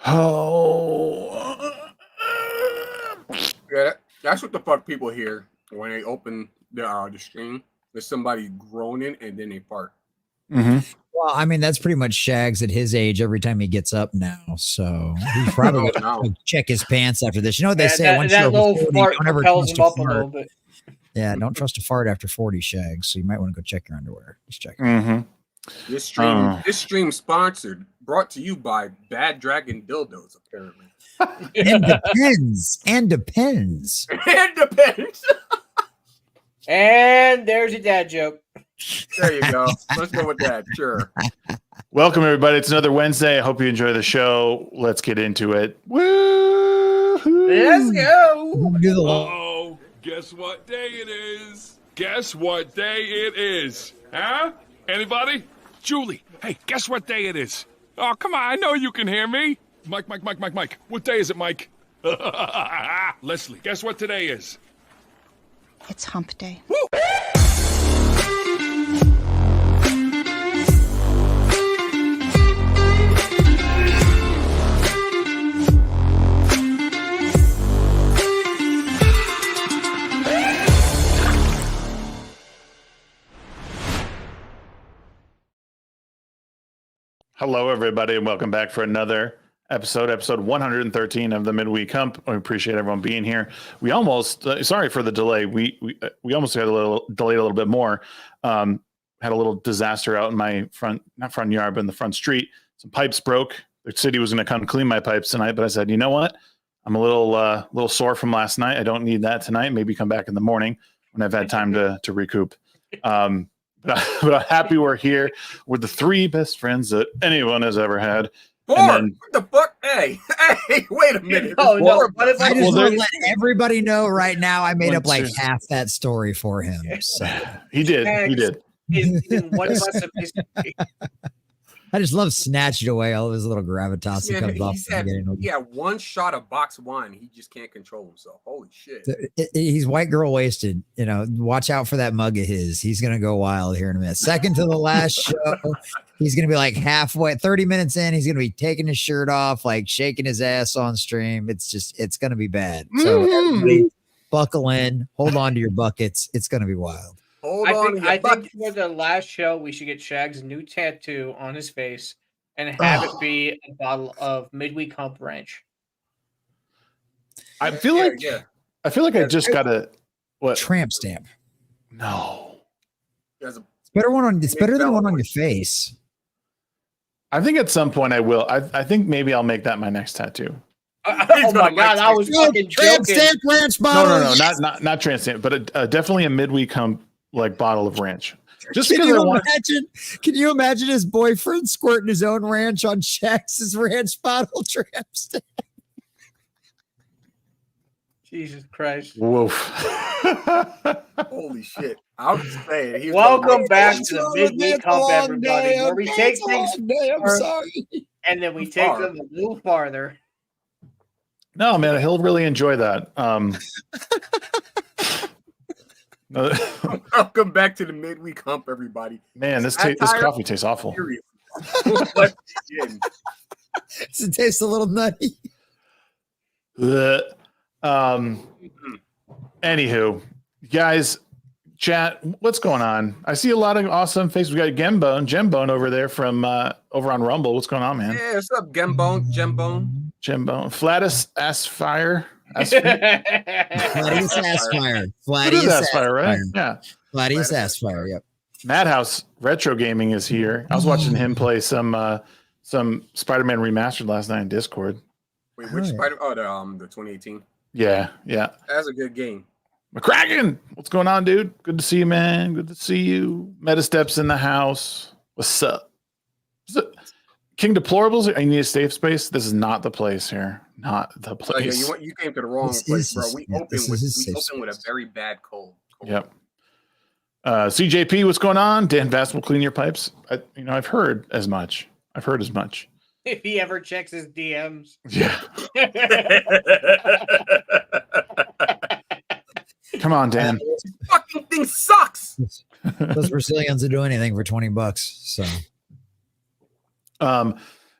Oh. Yeah, that's what the fuck people hear when they open the stream. There's somebody groaning and then they fart. Mm-hmm. Well, I mean, that's pretty much Shags at his age every time he gets up now. So he's probably going to check his pants after this. You know what they say? Once that little 40, fart don't ever propels trust him a up a little bit. Yeah, don't trust a fart after 40, Shags. So you might want to go check your underwear. Just check. Mm-hmm. This stream sponsored, brought to you by Bad Dragon Dildos, apparently. And depends. And depends. And depends. And there's your dad joke. There you go. Let's go with that. Sure. Welcome, everybody. It's another Wednesday. I hope you enjoy the show. Let's get into it. Woo! Let's go. Uh-oh. Guess what day it is? Guess what day it is? Huh? Anybody? Julie, hey, guess what day it is? Oh, come on. I know you can hear me. Mike. What day is it, Mike? Leslie, guess what today is? It's hump day. Woo! Hello, everybody, and welcome back for another episode 113 of the Midweek Hump. We appreciate everyone being here. We almost, sorry for the delay. We almost had delayed a little bit more. Had a little disaster out in my not front yard, but in the front street. Some pipes broke. The city was going to come clean my pipes tonight, but I said, you know what? I'm a little sore from last night. I don't need that tonight. Maybe come back in the morning when I've had time to recoup. But I'm happy we're here with the three best friends that anyone has ever had. Four? What the fuck? Hey, wait a minute. Oh, no. I just want to let everybody know right now I made up like half that story for him. So. He did. I just love snatching away all of his little gravitas that comes off. Yeah, one shot of box wine. He just can't control himself. Holy shit. He's white girl wasted. You know, watch out for that mug of his. He's going to go wild here in a minute. Second to the last show. He's going to be like halfway, 30 minutes in. He's going to be taking his shirt off, like shaking his ass on stream. It's going to be bad. So everybody buckle in, hold on to your buckets. It's going to be wild. I think for the last show, we should get Shag's new tattoo on his face and have it be a bottle of Midweek Hump Ranch. I feel like I just got a tramp stamp. No, it's better than one on your face. I think at some point I will. I think maybe I'll make that my next tattoo. Oh my god, I was fucking tramp stamp ranch bottle. No, not tramp stamp, but definitely a Midweek Hump like bottle of ranch. Just can you imagine his boyfriend squirting his own ranch on Shax's ranch bottle tramp stamp? Jesus Christ. Woof. Holy shit. I was just saying. Welcome back to the Midweek Hump, everybody, where we take things and then we take them a little farther. No, man, he'll really enjoy that. Welcome back to the Midweek Hump, everybody. Man, this coffee tastes awful. Does it taste a little nutty? Anywho, guys, chat, what's going on? I see a lot of awesome faces. We got Gembone over there from over on Rumble. What's going on, man? Yeah, what's up, Gembone? Flatus Aspire. Flatus Aspire. Flatus Aspire, right? Yeah. Flatus Aspire, yep. Madhouse Retro Gaming is here. I was watching him play some Spider-Man Remastered last night in Discord. Wait, which Spider? Oh, the 2018. Yeah. That's a good game. McCracken, what's going on, dude? Good to see you, man. Good to see you. Metasteps in the house. What's up? King Deplorables, I need a safe space. This is not the place here. Not the place. You came to the wrong place, bro. We opened with a very bad cold. Yep. CJP, what's going on? Dan Vast will clean your pipes. I've heard as much. If he ever checks his DMs. Yeah. Come on, Dan. This fucking thing sucks. Those Brazilians will do anything for $20. So,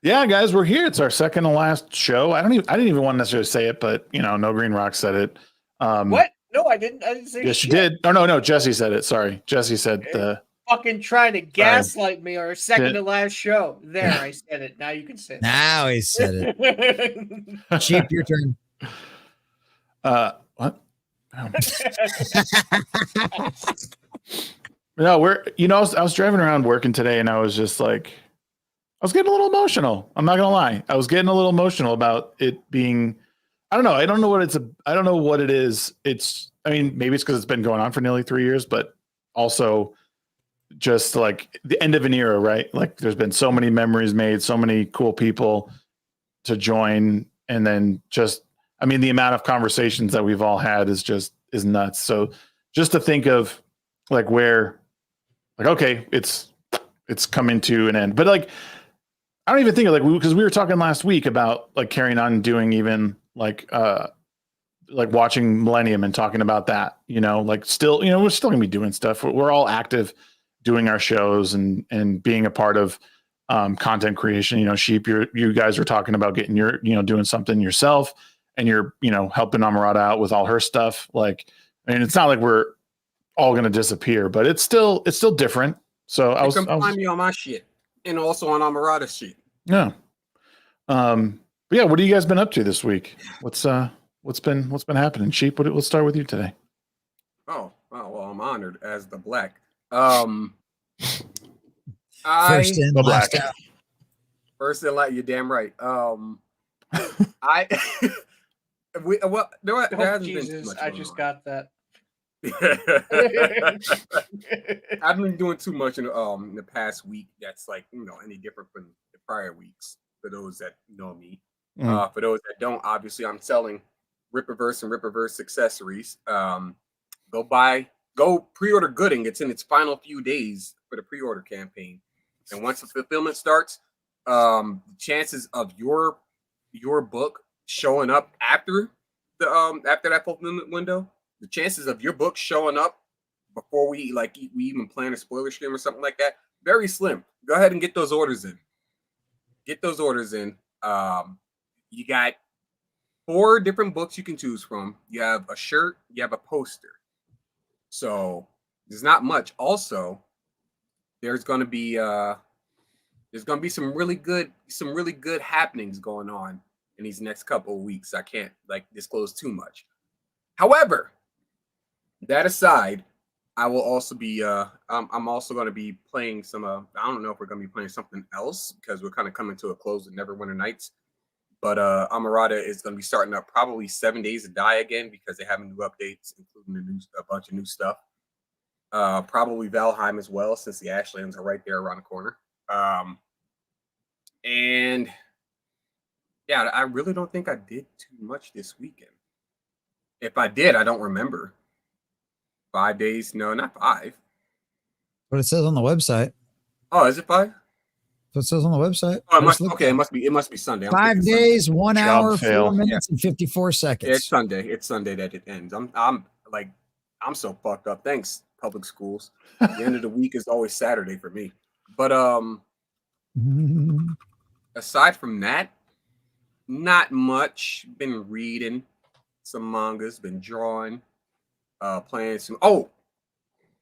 Yeah, guys, we're here. It's our second to last show. I didn't even want to necessarily say it, but Nogreenrocks said it. What? No, I didn't. I didn't say Yes, shit. you did. Oh no, Jesse said it. Sorry, Jesse said the. Fucking trying to gaslight me on our second to last show. There, I said it. Now you can say it. Now he said it. Sheep, your turn. What? No, I was driving around working today, and I was just like, I was getting a little emotional. I'm not gonna lie. I was getting a little emotional about it being. I don't know. I don't know what it is. I mean, maybe it's because it's been going on for nearly 3 years, but also just like the end of an era, right? Like there's been so many memories made, so many cool people to join, and then the amount of conversations that we've all had is nuts. So just to think of like where, like, okay, it's coming to an end, but like, I don't even think of because we were talking last week about like carrying on and doing even like watching Millennium and talking about that, like still, we're still gonna be doing stuff. We're all active doing our shows and being a part of content creation. Sheep, you guys were talking about getting your, doing something yourself, and you're, helping Amarada out with all her stuff. Like, I mean, it's not like we're all going to disappear, but it's still different. So I was find me on my shit and also on Amarada's shit. Yeah. But yeah, what have you guys been up to this week? What's been happening? Sheep, let's start with you today. Oh, well, I'm honored as the black. First in, the last black. out. First in line, you're damn right. I there hasn't been too Jesus, much I going just on. got that. I've been doing too much in the past week. That's like any different from the prior weeks. For those that know me, for those that don't, obviously I'm selling Ripperverse and Ripperverse accessories. Go pre-order Gooding. It's in its final few days for the pre-order campaign, and once the fulfillment starts, the chances of your book showing up after that fulfillment window, the chances of your book showing up before we even plan a spoiler stream or something like that, very slim. Go ahead and get those orders in. You got 4 different books you can choose from. You have a shirt, you have a poster. So there's not much. Also, there's gonna be some really good happenings going on in these next couple of weeks. I can't disclose too much. However, that aside, I will also be I'm also going to be playing some I don't know if we're going to be playing something else because we're kind of coming to a close with Neverwinter Nights. But Amarada is going to be starting up probably 7 Days to Die again because they have new updates, including a bunch of new stuff. Probably Valheim as well, since the Ashlands are right there around the corner. And yeah, I really don't think I did too much this weekend. If I did, I don't remember. 5 days? No, not 5. What it says on the website. Oh, is it 5? What it says on the website. Oh, it must be Sunday. 5 days, 1 hour, fail. 4 minutes, and 54 seconds. It's Sunday. It's Sunday that it ends. I'm so fucked up. Thanks, public schools. The end of the week is always Saturday for me. But aside from that, not much. Been reading some mangas, been drawing, playing some. Oh,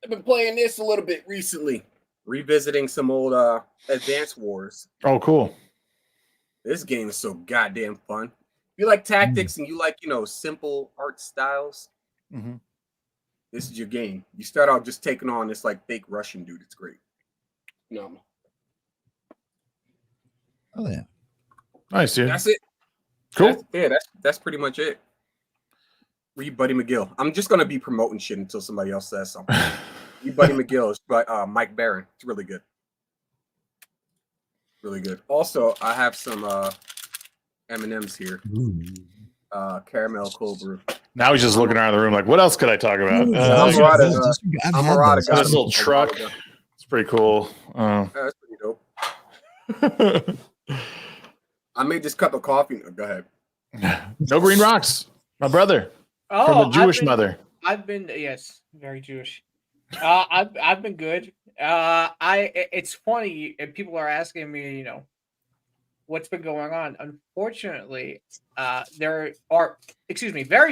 I've been playing this a little bit recently. Revisiting some old Advance Wars. Oh, cool. This game is so goddamn fun. If you like tactics and you like, simple art styles, this is your game. You start out just taking on this fake Russian dude. It's great. No. Oh yeah. Nice, dude. That's it. Cool. That's pretty much it. Read Buddy McGill. I'm just gonna be promoting shit until somebody else says something. Read Buddy McGill is by Mike Barron. It's really good. Really good. Also, I have some M&Ms here. Caramel cold brew. Now he's just looking around the room like, what else could I talk about? Amarada got this little truck. It's pretty cool. That's pretty dope. I made this cup of coffee. Go ahead. Nogreenrocks, my brother. Oh, from a Jewish mother. I've been very Jewish. I've been good. It's funny, and people are asking me, what's been going on. Unfortunately, very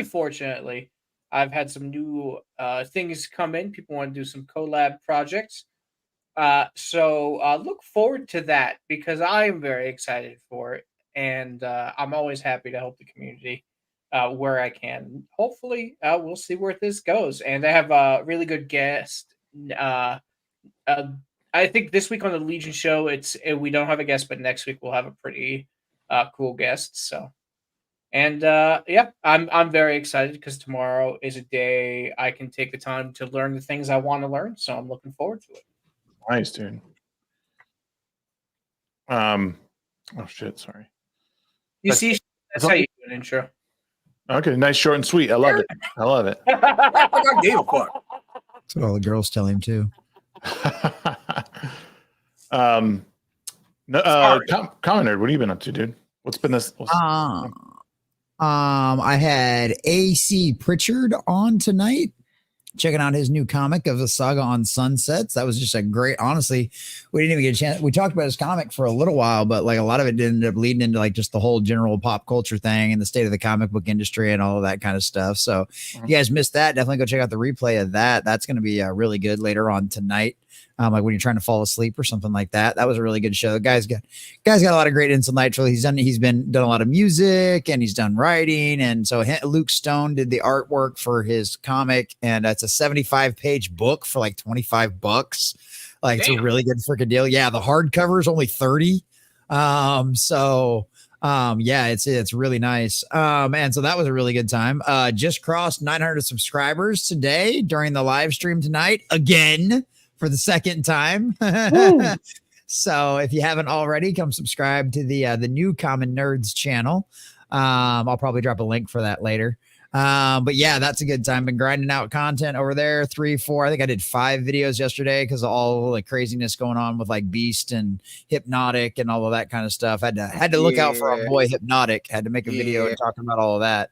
fortunately, I've had some new things come in. People want to do some collab projects. So look forward to that because I am very excited for it. And I'm always happy to help the community where I can. Hopefully, we'll see where this goes. And I have a really good guest. Uh, I think this week on the Legion show, we don't have a guest, but next week we'll have a pretty cool guest. So, and yeah, I'm very excited because tomorrow is a day I can take the time to learn the things I want to learn. So I'm looking forward to it. Nice, dude. Oh shit, sorry. You see, that's how you do an intro. Okay, nice, short and sweet. I love it. I love it. I gave a fuck. That's what all the girls tell him too. TheCommonNerd, what have you been up to, dude? What's been this? I had AC Pritchard on tonight, checking out his new comic of the Saga on Sunsets. That was just a great, honestly, we didn't even get a chance. We talked about his comic for a little while, but like a lot of it ended up leading into like just the whole general pop culture thing and the state of the comic book industry and all of that kind of stuff. So if you guys missed that, definitely go check out the replay of that. That's going to be really good later on tonight. Like when you're trying to fall asleep or something like that. That was a really good show. The guy's got a lot of great insight. Nitro. He's done a lot of music and he's done writing. And so Luke Stone did the artwork for his comic, and it's a 75-page book for like $25. Like, Damn. It's a really good freaking deal. Yeah, the hardcover is only $30. Yeah, it's really nice. And so that was a really good time. Just crossed 900 subscribers today during the live stream tonight again. For the second time. So if you haven't already, come subscribe to the new Common Nerds channel. I'll probably drop a link for that later. But yeah, that's a good time. Been grinding out content over there. 3, 4. I think I did 5 videos yesterday because of all the craziness going on with like Beast and Hypnotic and all of that kind of stuff. Had to look out for our boy Hypnotic. Had to make a video and talking about all of that.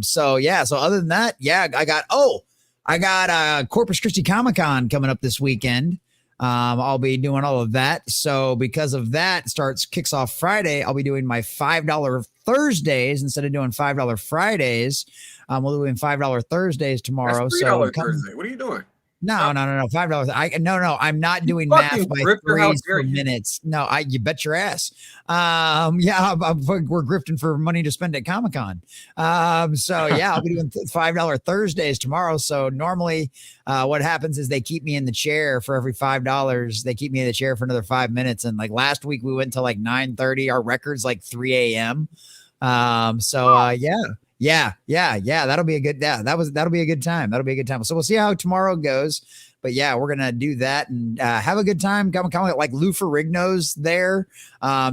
So yeah. So other than that, yeah, I got Corpus Christi Comic-Con coming up this weekend. I'll be doing all of that. So because of that, kicks off Friday. I'll be doing my $5 Thursdays instead of doing $5 Fridays. We'll be doing $5 Thursdays tomorrow. That's $3 Thursday. What are you doing? No, $5. No, I'm not doing math by 3 minutes. No, you bet your ass. Yeah, we're grifting for money to spend at Comic-Con. So yeah, I'll be doing $5 Thursdays tomorrow. So normally, what happens is they keep me in the chair for every $5. They keep me in the chair for another 5 minutes. And like last week, we went to like 9:30. Our record's like 3 a.m. Yeah. That'll be a good. Yeah, that'll be a good time. That'll be a good time. So we'll see how tomorrow goes. But yeah, we're gonna do that and have a good time. Come like Lou Ferrigno's there.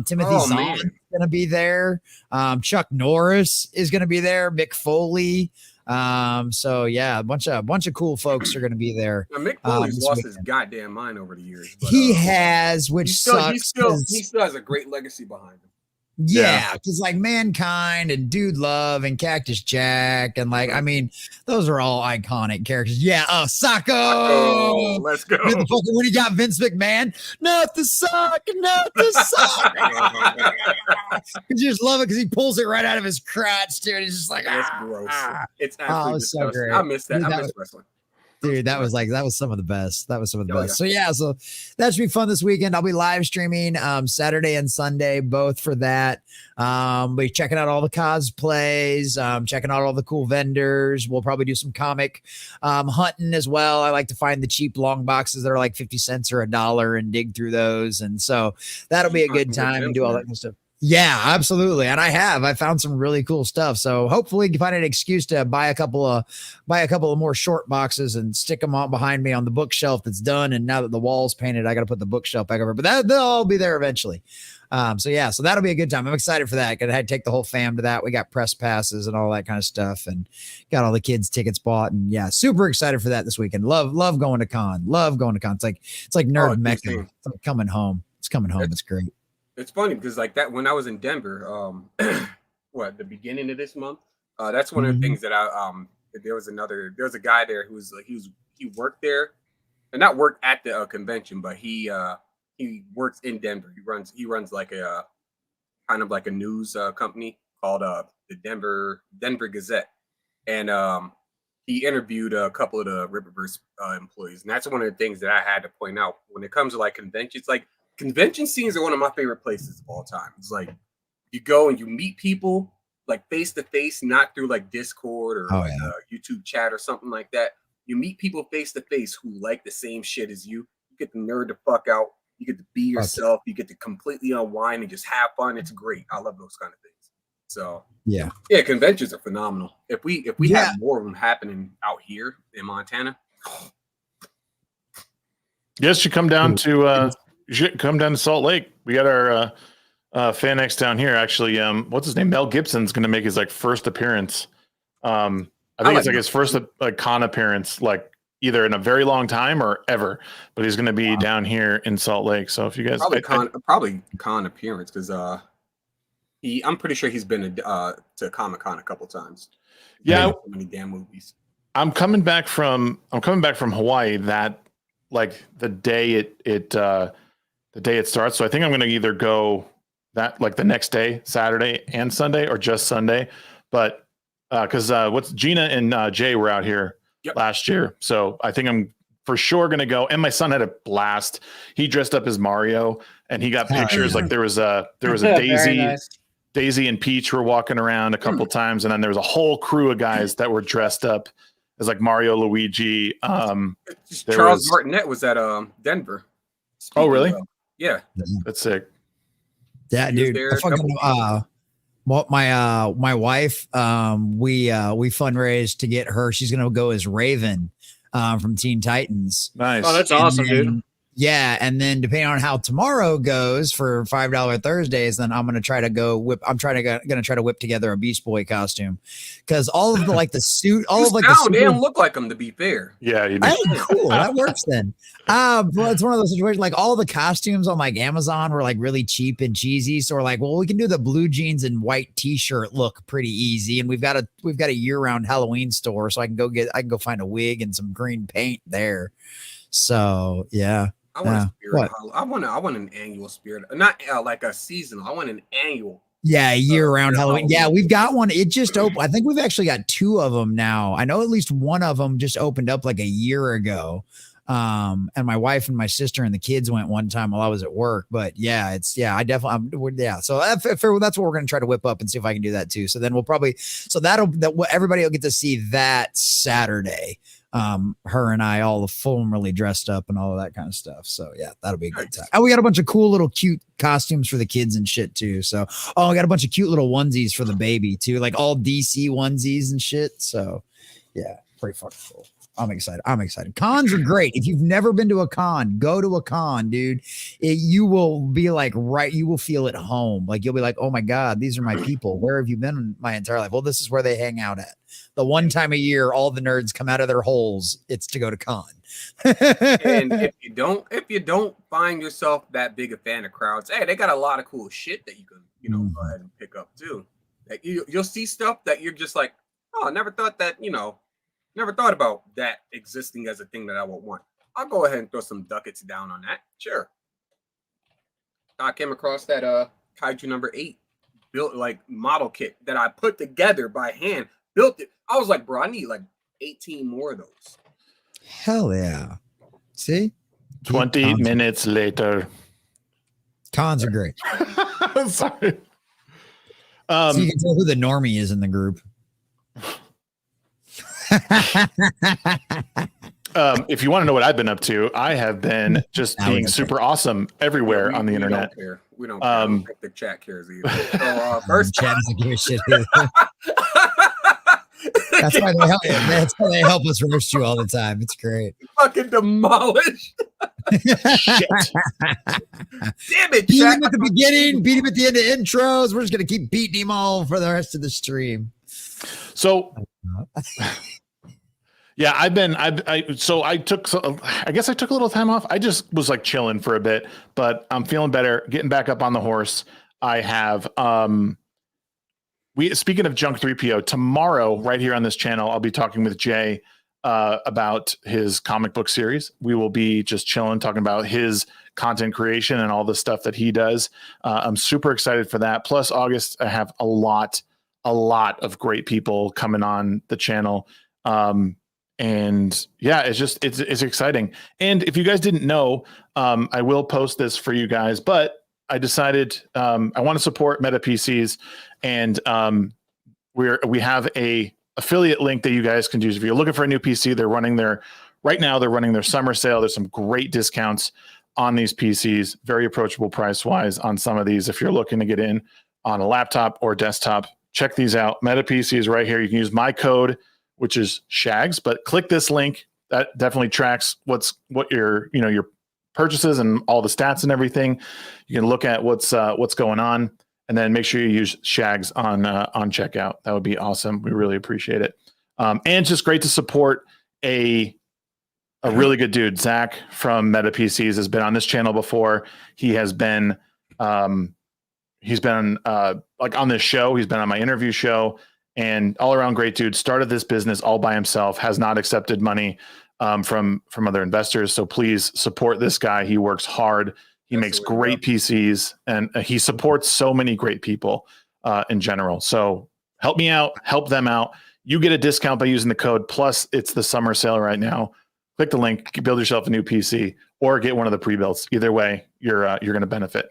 Timothy Zahn's gonna be there. Chuck Norris is gonna be there. Mick Foley. So yeah, a bunch of cool folks are gonna be there. Now, Mick Foley's lost his goddamn mind over the years. But, he has, which sucks. He still has a great legacy behind him. Yeah, because like Mankind and Dude Love and Cactus Jack and like, I mean, those are all iconic characters. Yeah, Socko. Let's go. When he got Vince McMahon, not the sock. You just love it because he pulls it right out of his crotch, dude. It's just like, it's gross. It's absolutely disgusting. So great. I miss that. I miss wrestling. Dude, that was some of the best. So yeah, so that should be fun this weekend. I'll be live streaming Saturday and Sunday, both for that. Be checking out all the cosplays, checking out all the cool vendors. We'll probably do some comic hunting as well. I like to find the cheap long boxes that are like 50 cents or $1 and dig through those. And so that'll be a good time and do all that kind of stuff. Yeah, absolutely. And I found some really cool stuff. So hopefully you can find an excuse to buy a couple of more short boxes and stick them on behind me on the bookshelf that's done. And now that the wall's painted, I got to put the bookshelf back over, but they'll all be there eventually. So that'll be a good time. I'm excited for that. I had to take the whole fam to that. We got press passes and all that kind of stuff and got all the kids tickets bought. And yeah, super excited for that this weekend. Love going to con. It's like nerd mecca. It's like coming home. It's coming home. It's great. It's funny because like that when I was in Denver, the beginning of this month, that's one of the things that there was a guy there who was like he worked there, and not worked at the convention, but he works in Denver. He runs like a kind of like a news company called the Denver Gazette, and he interviewed a couple of the Rippaverse employees, and that's one of the things that I had to point out when it comes to like conventions. Like convention scenes are one of my favorite places of all time. It's like you go and you meet people like face to face, not through like Discord or YouTube chat or something like that. You meet people face to face who like the same shit as you. You get to nerd the fuck out. You get to be yourself. You get to completely unwind and just have fun. It's great. I love those kind of things. So yeah, conventions are phenomenal. If we have more of them happening out here in Montana, yes, you come down to Salt Lake. We got our Fan X down here. Actually, what's his name? Mel Gibson's going to make his like first appearance. I think it's like his first like con appearance, like either in a very long time or ever. But he's going to be down here in Salt Lake. So if you guys probably con appearance because I'm pretty sure he's been to Comic-Con a couple times. Yeah, so many damn movies. I'm coming back from Hawaii that like the day it starts. So I think I'm going to either go that like the next day, Saturday and Sunday, or just Sunday. But because Gina and Jay were out here last year, so I think I'm for sure going to go. And my son had a blast. He dressed up as Mario, and he got pictures. Like there was a Daisy. Nice. Daisy and Peach were walking around a couple times, and then there was a whole crew of guys that were dressed up as like Mario, Luigi. Charles Martinet was at Denver. Oh, really? Yeah, that's sick. Yeah, dude. My wife, we fundraised to get her. She's gonna go as Raven from Teen Titans. Nice. Oh, that's awesome, dude. Yeah, and then depending on how tomorrow goes for $5 Thursdays, then I'm gonna try to go whip. I'm gonna try to whip together a Beast Boy costume because all of the like the suit, all of like the they don't look like them to be fair. Yeah, you cool. That works then. But it's one of those situations like all the costumes on like Amazon were like really cheap and cheesy. So we're like, well, we can do the blue jeans and white T-shirt look pretty easy, and we've got a year-round Halloween store, so I can go find a wig and some green paint there. So yeah. I want a spirit. I want an annual spirit, not like a seasonal. I want an annual. Yeah, year-round Halloween. Yeah, we've got one. It just opened. I think we've actually got 2 of them now. I know at least one of them just opened up like a year ago. And my wife and my sister and the kids went one time while I was at work. But yeah, So that's what we're going to try to whip up and see if I can do that too. So then everybody will get to see that Saturday. Her and I all formally dressed up and all of that kind of stuff. So yeah, that'll be a good time. And we got a bunch of cool little cute costumes for the kids and shit too. So I got a bunch of cute little onesies for the baby too, like all DC onesies and shit. So yeah, pretty fucking cool. I'm excited. Cons are great. If you've never been to a con, go to a con, dude. You will be like, you will feel at home. Like you'll be like, oh my God, these are my people. Where have you been my entire life? Well, this is where they hang out at. The one time a year, all the nerds come out of their holes. It's to go to con. And if you don't find yourself that big a fan of crowds, hey, they got a lot of cool shit that you can, go ahead and pick up too. Like you'll see stuff that you're just like, oh, I never thought about that existing as a thing that I would want. I'll go ahead and throw some ducats down on that. Sure. I came across that Kaiju number 8 built like model kit that I put together by hand. Built it. I was like, bro, I need like 18 more of those. Hell yeah. See? 20 minutes later. Cons are great. Sorry. So you can tell who the normie is in the group. If you want to know what I've been up to, I have been just being super awesome everywhere on the internet. We don't care. I don't think the chat cares either. So first, chat doesn't give a shit either. That's why they help us roast you all the time. It's great. Fucking demolished. Shit. Damn it, beat him at the beginning, beat him at the end of intros. We're just gonna keep beating him all for the rest of the stream. So yeah, I took a little time off. I just was like chilling for a bit, but I'm feeling better, getting back up on the horse. I have speaking of Junk 3PO, tomorrow right here on this channel, I'll be talking with Jay about his comic book series. We will be just chilling, talking about his content creation and all the stuff that he does. I'm super excited for that. Plus, August, I have a lot of great people coming on the channel. And yeah, it's exciting. And if you guys didn't know, I will post this for you guys, but I decided I want to support Meta PCs, and we have a affiliate link that you guys can use if you're looking for a new PC. They're running their summer sale. There's some great discounts on these PCs, very approachable price wise on some of these. If you're looking to get in on a laptop or desktop, check these out. Meta PC is right here. You can use my code, which is Shags, but click this link. That definitely tracks what your purchases and all the stats and everything. You can look at what's going on, and then make sure you use Shags on checkout. That would be awesome. We really appreciate it. And it's just great to support a really good dude. Zach from Meta PCs has been on this channel before. He has been like on this show. He's been on my interview show, and all around great dude. Started this business all by himself. Has not accepted money from other investors. So please support this guy. He works hard. He makes great PCs, and he supports so many great people in general. So help me out, help them out. You get a discount by using the code. Plus, it's the summer sale right now. Click the link, build yourself a new PC, or get one of the pre-builts. Either way, you're going to benefit.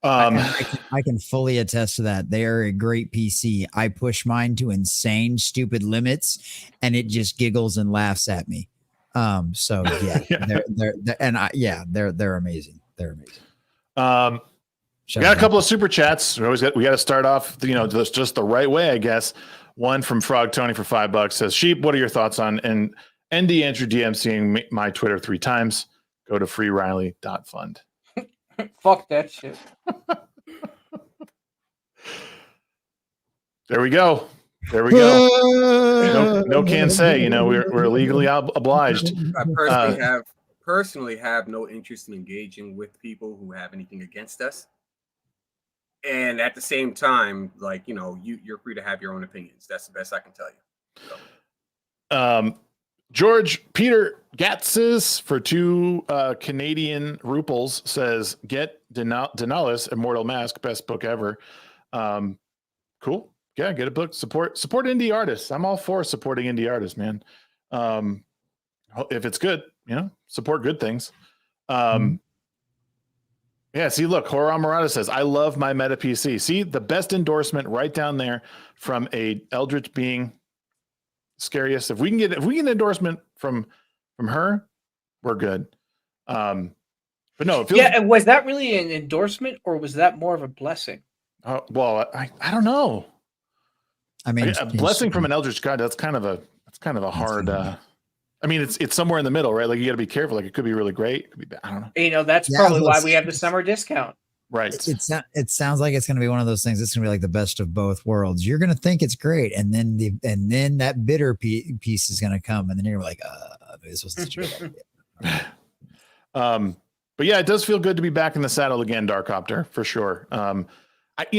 I can fully attest to that. They are a great PC. I push mine to insane, stupid limits, and it just giggles and laughs at me. So yeah, they're amazing. They're amazing. We got a couple of super chats. We got to start off, just the right way, I guess. One from Frog Tony for $5 says, Sheep, what are your thoughts on ND Andrew DMCing my Twitter 3 times? Go to freeriley.fund. Fuck that shit. There we go. No can say. We're legally obliged. I personally have no interest in engaging with people who have anything against us. And at the same time, you're free to have your own opinions. That's the best I can tell you. So. George Peter Gatsis for 2 Canadian ruples says, get Denalis Immortal Mask, best book ever. Cool. Yeah, get a book. Support indie artists. I'm all for supporting indie artists, man. If it's good, support good things. Yeah, see, look, Horror Amorata says, I love my Meta PC. See, the best endorsement right down there from a Eldritch being. Scariest. If we can get an endorsement from her, we're good. But no, it feels, and was that really an endorsement, or was that more of a blessing? Well, I don't know. I mean, a blessing from an Eldritch God, that's kind of a hard. I mean, it's somewhere in the middle, right? Like, you got to be careful. Like, it could be really great. It could be bad. I don't know. That's probably why we have the summer discount. Right. It sounds like it's going to be one of those things. It's going to be like the best of both worlds. You're going to think it's great, and then that bitter piece is going to come, and then you're like, this was such a good idea. But yeah, it does feel good to be back in the saddle again, Darkopter, for sure. In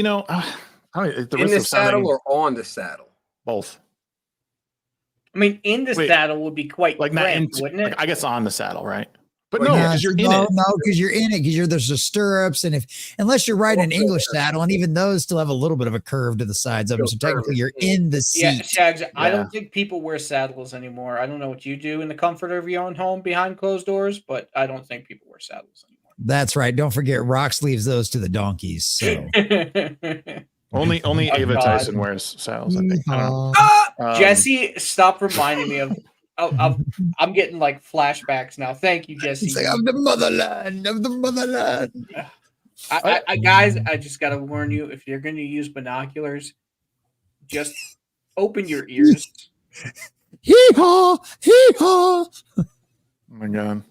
the saddle or on the saddle? Both. I mean, in the saddle would be quite like cramped, wouldn't it? I guess on the saddle, right? But because you're in it. No, because you're in it. Because there's the stirrups, and unless you're riding an English saddle, and even those still have a little bit of a curve to the sides of them, so technically you're in the seat. Yeah, Shags. Yeah. I don't think people wear saddles anymore. I don't know what you do in the comfort of your own home behind closed doors, but I don't think people wear saddles anymore. That's right. Don't forget, Rox leaves those to the donkeys. So only Ava Tyson wears saddles. I think. Jesse, stop reminding me of. I'm getting like flashbacks now. Thank you, Jesse. It's like, of the motherland. Guys, I just gotta warn you: if you're going to use binoculars, just open your ears. Hee-haw! Hee-haw! Oh my god.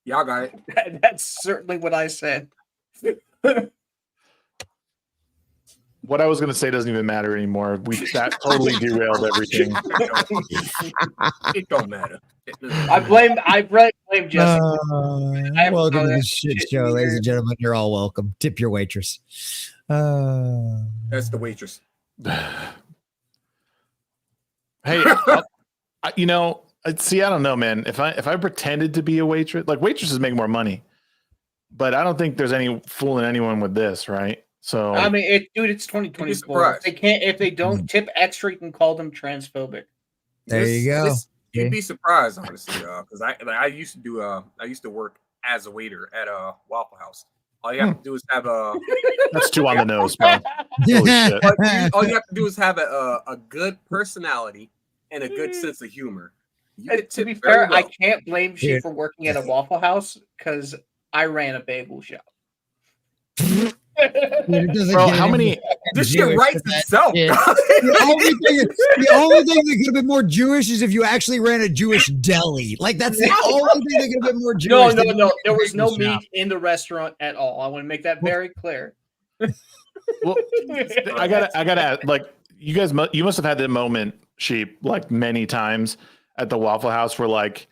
Y'all got it. That's certainly what I said. What I was going to say doesn't even matter anymore. That totally derailed everything. It don't matter. I blame Jesse. Welcome to the shit show, ladies and gentlemen. You're all welcome. Tip your waitress. That's the waitress. Hey, See, I don't know, man. If I pretended to be a waitress, like waitresses make more money, but I don't think there's any fooling anyone with this, right? So I mean, it's 2024. surprised. If they don't tip extra, you can call them transphobic. There you go. You'd be surprised, honestly, because I used to work as a waiter at a Waffle House. All you have to do is have that's too on the nose, bro. Holy shit. all you have to do is have a good personality and a good sense of humor. You get To be tipped very fair, I well. can't blame she for working at a Waffle House because I ran a bagel shop. Bro, how many? This shit writes itself. The only thing that could have been more Jewish is if you actually ran a Jewish deli. Like that's the only thing that could have been more Jewish. No. There was no meat in the restaurant at all. I want to make that very clear. Well, I gotta like you guys. You must have had that moment, Sheep, like many times at the Waffle House where like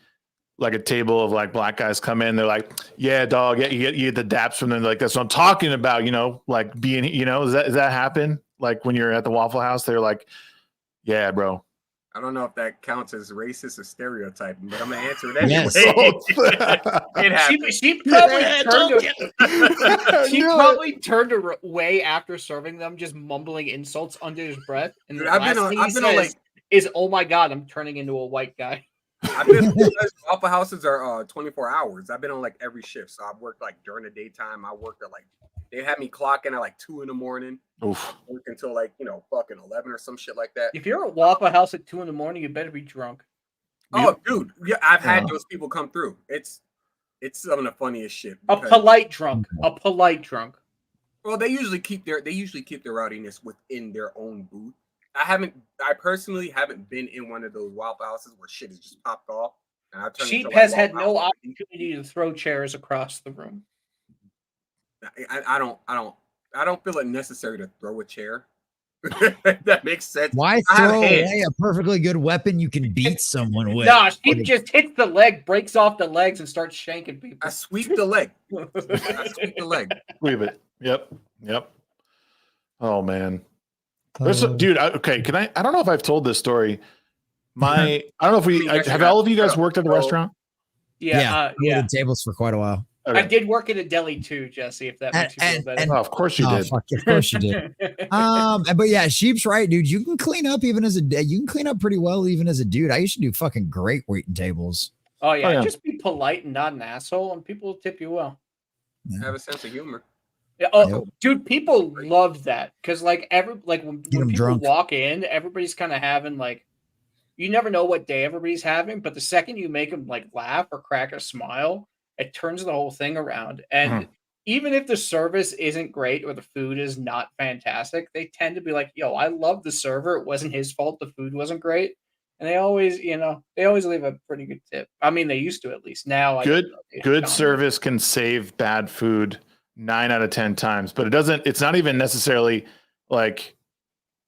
a table of like black guys come in, they're like, yeah, dog, yeah, you get the daps from them, like that's what I'm talking about, like being, does that happen? Like when you're at the Waffle House, they're like, yeah, bro. I don't know if that counts as racist or stereotyping, but I'm gonna answer it anyway. Yes. It happens. She probably turned away after serving them, just mumbling insults under his breath. And the last thing he says is, "Oh my god, I'm turning into a white guy." I've been Waffle Houses are 24 hours. I've been on like every shift, so I've worked like during the daytime. I worked at like they had me clock in at like 2 a.m. Oof. Work until like fucking 11 or some shit like that. If you're at Waffle House at 2 a.m, you better be drunk. Oh, dude, yeah, I've had those people come through. It's some of the funniest shit. A polite drunk. Well, they usually keep their rowdiness within their own booth. I personally haven't been in one of those Waffle Houses where shit has just popped off. And I Sheep has had no opportunity to throw chairs across the room. I don't feel it necessary to throw a chair. That makes sense. Why throw away a perfectly good weapon you can beat someone with? Nah, Sheep just hits the leg, breaks off the legs, and starts shanking people. I sweep the leg. Sweep it. Yep. Oh man. Dude, okay. I don't know if I've told this story. I don't know if have all of you guys worked at a restaurant? Yeah. I did tables for quite a while. Okay. I did work at a deli too, Jesse, if that makes you feel better. Oh, of course you did. Fuck, of course you did. But yeah, Sheep's right, dude. You can clean up pretty well even as a dude. I used to do fucking great waiting tables. Oh yeah. Just be polite and not an asshole, and people will tip you well. Have a sense of humor. Yeah, dude, people loved that because when people drunk. walk in, everybody's kind of having like, you never know what day everybody's having, but the second you make them like laugh or crack a smile, it turns the whole thing around. And even if the service isn't great or the food is not fantastic, they tend to be like, yo, I love the server. It wasn't his fault. The food wasn't great. And they always leave a pretty good tip. I mean, they used to at least. Now, good service can save bad food 9 out of 10 times, but it's not even necessarily like,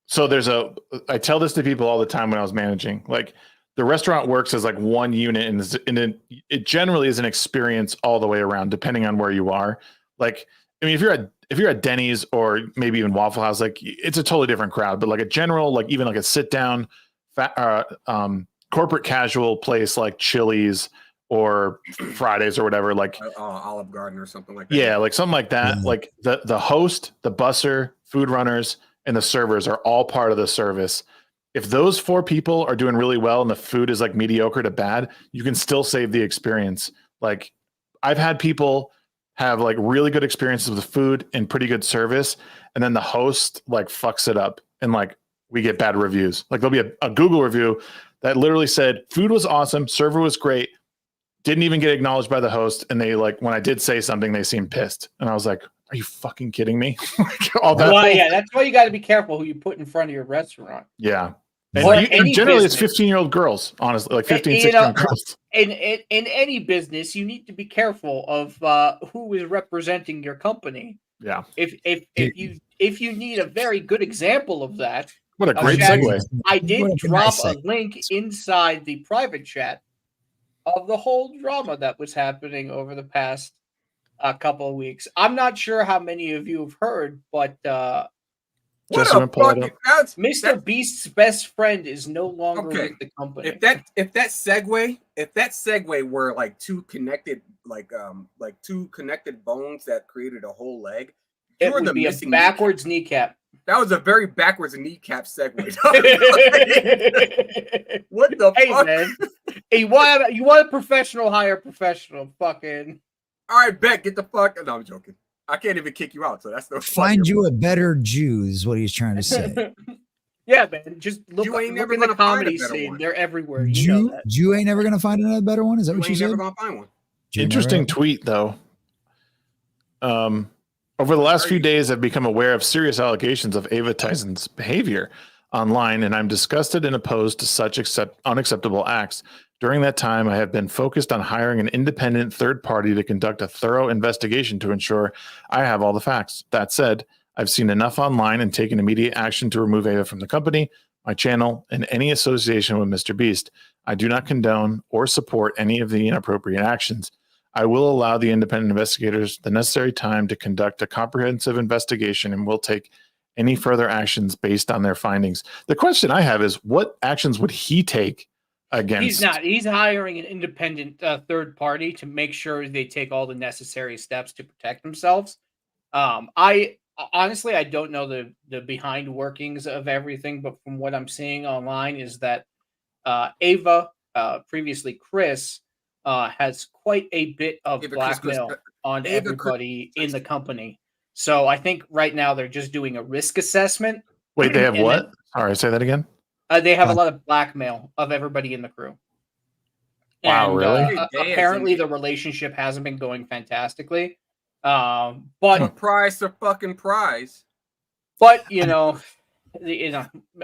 so I tell this to people all the time when I was managing, like the restaurant works as like one unit and it generally is an experience all the way around, depending on where you are. Like, I mean, if you're at Denny's or maybe even Waffle House, like it's a totally different crowd, but like a general, like even like a sit down, corporate casual place like Chili's or Fridays or whatever, like Olive Garden or something like that. Yeah, like something like that. Mm-hmm. Like the host, the busser, food runners, and the servers are all part of the service. If those 4 people are doing really well and the food is like mediocre to bad, you can still save the experience. Like I've had people have like really good experiences with the food and pretty good service, and then the host like fucks it up and like we get bad reviews. Like there'll be a Google review that literally said food was awesome, server was great, didn't even get acknowledged by the host. And they like, when I did say something, they seemed pissed. And I was like, are you fucking kidding me? That's why you got to be careful who you put in front of your restaurant. Yeah. And generally it's 15-year-old girls, honestly, like 15, 16-year-old girls. In any business, you need to be careful of who is representing your company. Yeah. If you need a very good example of that. What a great segue. I did drop a link inside the private chat of the whole drama that was happening over the past couple of weeks. I'm not sure how many of you have heard, but What Jesse a went pull it fucking up. that's Mr. Beast's best friend is no longer Okay. with the company. if that segue were like two connected bones that created a whole leg, it would be a backwards kneecap. That was a very backwards kneecap segue. What the Hey, fuck? man. Hey, you want a professional, hire a professional. Fucking. All right, bet. Get the fuck. No, I'm joking. I can't even kick you out, so that's no. Find you a better Jew is what he's trying to say. Yeah, man. Just look, You ain't look never in the gonna find a comedy better scene. one. They're everywhere. You know that. Jew ain't never gonna find another better one. Is that You what you ain't said? never gonna find one. Jew Interesting never- tweet though. Over the last few days, I've become aware of serious allegations of Ava Tyson's behavior online, and I'm disgusted and opposed to such unacceptable acts. During that time, I have been focused on hiring an independent third party to conduct a thorough investigation to ensure I have all the facts. That said, I've seen enough online and taken immediate action to remove Ava from the company, my channel, and any association with Mr. Beast. I do not condone or support any of the inappropriate actions. I will allow the independent investigators the necessary time to conduct a comprehensive investigation and will take any further actions based on their findings. The question I have is, what actions would he take against? He's not. He's hiring an independent third party to make sure they take all the necessary steps to protect themselves. I honestly, I don't know the behind workings of everything, but from what I'm seeing online is that Ava, previously Chris, has quite a bit of blackmail on everybody in the company. So I think right now they're just doing a risk assessment. Wait, they have what? All right, say that again. They have a lot of blackmail of everybody in the crew. Wow, And, really? Apparently, the relationship hasn't been going fantastically. But prize to fucking prize. But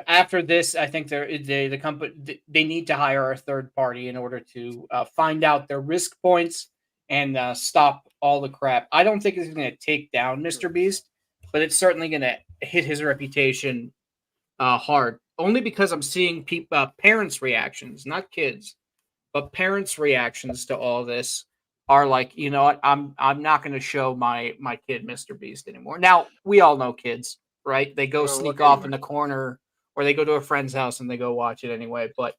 after this, I think the company they need to hire a third party in order to find out their risk points and stop all the crap. I don't think it's going to take down Mr. Beast, but it's certainly going to hit his reputation hard. Only because I'm seeing parents' reactions, not kids, but parents' reactions to all this are like, you know what? I'm not going to show my kid Mr. Beast anymore. Now we all know kids, right? They go sneak off in the corner, or they go to a friend's house and they go watch it anyway. But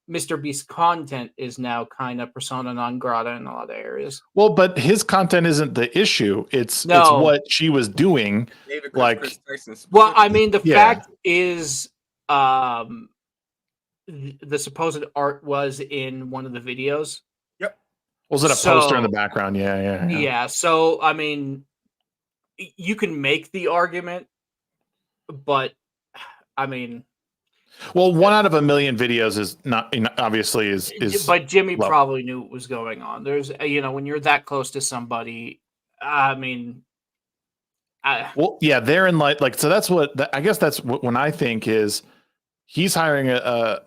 Mr. Beast's content is now kind of persona non grata in a lot of areas. Well, but his content isn't the issue. It's what she was doing. Well, I mean, the fact is, the supposed art was in one of the videos. Yep. Was it a poster in the background? Yeah. Yeah. So, I mean, you can make the argument, but I mean, well, 1 out of a million videos is not obviously is. But Jimmy probably knew what was going on. There's, when you're that close to somebody, I mean, well, yeah, they're in like so. That's what I guess that's what when I think is he's hiring a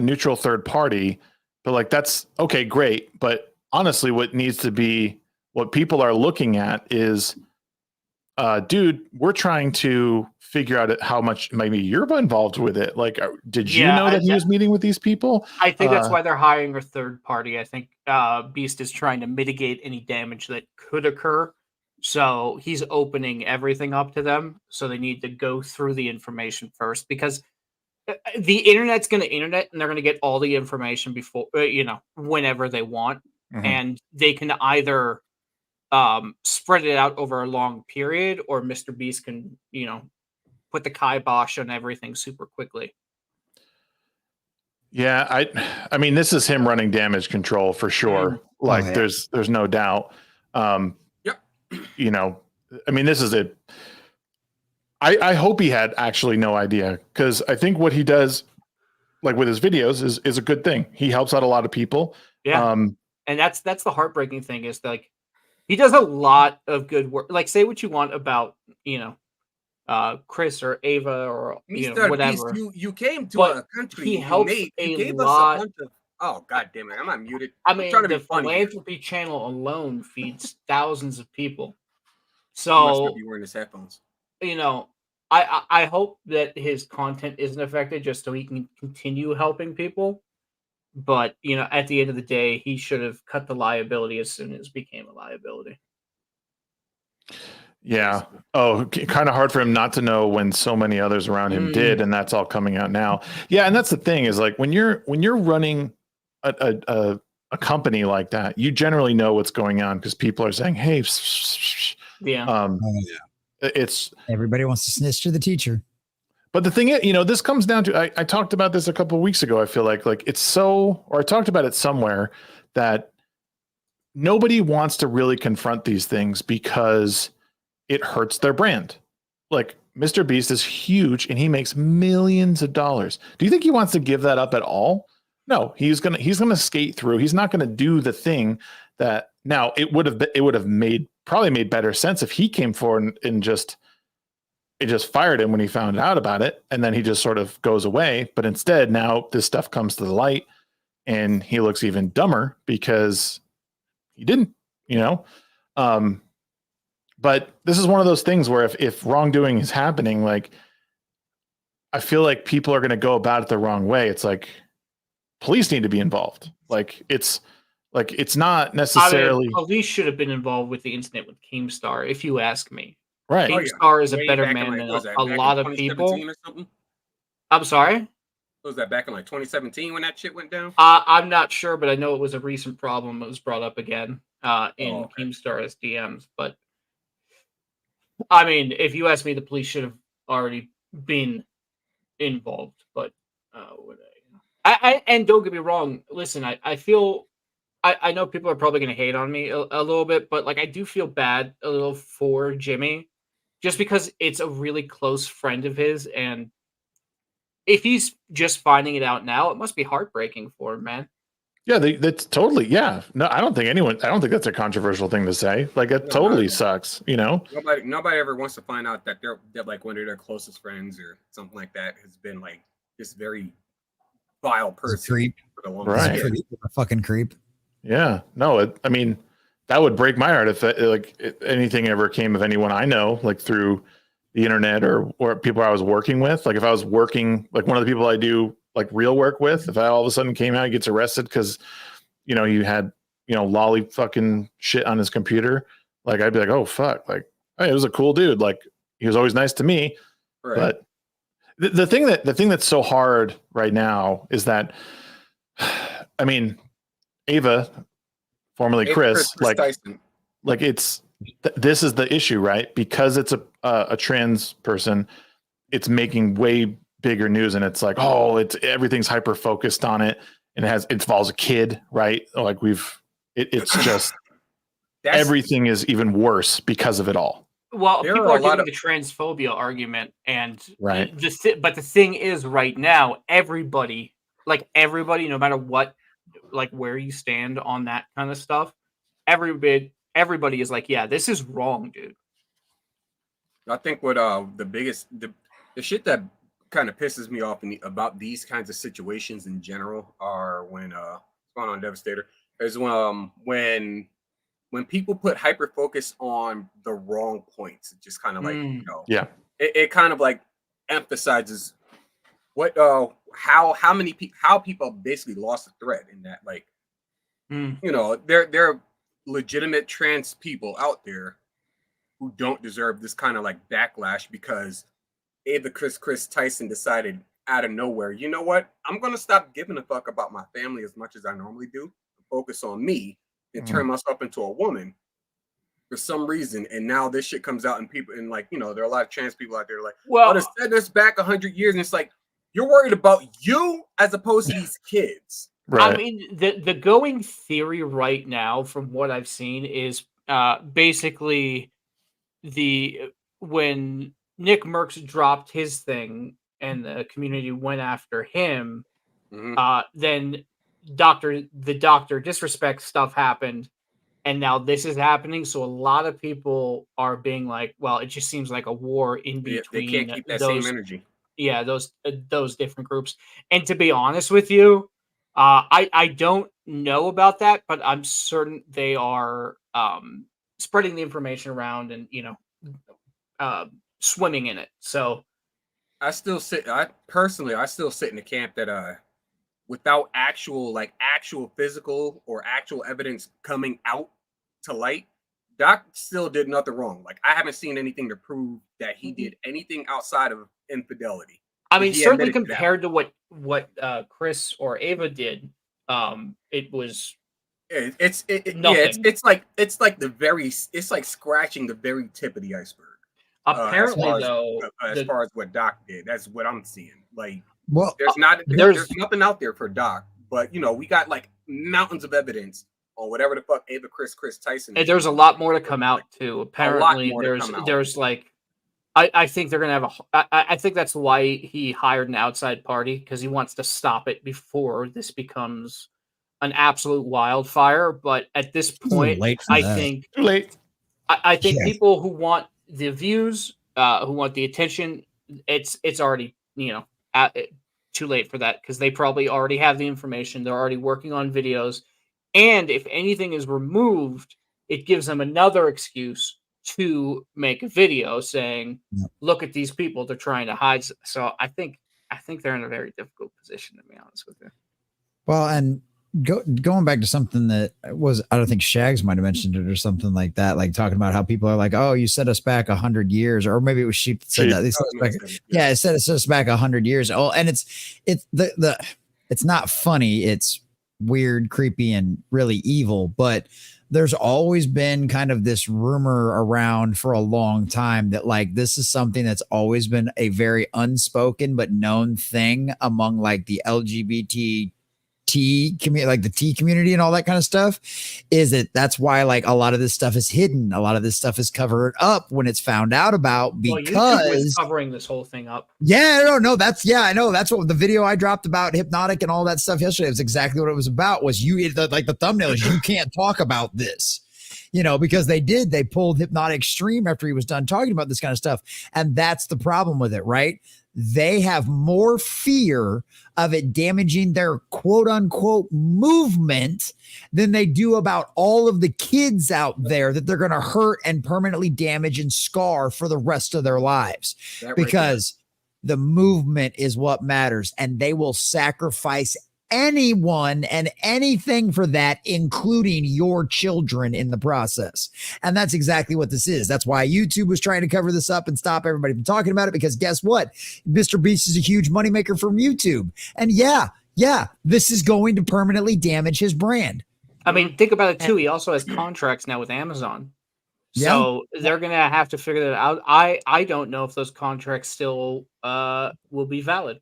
neutral third party, but like that's okay, great. But honestly, what needs to be what people are looking at is, dude, we're trying to figure out how much maybe you're involved with it. Like, did you know that he was meeting with these people? I think that's why they're hiring a third party. I think Beast is trying to mitigate any damage that could occur. So he's opening everything up to them. So they need to go through the information first, because the internet's going to internet, and they're going to get all the information before, whenever they want. Mm-hmm. And they can either spread it out over a long period, or Mr. Beast can, put the kibosh on everything super quickly. Yeah, I mean, this is him running damage control for sure. Like, there's no doubt. Yep. I mean, this is it. I hope he had actually no idea, because I think what he does, like with his videos, is a good thing. He helps out a lot of people. Yeah. And that's the heartbreaking thing, is like he does a lot of good work. Like, say what you want about, Chris or Ava or whatever. Beast, you came to a country. He helps gave lot. us a bunch of. Oh, God damn it! I'm not muted. I mean, the philanthropy channel alone feeds thousands of people. So he must be wearing his headphones. I hope that his content isn't affected, just so he can continue helping people. But at the end of the day, he should have cut the liability as soon as it became a liability. Yeah. Oh, kind of hard for him not to know when so many others around him did, and that's all coming out now. Yeah, and that's the thing is like when you're running a company like that, you generally know what's going on because people are saying, "Hey, Yeah. it's." Everybody wants to snitch to the teacher. But the thing is, this comes down to I talked about this a couple of weeks ago. I feel like it's so, or I talked about it somewhere that nobody wants to really confront these things because it hurts their brand. Like Mr. Beast is huge and he makes millions of dollars. Do you think he wants to give that up at all? No, he's gonna skate through. He's not gonna do the thing that now it would have probably made better sense if he came forward and just fired him when he found out about it, and then he just sort of goes away. But instead, now this stuff comes to the light, and he looks even dumber because he didn't, But this is one of those things where if wrongdoing is happening, like I feel like people are going to go about it the wrong way. It's like police need to be involved. It's not necessarily. Police should have been involved with the incident with Keemstar, if you ask me. Right. Keemstar is a Way better back in, man like, than what was that, a back in lot of people. 2017 or something? I'm sorry? Was that back in like 2017 when that shit went down? I'm not sure, but I know it was a recent problem. It was brought up again in Keemstar's DMs. But I mean, if you ask me, the police should have already been involved. But I and don't get me wrong. Listen, I feel I know people are probably going to hate on me a little bit, but like I do feel bad a little for Jimmy, just because it's a really close friend of his, and if he's just finding it out now, it must be heartbreaking for him, man. Yeah, that's totally. Yeah, no, I don't think that's a controversial thing to say. Like it totally sucks. Nobody ever wants to find out that they're like one of their closest friends or something like that has been like this very vile person. Creep. For the longest Right. time. A fucking creep. Yeah, no, I mean, that would break my heart if anything ever came of anyone I know, like through the internet or people I was working with. Like if I was working, like one of the people I do like real work with, if I all of a sudden came out, he gets arrested because, he had, lolly fucking shit on his computer. Like I'd be like, oh fuck, like, hey, it was a cool dude. Like he was always nice to me. Right. But the thing that's so hard right now is that, I mean, Ava, formerly Chris, like Tyson. Like it's this is the issue, right? Because it's a trans person, it's making way bigger news, and it's like, oh, everything's hyper focused on it, and it involves a kid, right? Like it's just everything is even worse because of it all. Well, people are giving the transphobia argument, and right. But the thing is, right now, everybody, no matter what, like where you stand on that kind of stuff, everybody is like, yeah, this is wrong, dude. I think what the shit that kind of pisses me off about these kinds of situations in general are when what's going on, Devastator, is when people put hyper focus on the wrong points. It just kind of like yeah, it kind of like emphasizes what how people basically lost the thread in that, like there are legitimate trans people out there who don't deserve this kind of like backlash because Ava Chris Tyson decided out of nowhere, you know what, I'm gonna stop giving a fuck about my family as much as I normally do, focus on me and turn myself into a woman for some reason. And now this shit comes out and people, and like, there are a lot of trans people out there like, well, they set this back 100 years, and it's like, you're worried about you as opposed to these kids. Right. I mean, the going theory right now, from what I've seen, is basically when Nick Merckx dropped his thing and the community went after him, then the doctor disrespect stuff happened, and now this is happening. So a lot of people are being like, well, it just seems like a war in between. They can't keep that same energy. Yeah, those different groups. And to be honest with you, I don't know about that, but I'm certain they are spreading the information around and swimming in it. So I still sit in the camp that without actual physical or actual evidence coming out to light, Doc still did nothing wrong. Like, I haven't seen anything to prove that he did anything outside of infidelity. I mean, He certainly admitted to that. compared to what Chris or Ava did, it was It's nothing. it's like it's like scratching the very tip of the iceberg. Apparently, as far as what Doc did, that's what I'm seeing. Like, Well, there's nothing out there for Doc, but we got like mountains of evidence on whatever the fuck Ava Chris Tyson. And there's a lot more to come out too. Apparently, more to come out. there's like, I think they're gonna have I think that's why he hired an outside party, because he wants to stop it before this becomes an absolute wildfire. But at this point, I think Too late. I think people who want the views, who want the attention, it's already too late for that, because they probably already have the information. They're already working on videos, and if anything is removed, it gives them another excuse to make a video saying, "Look at these people; they're trying to hide." So I think they're in a very difficult position, to be honest with you. Well, and going back to something that was, I don't think Shags might have mentioned it or something like that, like talking about how people are like, "Oh, you set us back 100 years," or maybe it was Sheep that said that. They set us back, it set us back 100 years. Oh, and it's not funny. It's weird, creepy, and really evil. But there's always been kind of this rumor around for a long time that like this is something that's always been a very unspoken but known thing among like the LGBT community, like the T community and all that kind of stuff, is that's why like a lot of this stuff is hidden. A lot of this stuff is covered up when it's found out about, because YouTube was covering this whole thing up. Yeah, no, I know. That's what the video I dropped about Hypnotic and all that stuff yesterday was exactly what it was about. Was like the thumbnail is you can't talk about this, because they pulled Hypnotic stream after he was done talking about this kind of stuff. And that's the problem with it, right? They have more fear of it damaging their quote unquote movement than they do about all of the kids out there that they're going to hurt and permanently damage and scar for the rest of their lives, because the movement is what matters, and they will sacrifice anyone and anything for that, including your children in the process. And that's exactly what this is. That's why YouTube was trying to cover this up and stop everybody from talking about it, because guess what? Mr. Beast is a huge moneymaker from YouTube. And yeah, this is going to permanently damage his brand. I mean, think about it too. He also has contracts now with Amazon. So they're going to have to figure that out. I don't know if those contracts still will be valid.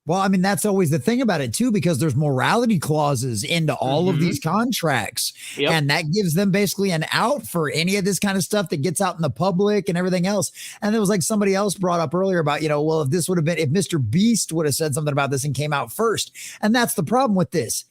Well, I mean, that's always the thing about it too, because there's morality clauses into all of these contracts, and that gives them basically an out for any of this kind of stuff that gets out in the public and everything else. And there was like somebody else brought up earlier about, well, if Mr. Beast would have said something about this and came out first. And that's the problem with this.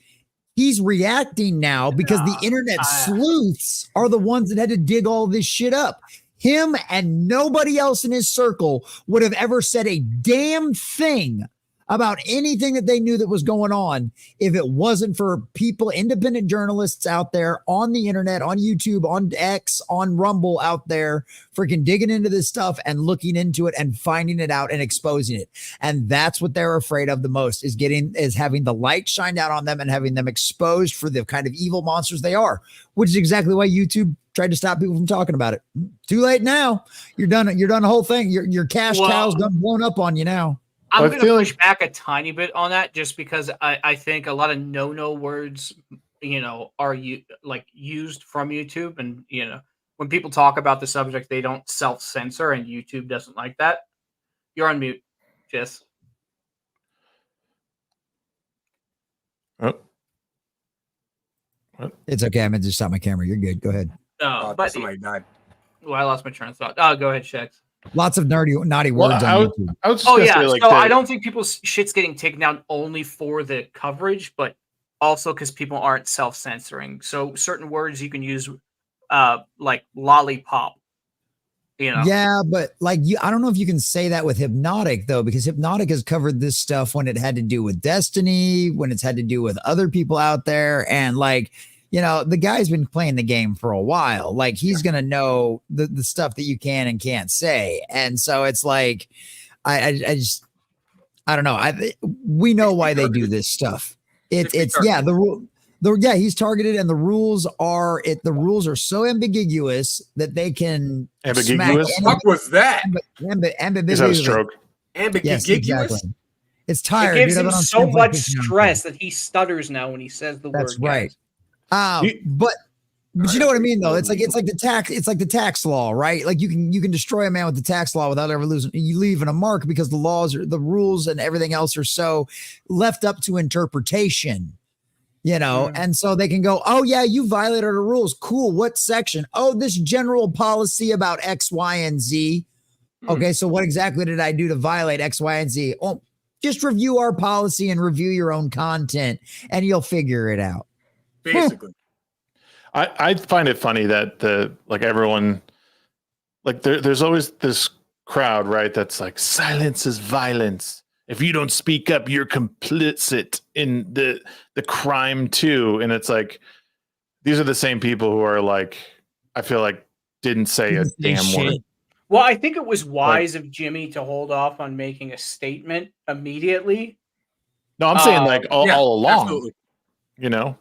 He's reacting now because the internet sleuths are the ones that had to dig all this shit up. Him and nobody else in his circle would have ever said a damn thing about anything that they knew that was going on if it wasn't for people, independent journalists out there on the internet, on YouTube, on X, on Rumble out there, freaking digging into this stuff and looking into it and finding it out and exposing it. And that's what they're afraid of the most, is having the light shined out on them and having them exposed for the kind of evil monsters they are, which is exactly why YouTube tried to stop people from talking about it. Too late now. You're done the whole thing. Your cash cow's done blown up on you now. I'm going to push back a tiny bit on that, just because I think a lot of no words, are used from YouTube. And, when people talk about the subject, they don't self-censor, and YouTube doesn't like that. You're on mute, Jess. Oh. What? It's okay. I meant to stop my camera. You're good. Go ahead. But somebody died. Well, I lost my train of thought. Oh, go ahead, Shax. Lots of naughty words on YouTube. I was just gonna say, like, so I don't think people's shit's getting taken down only for the coverage, but also because people aren't self-censoring. So certain words you can use, like lollipop. Yeah, but I don't know if you can say that with Hypnotic though, because Hypnotic has covered this stuff when it had to do with Destiny, when it's had to do with other people out there, and the guy's been playing the game for a while. Like, he's going to know the stuff that you can and can't say. And so it's like, I don't know. We know why they do this stuff. The He's targeted, and the rules are so ambiguous that they can Ambiguous? What the fuck was that? He's had a stroke. Ambiguous? Yes, exactly. It's It tired. gives dude. I've him been on so stream for much 15 hours. stress that he stutters now when he says the That's word. right. Guys. But you know what I mean, though. It's like the tax law, right? Like you can destroy a man with the tax law without ever leaving a mark, because the rules and everything else are so left up to interpretation. And so they can go, oh yeah, you violated the rules. Cool. What section? Oh, this general policy about X, Y, and Z. Okay, so what exactly did I do to violate X, Y, and Z? Oh, just review our policy and review your own content, and you'll figure it out. Basically. I find it funny that everyone, like there's always this crowd, right? That's like, silence is violence. If you don't speak up, you're complicit in the crime too. And it's like, these are the same people who are like, I feel like didn't say a damn word. Well, I think it was wise of Jimmy to hold off on making a statement immediately. No, I'm saying like all along, absolutely.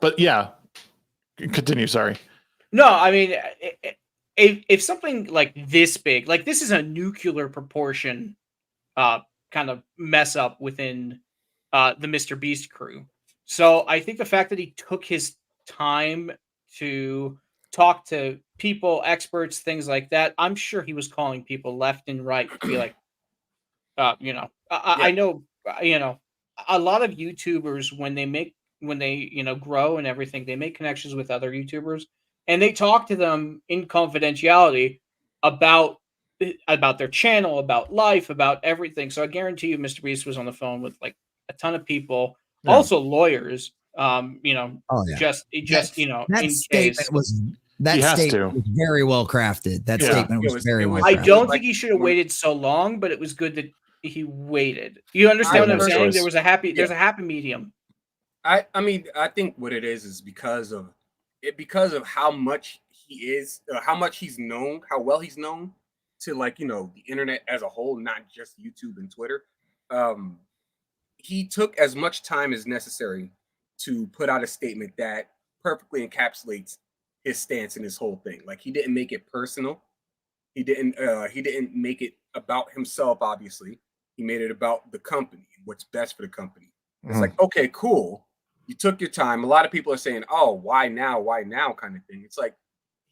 But yeah, continue. Sorry. No, I mean, if something like this big, like this is a nuclear proportion kind of mess up within the Mr. Beast crew. So I think the fact that he took his time to talk to people, experts, things like that, I'm sure he was calling people left and right to be like, I know, a lot of YouTubers, when they grow and everything, they make connections with other YouTubers and they talk to them in confidentiality about their channel, about life, about everything. So I guarantee you Mr. Beast was on the phone with like a ton of people, also lawyers, just that in statement case. was very well crafted. That statement was very well crafted. I don't think he should have waited so long, but it was good that he waited. You understand what I'm saying? There's a happy medium. I mean, I think what it is because of how much how much he's known, how well he's known to the internet as a whole, not just YouTube and Twitter. He took as much time as necessary to put out a statement that perfectly encapsulates his stance in this whole thing. Like, he didn't make it personal. He didn't make it about himself, obviously. He made it about the company, what's best for the company. It's like, okay, cool. You took your time. A lot of people are saying, oh, why now? Why now? Kind of thing. It's like,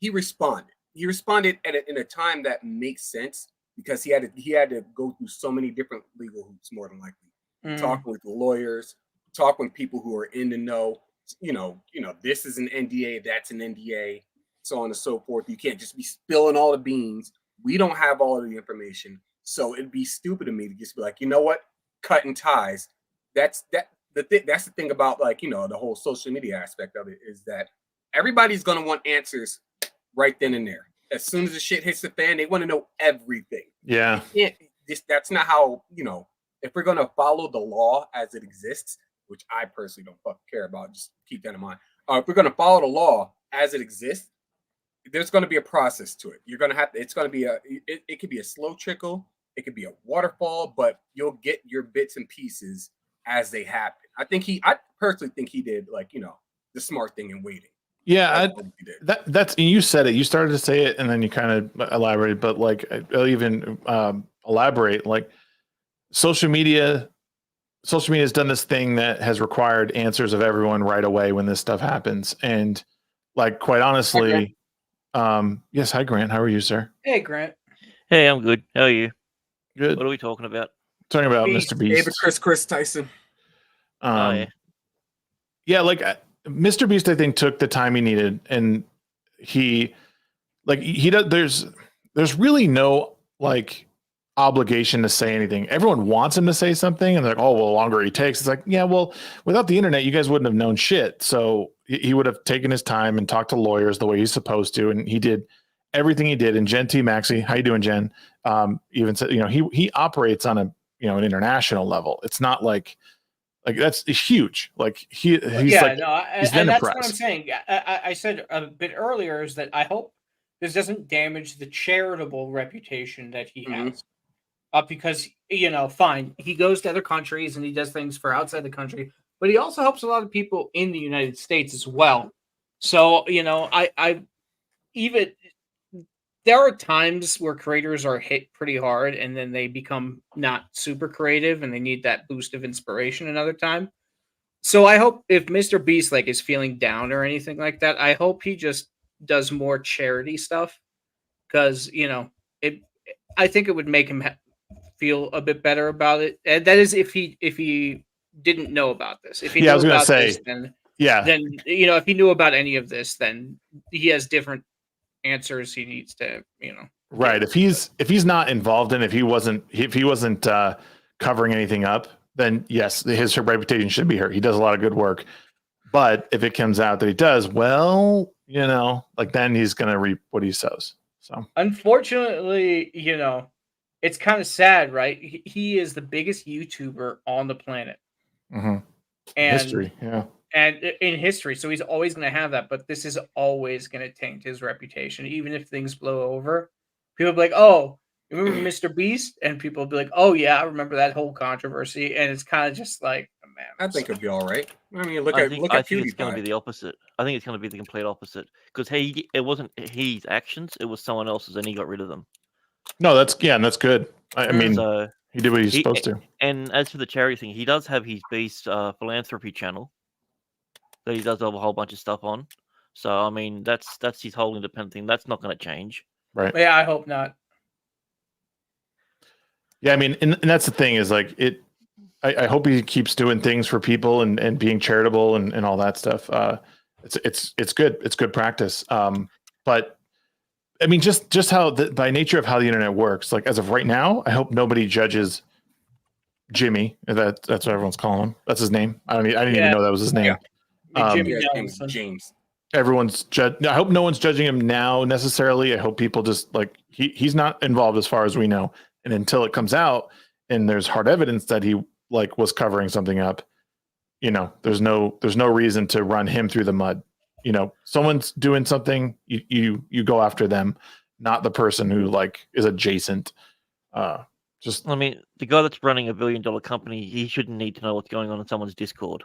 he responded. He responded in a time that makes sense, because he had to go through so many different legal hoops, more than likely. Talking with lawyers, talking with people who are in the know. This is an NDA, that's an NDA, so on and so forth. You can't just be spilling all the beans. We don't have all of the information, so it'd be stupid of me to just be like, you know what, cutting ties. That's the thing about the whole social media aspect of it, is that everybody's gonna want answers right then and there. As soon as the shit hits the fan, they want to know everything. Yeah, that's not how if we're gonna follow the law as it exists, which I personally don't fucking care about. Just keep that in mind. If we're going to follow the law as it exists, there's going to be a process to it. You're going to have to, it's going to be it could be a slow trickle. It could be a waterfall, but you'll get your bits and pieces as they happen. I personally think he did the smart thing in waiting. Yeah. That's, and you said it, you started to say it and then you kind of elaborated, but I'll even elaborate, social media has done this thing that has required answers of everyone right away when this stuff happens. And quite honestly, yes. Hi, Grant. How are you, sir? Hey, Grant. Hey, I'm good. How are you? Good. What are we talking about? Talking about Mr. Beast. David Chris Tyson. Yeah, Mr. Beast, I think, took the time he needed, and he does. There's really no obligation to say anything. Everyone wants him to say something, and they're like, oh, well, the longer he takes. It's like, yeah, well, without the internet, you guys wouldn't have known shit. So he would have taken his time and talked to lawyers the way he's supposed to, and he did everything he did. And Jen T. Maxey, how you doing, Jen? Even said, he operates on an international level. It's not that's huge. He's and that's what I'm saying. I said a bit earlier is that I hope this doesn't damage the charitable reputation that he has. Because, fine, he goes to other countries and he does things for outside the country. but he also helps a lot of people in the United States as well. So, I even there are times where creators are hit pretty hard and then they become not super creative and they need that boost of inspiration another time. So I hope if Mr. Beast is feeling down or anything like that, I hope he just does more charity stuff because, I think it would make him feel a bit better about it. And that is if he didn't know about this. If he knew about this, then if he knew about any of this, then he has different answers he needs to, Right. If he's not involved in, if he wasn't covering anything up, then yes, his reputation should be hurt. He does a lot of good work. But if it comes out that he does, well, then he's going to reap what he sows. So unfortunately, it's kind of sad, right? He is the biggest YouTuber on the planet. Mm-hmm. And history, yeah. And in history, so he's always going to have that, but this is always going to taint his reputation. Even if things blow over, people will be like, oh, remember Mr. Beast? And people will be like, oh yeah, I remember that whole controversy. And it's kind of just like, oh, man. I think it'll be all right. I mean, look I at think it's going to be PewDiePie. the opposite. I think it's going to be the complete opposite because it wasn't his actions; it was someone else's, and he got rid of them. No, that's good. I mean, So he did what he's supposed to. And as for the charity thing, he does have his Beast philanthropy channel that he does have a whole bunch of stuff on. So I mean, that's his whole independent thing. That's not going to change, right? Yeah, I hope not. Yeah, I mean, and that's the thing is I hope he keeps doing things for people and being charitable and all that stuff. It's good. It's good practice. But I mean, just how by nature of how the internet works, as of right now, I hope nobody judges Jimmy. That's what everyone's calling him. That's his name. I didn't even know that was his name. James. Everyone's I hope no one's judging him now necessarily. I hope people just he's not involved as far as we know. And until it comes out and there's hard evidence that he was covering something up, there's no reason to run him through the mud. Someone's doing something, you go after them, not the person who is adjacent. I mean, the guy that's running $1 billion company, he shouldn't need to know what's going on in someone's Discord.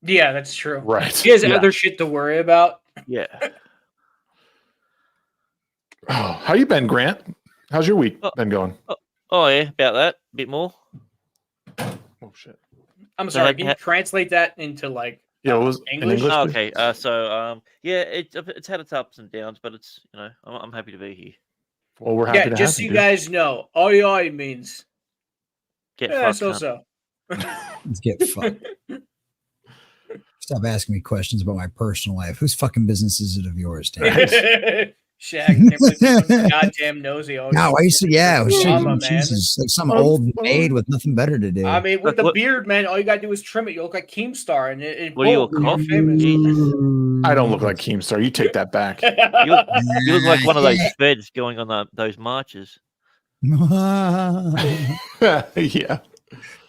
Yeah, that's true. Right. He has other shit to worry about. Yeah. Oh, how you been, Grant? How's your week been going? Oh yeah, about that. A bit more. Oh shit. I'm sorry. Can you translate that into it was English? In English Okay. Yeah, it's had its ups and downs, but it's I'm happy to be here. Well, we're happy to have just so you guys know, oi means get fucked. So. Let's get fucked. Stop asking me questions about my personal life. Whose fucking business is it of yours, Dan? Shag, goddamn nosy. No, I used to, Drama, Jesus, like some old maid with nothing better to do. I mean, with the beard, man, all you gotta do is trim it. You look like Keemstar, and what are you, a cough? I don't look like Keemstar. You take that back. You look like one of those feds going on those marches. Yeah,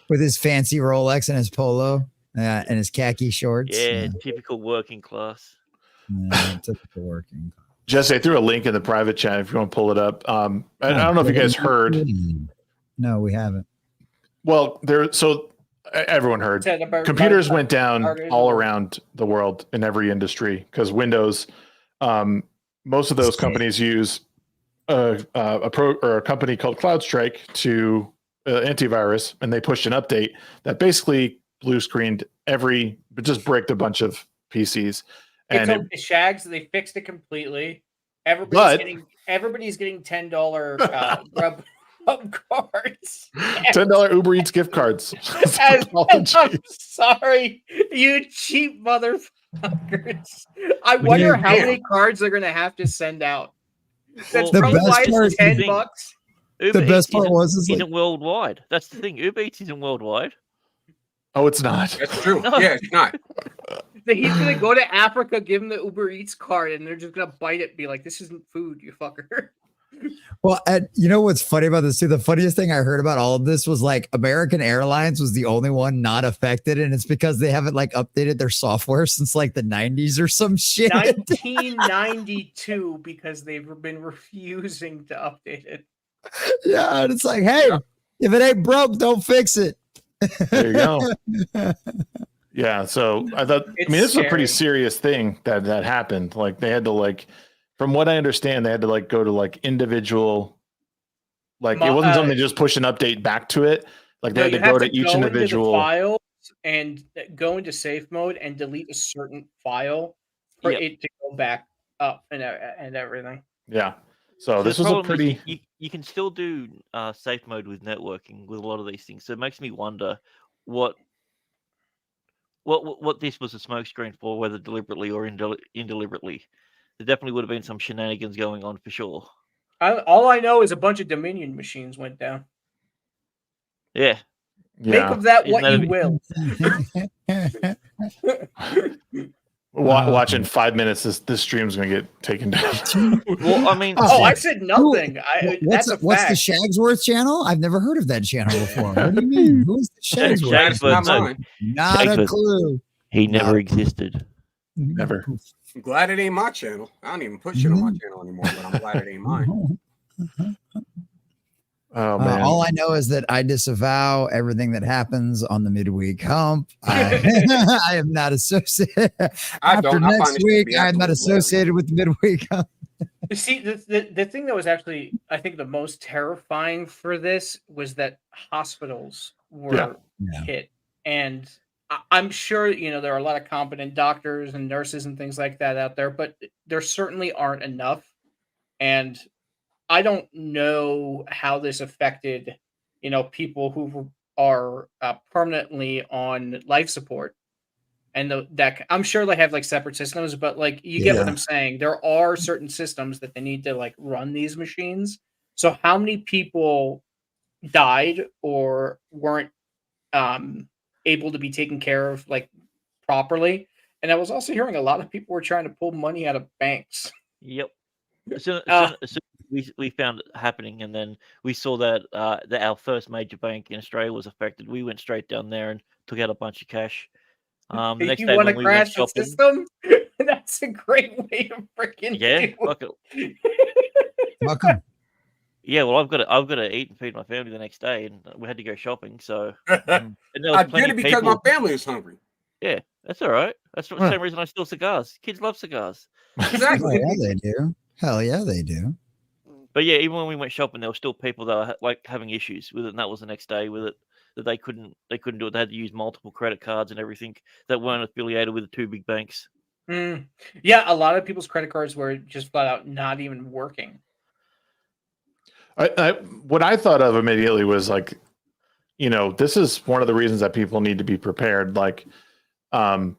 with his fancy Rolex and his polo and his khaki shorts. Yeah, typical working class. Typical working class. Jesse, I threw a link in the private chat if you want to pull it up. I don't know if you guys heard. No, we haven't. Well, everyone heard. Computers went down all around the world in every industry because Windows. Most of those companies use a company called CloudStrike to antivirus, and they pushed an update that basically blue screened just bricked a bunch of PCs. And Shags, they fixed it completely. Everybody's getting $10 grub cards. $10 Uber Eats gift cards. I'm sorry, you cheap motherfuckers. I wonder how many cards they're gonna have to send out. That's probably why it's $10. Uber the best part isn't worldwide. That's the thing. Uber Eats isn't worldwide. Oh, it's not. That's true. No. Yeah, it's not. He's gonna go to Africa, give him the Uber Eats card, and they're just gonna bite it and be like, "This isn't food, you fucker." Well, you know what's funny about this too? The funniest thing I heard about all of this was American Airlines was the only one not affected, and it's because they haven't updated their software since the 90s or some shit. 1992, because they've been refusing to update it. Yeah, and it's hey, if it ain't broke, don't fix it. There you go. Yeah, so I thought, It's this is a pretty scary. serious thing that happened. Like they had to from what I understand, they had to go to individual, it wasn't something they just push an update back to it. Like they No, had to you have go to to each go into the individual. files and go into safe mode and delete a certain file for Yep. it to go back up and everything. Yeah. So So this the was a problem is pretty. you can still do safe mode with networking with a lot of these things. So it makes me wonder what this was a smokescreen for, whether deliberately or indeliberately. There definitely would have been some shenanigans going on for sure. All I know is a bunch of Dominion machines went down. Yeah. Make Yeah. of that Isn't what that you will. Watching 5 minutes, this stream's gonna get taken down. Well, I mean, Oh, I said nothing. What's That's a what's the fact. Shagsworth channel? I've never heard of that channel before. What do you mean? Who's the Shagsworth? That's not Shagsworth, no. mine. Not a Shagsworth. clue. He never No. existed. Never. I'm glad it ain't my channel. I don't even put shit on my channel anymore, but I'm glad it ain't mine. Oh man. All I know is that I disavow everything that happens on the midweek hump. I am not associated. After next week, I am not associated with the midweek hump. See, the thing that was actually, I think, the most terrifying for this was that hospitals were Yeah. hit. And I'm sure, there are a lot of competent doctors and nurses and things like that out there, but there certainly aren't enough. And I don't know how this affected, people who are permanently on life support. And that I'm sure they have separate systems, but you get what I'm saying. There are certain systems that they need to run these machines. So how many people died or weren't able to be taken care of properly? And I was also hearing a lot of people were trying to pull money out of banks. Yep. So we found it happening, and then we saw that our first major bank in Australia was affected. We went straight down there and took out a bunch of cash. The next You day want to when we went crash the shopping, system? That's a great way to freaking do fuck it. it. Welcome. Yeah, well, I've got to eat and feed my family the next day, and we had to go shopping. So, and there I was plenty did it of because people. my family is hungry. Yeah, that's all right. That's the same reason I steal cigars. Kids love cigars. Exactly. Oh, yeah, they do. Hell yeah, they do. But yeah, even when we went shopping, there were still people that were having issues with it, and that was the next day with it. That they couldn't do it. They had to use multiple credit cards and everything that weren't affiliated with the two big banks. Yeah, a lot of people's credit cards were just flat out not even working. What I thought of immediately was this is one of the reasons that people need to be prepared. One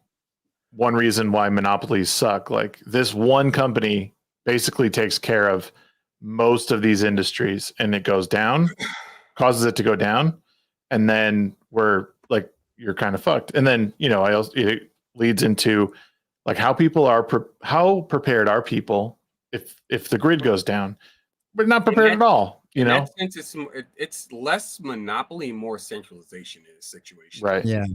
reason why monopolies suck. This one company basically takes care of most of these industries, and it goes down, causes it to go down, and then you're kind of fucked. And then it leads into how people are how prepared are people if the grid goes down? We're not prepared at all. In that sense, it's less monopoly, more centralization in this situation. Right. Yeah.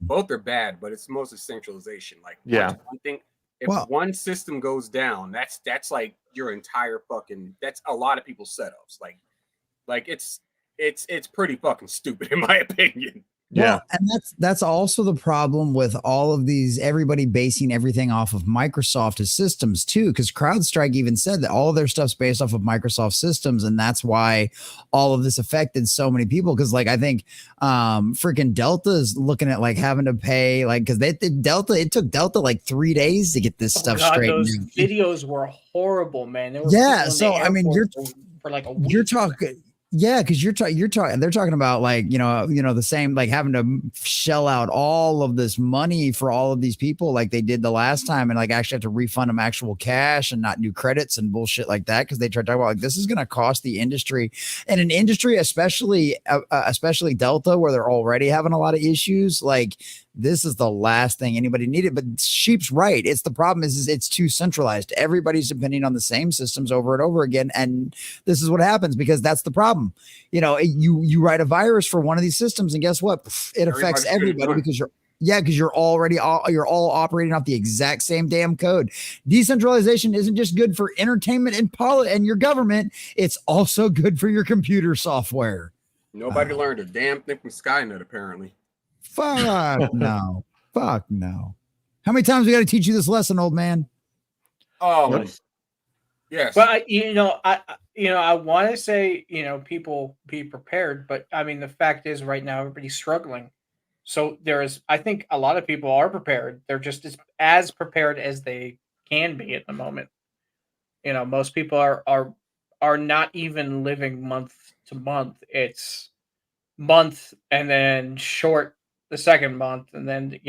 Both are bad, but it's mostly centralization. If one system goes down, that's your entire fucking. That's a lot of people's setups. It's pretty fucking stupid in my opinion. Well, and that's also the problem with all of these, everybody basing everything off of Microsoft systems too, because CrowdStrike even said that all of their stuff's based off of Microsoft systems, and that's why all of this affected so many people. Because I think freaking Delta is looking at having to pay because it took Delta 3 days to get this stuff straight. Those videos were horrible, man. So I mean, for a week. You're talking. Yeah, because you're talking. They're talking about the same having to shell out all of this money for all of these people like they did the last time, and actually have to refund them actual cash and not do credits and bullshit like that because they tried to talk about this is going to cost the industry, and an industry especially Delta where they're already having a lot of issues. This is the last thing anybody needed. But Sheep's right. It's the problem is it's too centralized. Everybody's depending on the same systems over and over again. And this is what happens because that's the problem. You write a virus for one of these systems and guess what? It affects everybody because you're all operating off the exact same damn code. Decentralization isn't just good for entertainment and your government. It's also good for your computer software. Nobody learned a damn thing from Skynet, apparently. Fuck no. Fuck no. How many times we got to teach you this lesson, old man? Oh, yes. But I want to say, people be prepared, but I mean, the fact is, right now everybody's struggling. So I think a lot of people are prepared. They're just as prepared as they can be at the moment. Most people are not even living month to month. It's month and then short the second month, and then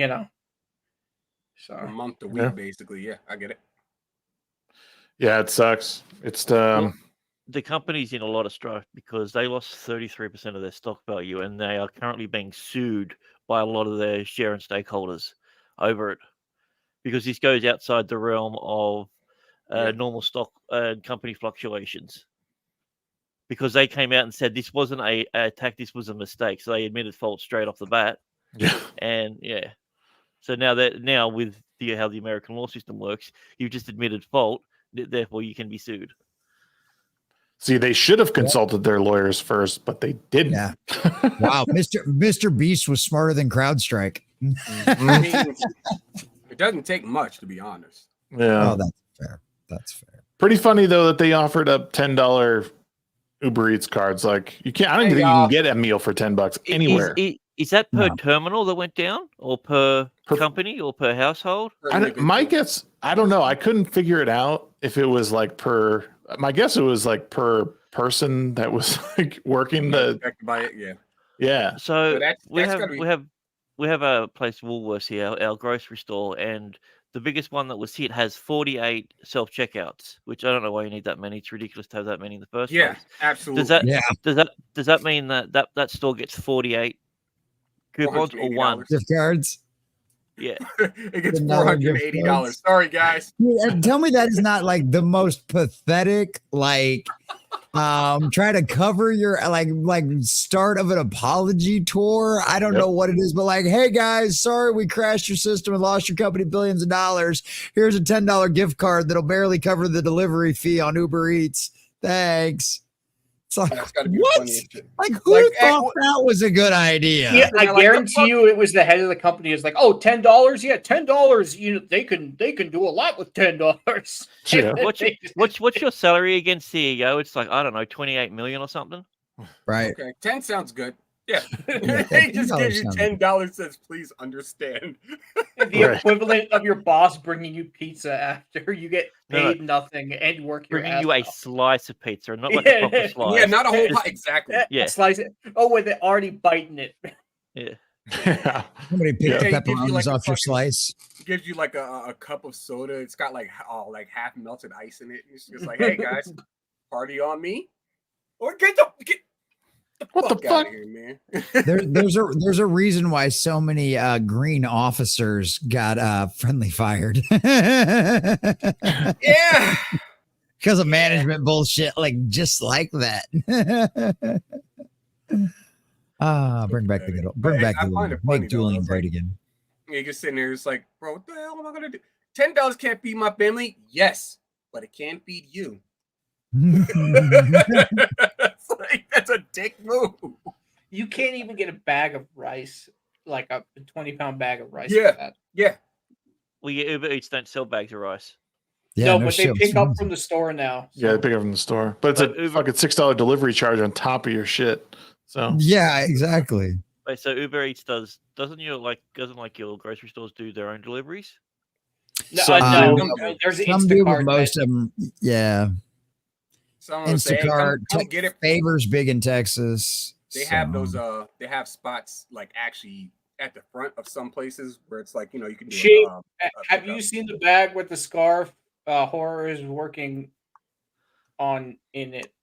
So a month to week, basically. Yeah, I get it. Yeah, it sucks. It's the company's in a lot of strife because they lost 33% of their stock value, and they are currently being sued by a lot of their share and stakeholders over it, because this goes outside the realm of normal stock company fluctuations. Because they came out and said this wasn't a attack, this was a mistake, so they admitted fault straight off the bat. Yeah, and so now with how the American law system works, you've just admitted fault, therefore you can be sued. See, they should have consulted their lawyers first, but they didn't. Yeah. Wow, Mr. Beast was smarter than CrowdStrike. I mean, it doesn't take much, to be honest. Yeah. Oh, that's fair. That's fair. Pretty funny though that they offered up $10 Uber Eats cards. Like I don't even think you can get a meal for $10 anywhere. Is that per terminal that went down, or per company, or per household? My guess, I don't know. I couldn't figure it out if it was like per. My guess it was like per person that was like working the. By it, yeah. So we have a place, Woolworths here, our grocery store, and the biggest one that was hit has 48 self checkouts, which I don't know why you need that many. It's ridiculous to have that many in the first place. Yeah, absolutely. Does that mean that store gets 48 coupons or one gift cards? Yeah, it gets $480. Sorry, guys. And tell me that is not like the most pathetic, like try to cover your like start of an apology tour. I don't know what it is, but like, hey guys, sorry we crashed your system and lost your company billions of dollars. Here's a $10 gift card that'll barely cover the delivery fee on Uber Eats. Thanks. Like, what? Like, who thought that was a good idea? Yeah, I guarantee you it was the head of the company is like, oh, $10? Yeah, $10. They can do a lot with $10. Yeah. What's your salary again, CEO? It's like, I don't know, 28 million or something. Right. Okay, 10 sounds good. Yeah. They just give you $10, says please understand. The equivalent of your boss bringing you pizza after you get paid nothing and you work your bringing ass you a off. slice of pizza, not like a proper slice. Yeah, not a whole pie. Exactly. Yeah. Slice it. Oh, wait, they're already biting it. Yeah. Somebody picked the It gives you pepperonis off your slice. Gives you like a cup of soda. It's got like half melted ice in it. It's just like, hey guys, party on me. Or get the what the fuck? Out of here, man. There's a reason why so many green officers got friendly fired. Yeah. Because of management bullshit, like just like that. Bring back the good old, make dueling great again. You're just sitting there, it's like, bro, what the hell am I gonna do? $10 can't feed my family, yes, but it can feed you. It's like, that's a dick move. You can't even get a bag of rice, like a 20-pound bag of rice. Yeah. Well, Uber Eats don't sell bags of rice. Yeah, but they pick up from the store now. So. Yeah, they pick up from the store, but it's a fucking $6 delivery charge on top of your shit. So yeah, exactly. Wait, so Uber Eats doesn't your grocery stores do their own deliveries? No, there's some do, but Instacart. Most of them, yeah. Instacart come get it. Favors big in Texas. They have those. They have spots like actually at the front of some places where it's like, you can do. Have you seen the bag with the scarf? Horror is working on in it.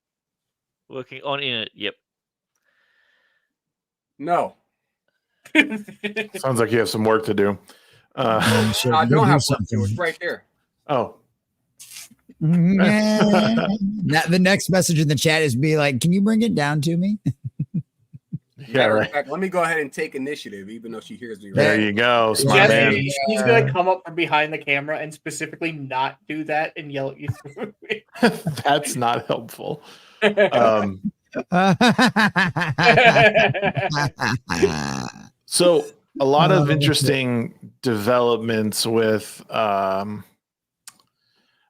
Working on in it. Yep. No. Sounds like you have some work to do. I don't have something. It's right there. Oh. The next message in the chat is be like, can you bring it down to me? Yeah, right. Fact, let me go ahead and take initiative, even though she hears me. There you go, smart man. He's gonna come up from behind the camera and specifically not do that and yell at you through it. That's not helpful. So a lot of Oh, interesting developments with I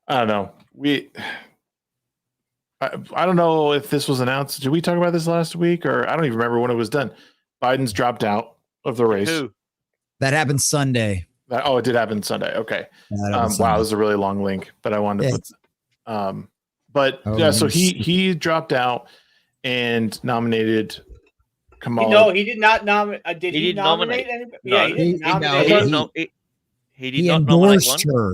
don't know. I don't know if this was announced. Did we talk about this last week, or I don't even remember when it was done? Biden's dropped out of the race. Who? that happened Sunday. It did happen Sunday. Okay. That happened Wow, Sunday. this is a really long link, but I wanted to put. But Oh, yeah, so let me see. he dropped out and nominated Kamala. No, he did not nominate. Did he didn't nominate nominate. anybody? No. Yeah, he didn't He- no, nominate. He he- did not. He did He not nominate endorsed one. her.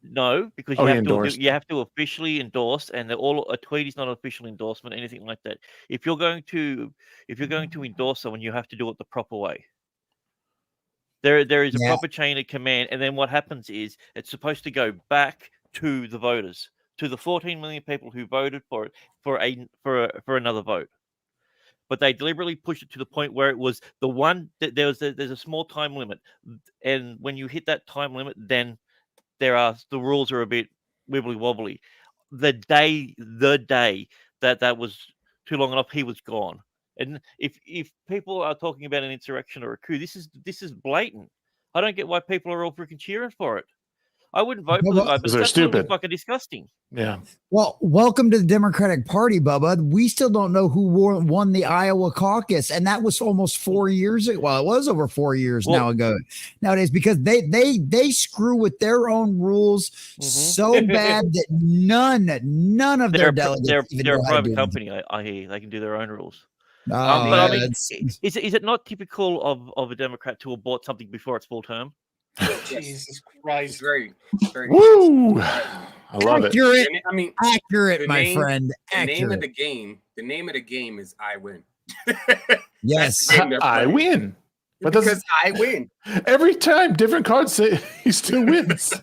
No, because Oh, you he have to endorsed. you have to officially endorse, and a tweet is not an official endorsement, anything like that. If you're going to endorse someone, you have to do it the proper way. There is a Yeah. proper chain of command, and then what happens is it's supposed to go back to the voters, to the 14 million people who voted for it for another vote. But they deliberately pushed it to the point where it was the one that there's a small time limit, and when you hit that time limit, then the rules are a bit wibbly wobbly. The day that was too long enough, he was gone. And if people are talking about an insurrection or a coup, this is blatant. I don't get why people are all freaking cheering for it. I wouldn't vote for the guy, but Because they're that's absolutely stupid. fucking disgusting. Yeah. Well, welcome to the Democratic Party, Bubba. We still don't know who won the Iowa caucus, and that was almost 4 years ago. Well, it was over 4 years nowadays, because they screw with their own rules so bad that none of their delegates even They're know a how to do private it. company. I hear they can do their own rules. Oh, But yeah, I mean, it's- is it not typical of a Democrat to abort something before its full term? Jesus It's Christ. very, very. Woo! I love it. accurate, I mean, accurate, the my name- friend. the name of Accurate. the name of the game is I win. Yes. the game they're I playing. win. But that's Because I win. every time different cards say he still wins.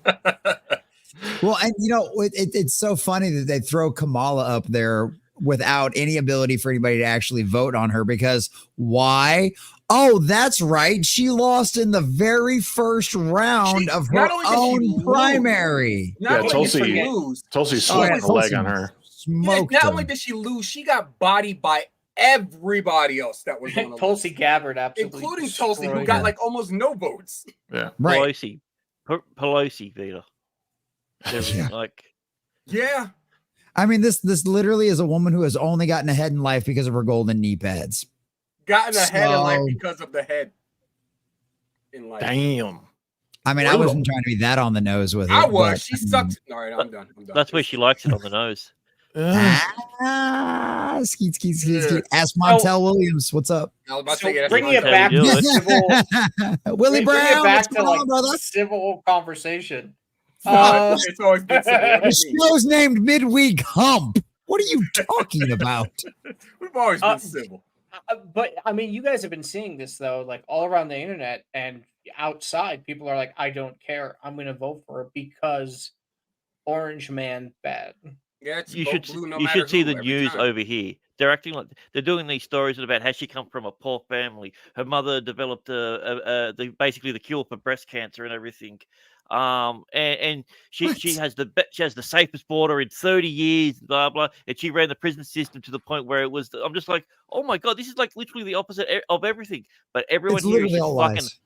Well, and it's so funny that they throw Kamala up there without any ability for anybody to actually vote on her, because why? Oh, that's right. She lost in the very first round of her not only did she own lose, primary. Not Yeah, only Tulsi- did she lose, Tulsi Oh, slapped yeah, the leg Tulsi on her. Smoked not her. only did she lose, she got bodied by everybody else that was on the Tulsi list, Gabbard, absolutely, including Tulsi, who destroyed got her. like almost no votes. Yeah. Right. Pelosi, Vita. Yeah. Like, Yeah, I mean, this literally is a woman who has only gotten ahead in life because of her golden knee pads. gotten ahead in life So- because of the head in life. Damn. I mean, I Brutal. wasn't trying to be that on the nose with it. I was. but, She sucks. All right, I'm done. that's where she likes it, on the nose. Skeet. Yeah. Ask Montel Williams. What's up? I was about to So say, yeah, that's bringing what it I'm back do to it. civil, Willie bring it Brown. back What's to going like on, brother? civil conversation. saying. It's always been civil. What do The you mean? show's named Midweek Hump. What are you talking about? We've always been Uh, civil. But I mean, you guys have been seeing this though, like all around the internet and outside. People are like, "I don't care. I'm going to vote for it because Orange Man bad." Yeah, it's You vote should blue no you matter should see who, the every news time. over here. They're acting like they're doing these stories about how she come from a poor family. Her mother developed basically the cure for breast cancer and everything. And she has the safest border in 30 years, blah blah. And she ran the prison system to the point where it was. I'm just like, oh my god, this is like literally the opposite of everything. But everyone It's here is literally just all fucking lies.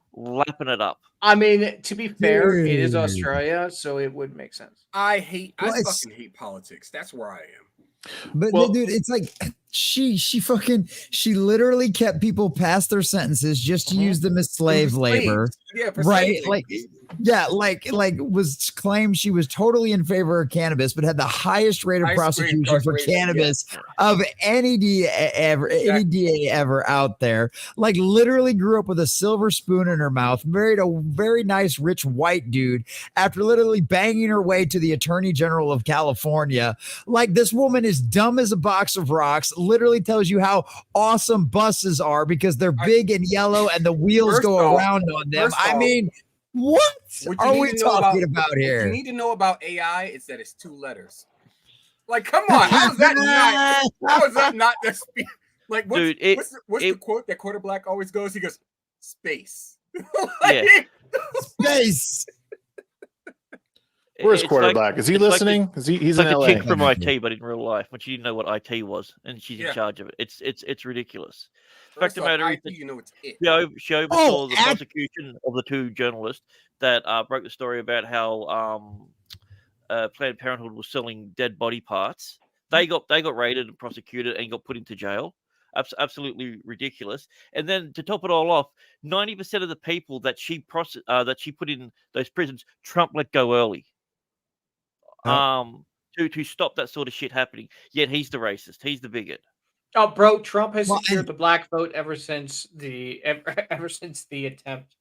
lapping it up. I mean, to be fair, it is Dude. Australia, so it would make sense. I Well, it's- fucking hate politics. That's where I am. But Well- dude, it's like she literally kept people past their sentences just to use them as slave labor. Yeah, for Right, slave like- labor. Yeah, like was claimed she was totally in favor of cannabis, but had the highest rate of Highest rate of prosecution for incarceration, yeah. cannabis of any DA ever, any DA ever out there. Like literally grew up with a silver spoon in her mouth, married a very nice rich white dude after literally banging her way to the Attorney General of California. Like this woman is dumb as a box of rocks, literally tells you how awesome buses are because they're big and yellow and the wheels First go off- around on them. first I off, mean, what What you are need we to know talking about What you here? need to know about AI is that it's 2 letters. Like, come on, how is that not? How is that not the speed? Like, what's, Dude, what's the it- quote that Quarterblack always goes? He goes, "Space." Yeah. Space. Where's It's like- quarterback? Is he it's like listening? He's It's in like LA. a chick from IT, but in real life, when she didn't know what IT was, and she's Yeah. in charge of it. It's ridiculous. Fact of the matter is IT, you know, it's it. she oversaw the and- prosecution of the two journalists that broke the story about how Planned Parenthood was selling dead body parts. They got raided and prosecuted and got put into jail. Absolutely ridiculous. And then to top it all off, 90% of the people that she put in those prisons, Trump let go early. To stop that sort of shit happening. Yet he's the racist. He's the bigot. Oh, bro, Trump has Well, secured the black vote ever since the attempt.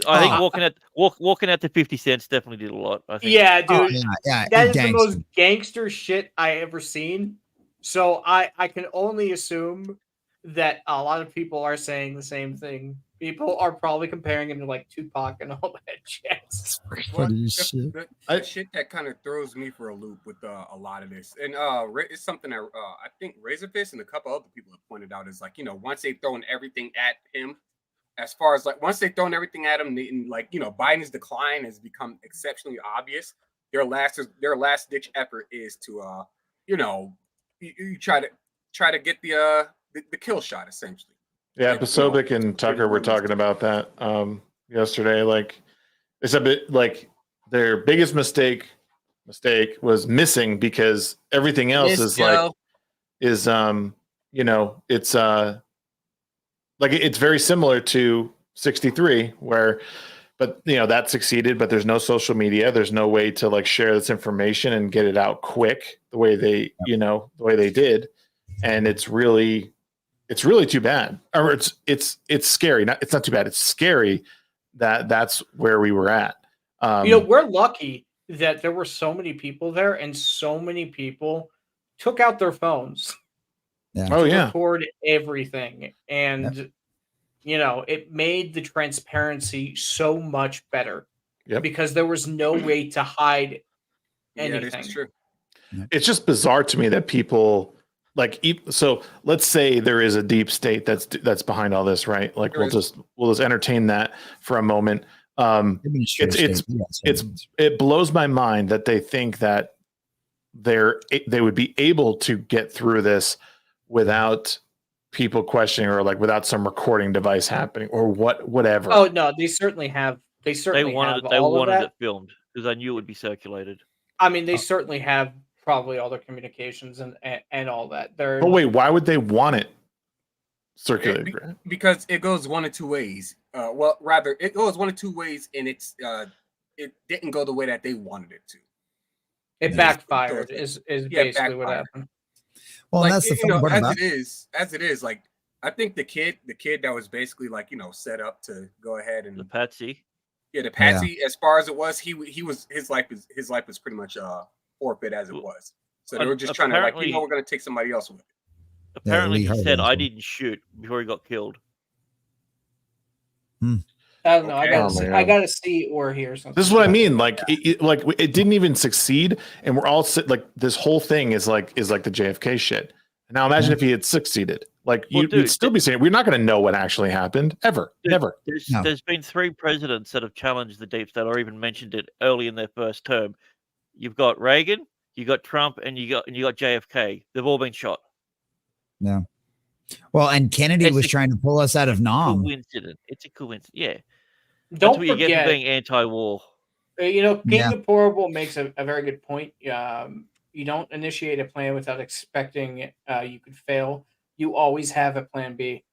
I think walking out to 50 cents definitely did a lot. I think. Yeah, dude. Yeah, That is the gangster. most gangster shit I ever seen. So I can only assume that a lot of people are saying the same thing. People are probably comparing him to like Tupac and all that shit. Well, Funny the, as shit. the shit that kind of throws me for a loop with a lot of this, and it's something that I think Razorfist and a couple other people have pointed out is like, you know, once they've thrown everything at him, as far as like once they've thrown everything at him, and like, you know, Biden's decline has become exceptionally obvious. Their last ditch effort is to you know, you try to get the kill shot essentially. Yeah, Like, Posobiec you know, and Tucker were talking about that yesterday. Like, it's a bit like their biggest mistake was missing because everything else is like you know, it's like it's very similar to 63 where, but you know, that succeeded, but there's no social media, there's no way to like share this information and get it out quick the way they did, and it's really too bad, or it's scary. It's not too bad. It's scary that that's where we were at. You know, we're lucky that there were so many people there, and so many people took out their phones to record everything, and you know, it made the transparency so much better. Because there was no way to hide anything. Yeah, this is true. It's just bizarre to me that people like. So let's say there is a deep state that's behind all this, right? Like we'll just entertain that for a moment. It blows my mind that they think that they would be able to get through this without people questioning, or like without some recording device happening, or whatever. Oh no, they certainly have. They wanted it filmed because I knew it would be circulated. I mean, they certainly have probably all their communications and all that. But wait, why would they want it circulated? Because it goes one of two ways. Well, rather, it goes one of two ways, and it didn't go the way that they wanted it to. It backfired. Is basically what happened. Well, like, that's the fun part about it. As it is, like I think the kid that was basically like, you know, set up to go ahead and the patsy. Yeah, the patsy. Yeah. As far as it was, he was his life was pretty much forfeit as it was. So they were just trying to like, you know, we're gonna take somebody else with it. Apparently, he said, "I didn't shoot" before he got killed. I don't know. Okay. I gotta see or hear something. This is what I mean. Like, it didn't even succeed, and we're all like, this whole thing is like the JFK shit. Now imagine if he had succeeded. Like, you'd still be saying we're not going to know what actually happened ever, never. There's been 3 presidents that have challenged the deep state or even mentioned it early in their first term. You've got Reagan, you got Trump, and you got JFK. They've all been shot. Yeah. Well, and Kennedy was trying to pull us out of Nam. It's a coincidence. Yeah. Don't That's what forget, you get for being anti-war. You know, King Deplorable makes a very good point. You don't initiate a plan without expecting you could fail. You always have a plan B.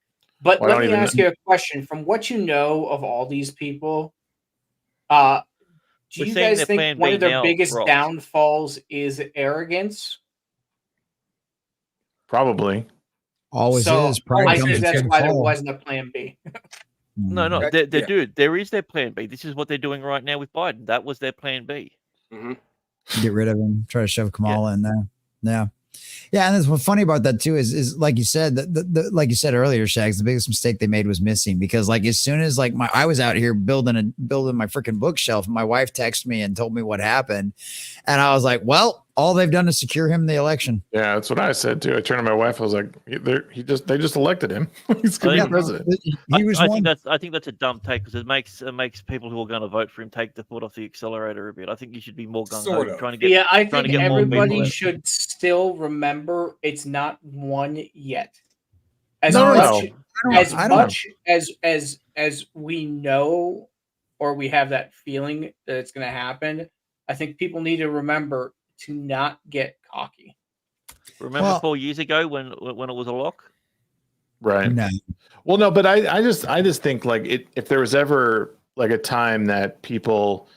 But let me ask you a question. From what you know of all these people, do you guys think one of their biggest downfalls is arrogance? Probably. Always is. I think that's why there wasn't a plan B. No, dude, there is their plan B. This is what they're doing right now with Biden. That was their plan B. Mm-hmm. Get rid of him. Try to shove Kamala in there. Yeah. Yeah, and that's what's funny about that too is like you said, like you said earlier, Shags, the biggest mistake they made was missing, because like as soon as like I was out here building my freaking bookshelf, my wife texted me and told me what happened, and I was like, well, all they've done is secure him in the election. Yeah, that's what I said too. I turned to my wife. I was like, they just elected him. He's gonna be president. I think that's a dumb take, because it makes people who are going to vote for him take the foot off the accelerator a bit. I think you should be more gung-ho trying to get. Yeah, I think everybody should still remember it's not won yet. As No, much no. as I don't know. much as we know or we have that feeling that it's going to happen, I think people need to remember to not get cocky. Remember Well- 4 years ago when it was a lock? Right. No. Well, no, but I just think like if there was ever like a time that people,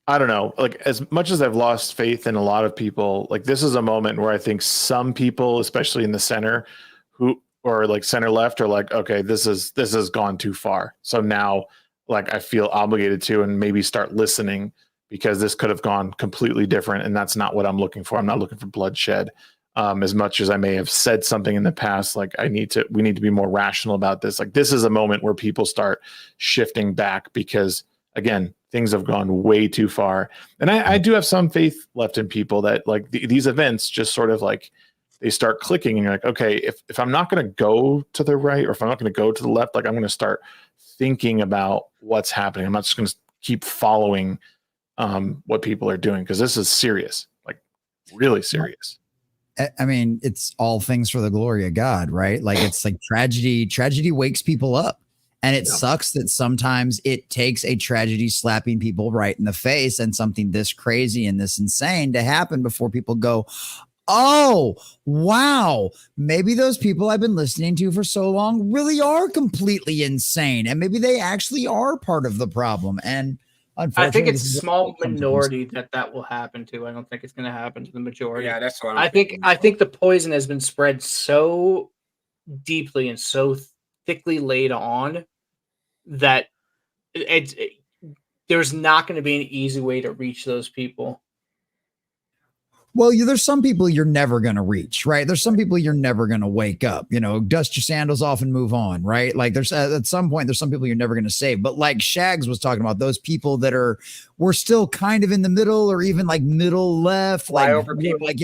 I don't know, like as much as I've lost faith in a lot of people, like this is a moment where I think some people, especially in the center, who or like center left, are like, okay, this has gone too far. So now, like I feel obligated to and maybe start listening because this could have gone completely different, and that's not what I'm looking for. I'm not looking for bloodshed. As much as I may have said something in the past, like we need to be more rational about this. Like this is a moment where people start shifting back because again, things have gone way too far. And I do have some faith left in people that like these events just sort of like they start clicking and you're like, okay, if I'm not going to go to the right or if I'm not going to go to the left, like I'm going to start thinking about what's happening. I'm not just going to keep following what people are doing because this is serious, like really serious. I mean, it's all things for the glory of God, right? Like it's like tragedy wakes people up. And it sucks that sometimes it takes a tragedy slapping people right in the face and something this crazy and this insane to happen before people go, oh, wow, maybe those people I've been listening to for so long really are completely insane. And maybe they actually are part of the problem. And unfortunately, I think it's this a is small what comes minority that will happen to. I don't think it's going to happen to the majority. Yeah, that's what I think the poison has been spread so deeply and so thickly laid on that there's not going to be an easy way to reach those people. Well, there's some people you're never going to reach, right? There's some people you're never going to wake up, dust your sandals off and move on, right? Like there's at some point, there's some people you're never going to save. But like Shags was talking about, those people that we're still kind of in the middle or even like middle left, Flyover people. like,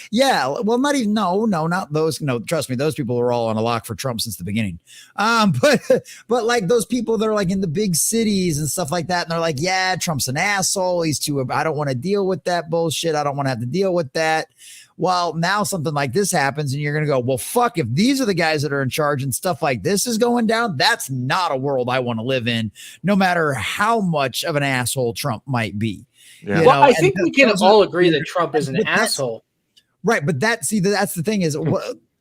yeah, well, not even, no, not those. No, trust me, those people are all on a lock for Trump since the beginning. But like those people that are like in the big cities and stuff like that. And they're like, yeah, Trump's an asshole. He's I don't want to deal with that bullshit. I don't want to have to deal with that. Well, now something like this happens and you're going to go, well, fuck, if these are the guys that are in charge and stuff like this is going down, that's not a world I want to live in, no matter how much of an asshole Trump might be. Yeah. Well, I think we can all agree that Trump is an asshole. Right. But that's the thing is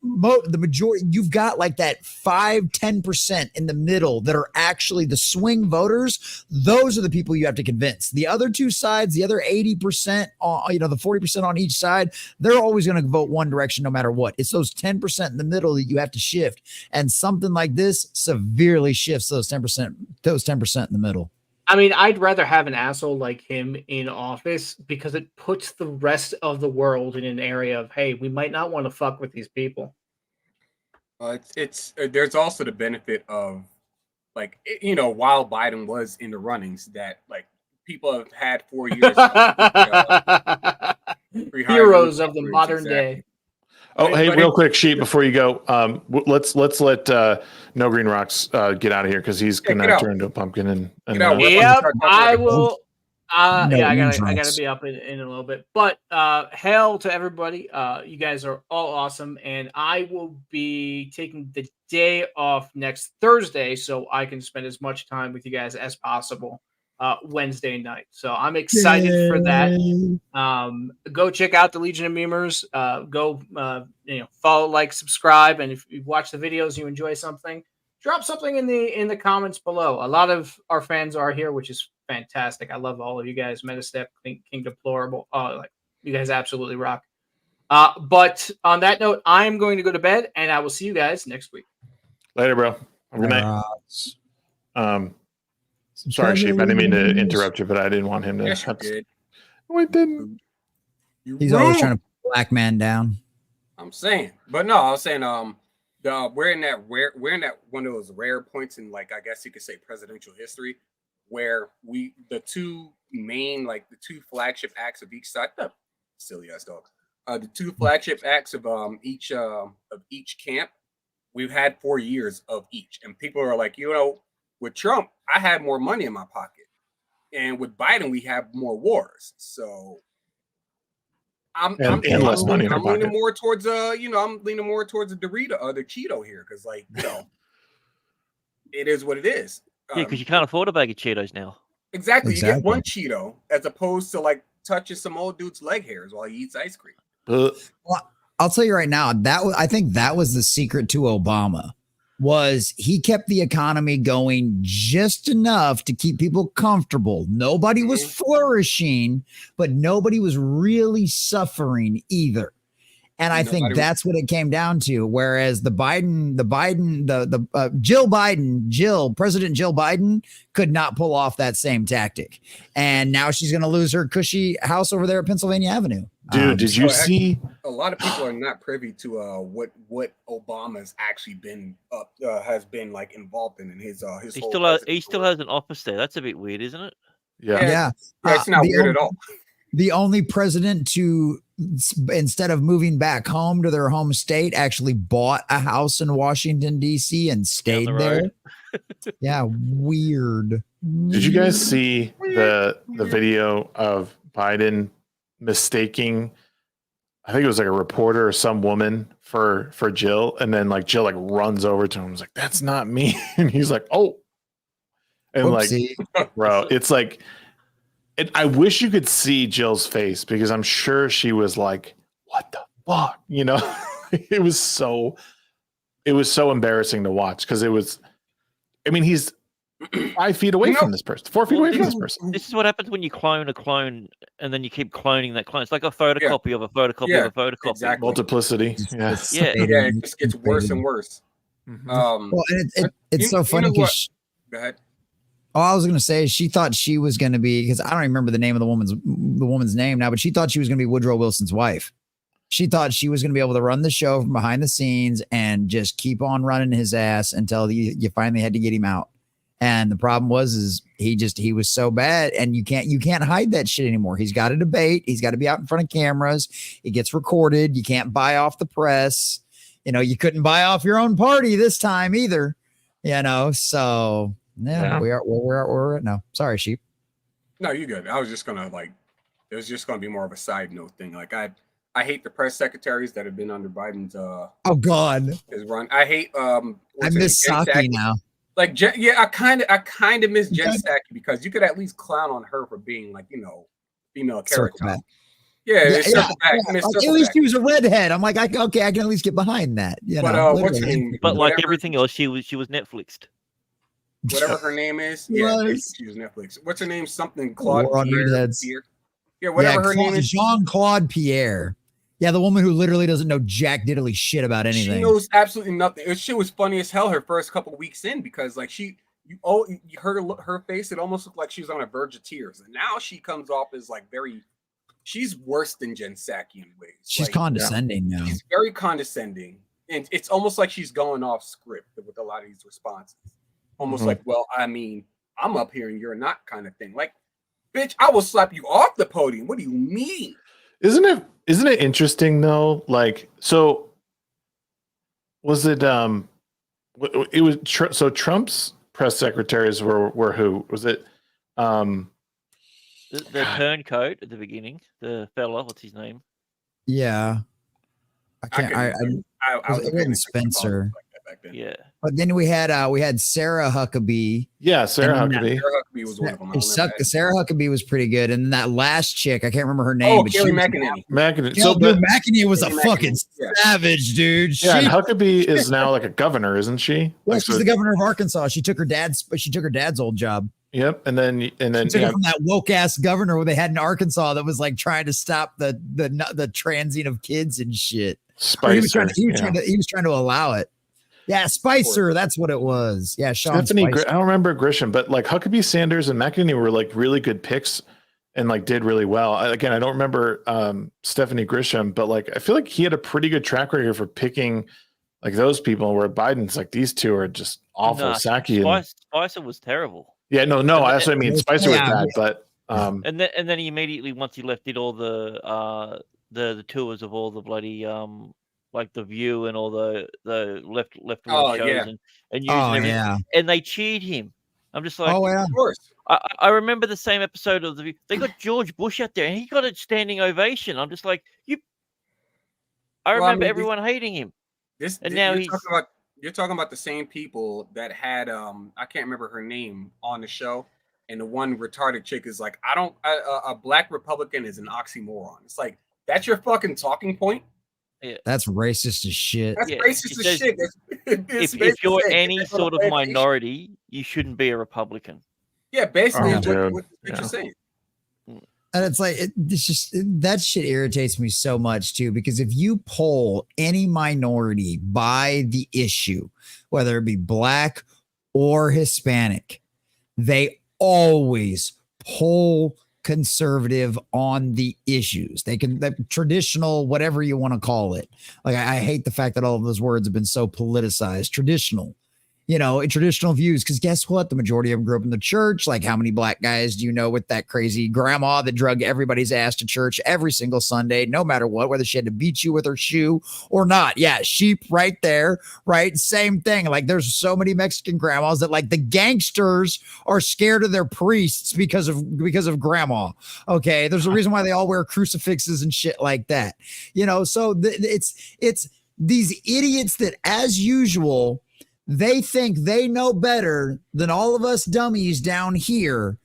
the majority, you've got like that 5-10% in the middle that are actually the swing voters. Those are the people you have to convince. The other two sides, the other 80%, the 40% on each side, they're always going to vote one direction no matter what. It's those 10% in the middle that you have to shift. And something like this severely shifts those 10% in the middle. I mean, I'd rather have an asshole like him in office because it puts the rest of the world in an area of, hey, we might not want to fuck with these people. It's there's also the benefit of like, while Biden was in the runnings, that like people have had 4 years. Heroes of the modern day. Oh, hey, real quick, Sheep, before you go, let's let Nogreenrocks get out of here because he's gonna turn into a pumpkin and Yep, I will. No, yeah, I gotta Nogreenrocks. be up in a little bit. But hail to everybody. You guys are all awesome, and I will be taking the day off next Thursday so I can spend as much time with you guys as possible Wednesday night. So I'm excited for that. Go check out the Legion of Memers. Go follow, like, subscribe, and if you watch the videos, you enjoy something, drop something in the comments below. A lot of our fans are here, which is fantastic. I love all of you guys. Metastep, King Deplorable. You guys absolutely rock. But on that note, I'm going to go to bed, and I will see you guys next week. Later, bro. Have a good night. Sorry, Sheep. I didn't mean to interrupt you, but I didn't want him to. Yes, you did. No, I didn't. He's always trying to put the black man down. I'm saying, but no, I was saying, we're in that one of those rare points in, like, I guess you could say presidential history, where the two flagship acts of each side, silly ass dog, the two flagship acts of each camp, we've had 4 years of each, and people are like, with Trump, I had more money in my pocket, and with Biden, we have more wars. So I'm less money in her I'm leaning pocket. more towards I'm leaning more towards the Dorito, the Cheeto here, because like it is what it is. Yeah, because you can't afford a bag of Cheetos now. Exactly. You get one Cheeto as opposed to like touching some old dude's leg hairs while he eats ice cream. Well, I'll tell you right now, I think that was the secret to Obama. Was he kept the economy going just enough to keep people comfortable. Nobody was flourishing, but nobody was really suffering either. And I think that's what it came down to. Whereas President Jill Biden could not pull off that same tactic. And now she's going to lose her cushy house over there at Pennsylvania Avenue. Dude, did you see? A lot of people are not privy to what Obama's actually been has been like involved in his He still has an office there. That's a bit weird, isn't it? Yeah. It's not weird at all. The only president to, instead of moving back home to their home state, actually bought a house in Washington, D.C. and stayed there. Yeah, weird. Did you guys see the video of Biden mistaking, I think it was like a reporter or some woman for Jill, and then like Jill like runs over to him and was like, "That's not me," and he's like, "Oh," and Whoopsie. like, bro, it's like, I wish you could see Jill's face, because I'm sure she was like, "What the fuck?" You know, it was so embarrassing to watch, because it was, I mean, he's 5 feet away from this person, 4 feet away from this person. This is what happens when you clone a clone and then you keep cloning that clone. It's like a photocopy of a photocopy of a photocopy. Exactly. Multiplicity. Yeah. It just gets worse and worse. Mm-hmm. Well, and it's so funny because go ahead. Oh, I was going to say she thought she was going to be, because I don't remember the name of the woman's name now, but she thought she was going to be Woodrow Wilson's wife. She thought she was going to be able to run the show from behind the scenes and just keep on running his ass until you finally had to get him out. And the problem was he was so bad, and you can't hide that shit anymore. He's got to debate. He's got to be out in front of cameras. It gets recorded. You can't buy off the press. You know, you couldn't buy off your own party this time either. You know, so yeah. We're at now. Sorry, Sheep. No, you good. I was just gonna it was just gonna be more of a side note thing. Like I hate the press secretaries that have been under Biden's oh god his run. I hate I miss Psaki now. Like I kind of miss Jen Psaki, because you could at least clown on her for being like, female character. At least she was a redhead. I'm like, okay, I can at least get behind that. What's her name? But like everything else, she was Netflixed. Whatever her name is, she was Netflix. What's her name? Something Claude Pierre. Yeah, whatever her name is. Jean-Claude Pierre. Yeah, the woman who literally doesn't know jack diddly shit about anything. She knows absolutely nothing. It shit was funny as hell her first couple weeks in, because like her face, it almost looked like she was on a verge of tears, and now she comes off as like she's worse than Jen Psaki in ways. She's condescending now. She's very condescending, and it's almost like she's going off script with a lot of these responses. Almost like, well, I mean, I'm up here and you're not, kind of thing. Like, bitch, I will slap you off the podium. What do you mean? Isn't it interesting though? Like, so was it it was so Trump's press secretaries were who? Was it the turncoat at the beginning, the fella, what's his name? Yeah. It wasn't Spencer. Yeah. But then we had Sarah Huckabee. Yeah, Sarah Huckabee. Sarah Huckabee was one of them. Sarah Huckabee was pretty good, and that last chick, I can't remember her name. Oh, Kelly McEnany. McEnany was a fucking savage, dude. Yeah, and Huckabee is now like a governor, isn't she? Well, she's the governor of Arkansas. She took her dad's old job. Yep, and then from that woke ass governor where they had in Arkansas that was like trying to stop the transing of kids and shit. Spicer. He was trying to allow it. Yeah, Spicer, that's what it was. Yeah, Sean Stephanie. Spicer. I don't remember Grisham, but like Huckabee, Sanders, and McEnany were like really good picks and like did really well. I don't remember Stephanie Grisham, but like I feel like he had a pretty good track record for picking like those people. Where Biden's like, these two are just awful. Psaki Spicer was terrible. Yeah, no, that's what I mean. Spicer was bad, but and then he immediately, once he left, did all the tours of all the bloody like The View and all the left shows and using everything. And they cheered him. I'm just like, Oh yeah. Of course. I remember the same episode of they got George Bush out there, and he got a standing ovation. I'm just like, you. I Well, I remember mean, everyone hating him, This and now you're talking about the same people that had I can't remember her name on the show, and the one retarded chick is like, a black Republican is an oxymoron. It's like, that's your fucking talking point. Yeah. That's racist as shit. That's Yeah, racist it as says shit. if you're any That's sort of what- minority, you shouldn't be a Republican. yeah, basically Oh, what dude. what Yeah. you're saying. And it's like, it's just, that shit irritates me so much too, because if you poll any minority by the issue, whether it be black or Hispanic, they always poll conservative on the issues. They can, traditional, whatever you want to call it. Like, I hate the fact that all of those words have been so politicized. Traditional. You know, in traditional views, because guess what? The majority of them grew up in the church. Like, how many black guys do you know with that crazy grandma that drug everybody's ass to church every single Sunday, no matter what, whether she had to beat you with her shoe or not? Yeah, sheep right there, right? Same thing. Like, there's so many Mexican grandmas that, like, the gangsters are scared of their priests because of grandma. Okay, there's a reason why they all wear crucifixes and shit like that. You know, so it's these idiots that, as usual, they think they know better than all of us dummies down here.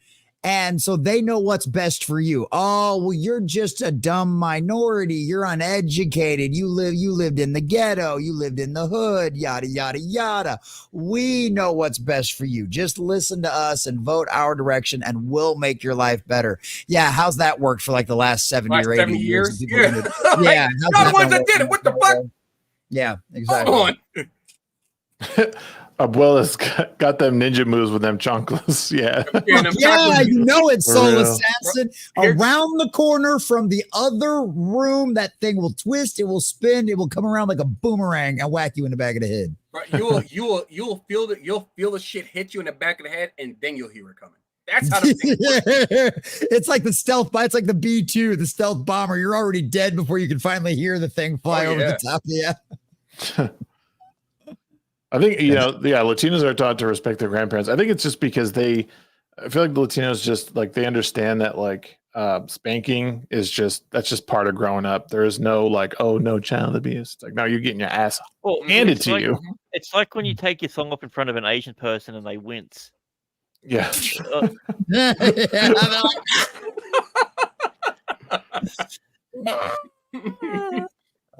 And so they know what's best for you. Oh, well, you're just a dumb minority. You're uneducated. You lived in the ghetto. You lived in the hood, yada, yada, yada. We know what's best for you. Just listen to us and vote our direction, and we'll make your life better. Yeah. How's that worked for like the last 70 or 80 years? Yeah. Yeah. Y'all the ones that did it. What the fuck? Yeah, exactly. Hold on. Abuela's got them ninja moves with them chanclas. Yeah. Yeah, you know it, For Soul real. Assassin. Here's- Around the corner from the other room, that thing will twist, it will spin, it will come around like a boomerang and whack you in the back of the head. Right, you'll feel the shit hit you in the back of the head, and then you'll hear it coming. That's how the thing works. It's like the stealth, it's like the B-2, the stealth bomber. You're already dead before you can finally hear the thing fly over the top of you. I think, you know, yeah, Latinos are taught to respect their grandparents. I think it's just because I feel like the Latinos just like, they understand that like spanking is that's just part of growing up. There is no like, oh, no child abuse. It's like, no, you're getting your ass handed it's to like, you. It's like when you take your thumb up in front of an Asian person and they wince. Yeah.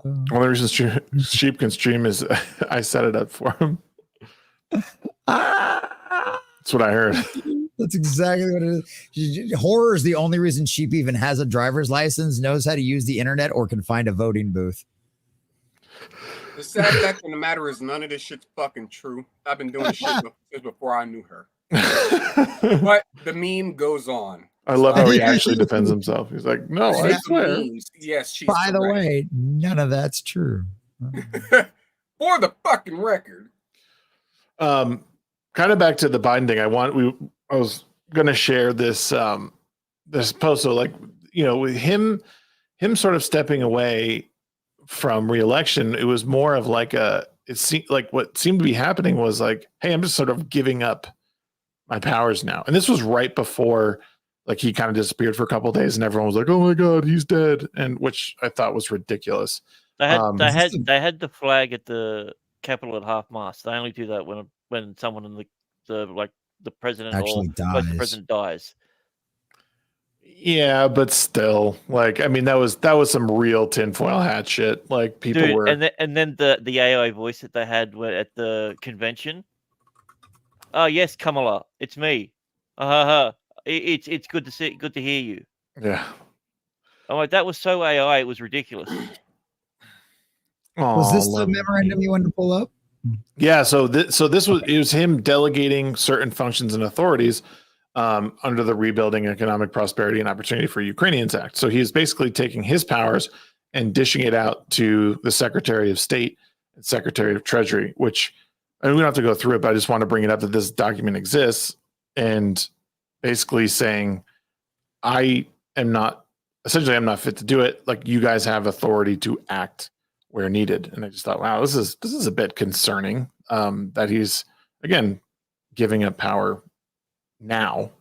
One of the reasons sheep can stream is I set it up for him. That's what I heard. That's exactly what it is. Horror is the only reason sheep even has a driver's license, knows how to use the internet, or can find a voting booth. The sad fact of the matter is, none of this shit's fucking true. I've been doing this shit since before I knew her. But the meme goes on. I love how he actually defends himself. He's like, no, I She's swear. memes. Yes, she's By the correct. way, none of that's true. For the fucking record. Kind of back to the Biden thing. I was gonna share this this post. So like, you know, with him sort of stepping away from re-election, it was more of like it seemed like what seemed to be happening was like, hey, I'm just sort of giving up my powers now. And this was right before like he kind of disappeared for a couple of days and everyone was like, oh my God, he's dead. And which I thought was ridiculous. They had the flag at the Capitol at half mast. They only do that when someone in the president Actually or vice dies. president dies. Yeah, but still, like, I mean, that was some real tinfoil hat shit. Like people Dude, were, and then the AI voice that they had at the convention. Oh yes, Kamala, it's me. It's good to hear you. yeah. I'm like, that was so AI, it was ridiculous. Was this the love- memorandum you wanted to pull up? Yeah, so this was him delegating certain functions and authorities under the Rebuilding Economic Prosperity and Opportunity for Ukrainians Act. So he's basically taking his powers and dishing it out to the Secretary of State and Secretary of Treasury, which, I mean, we don't have to go through it, but I just want to bring it up that this document exists and basically saying, I'm not fit to do it. Like, you guys have authority to act where needed. And I just thought, wow, this is a bit concerning that he's, again, giving up power now.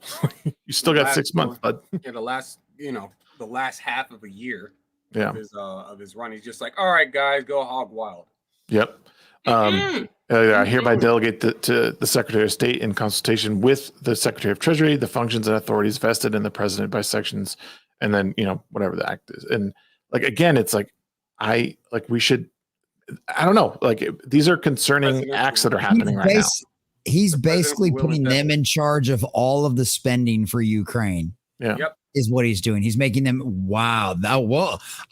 You still The got last 6 months, bud. Yeah, the last half of a year Yeah. of his run. He's just like, all right, guys, go hog wild. Yep. I hereby delegate to the Secretary of State in consultation with the Secretary of Treasury the functions and authorities vested in the president by sections, and then whatever the act is. And like again, it's like we should. I don't know. Like these are concerning acts that are happening right now. He's The basically president's will putting and them in charge of all of the spending for Ukraine. Yeah. Yep. Is what he's doing. He's making them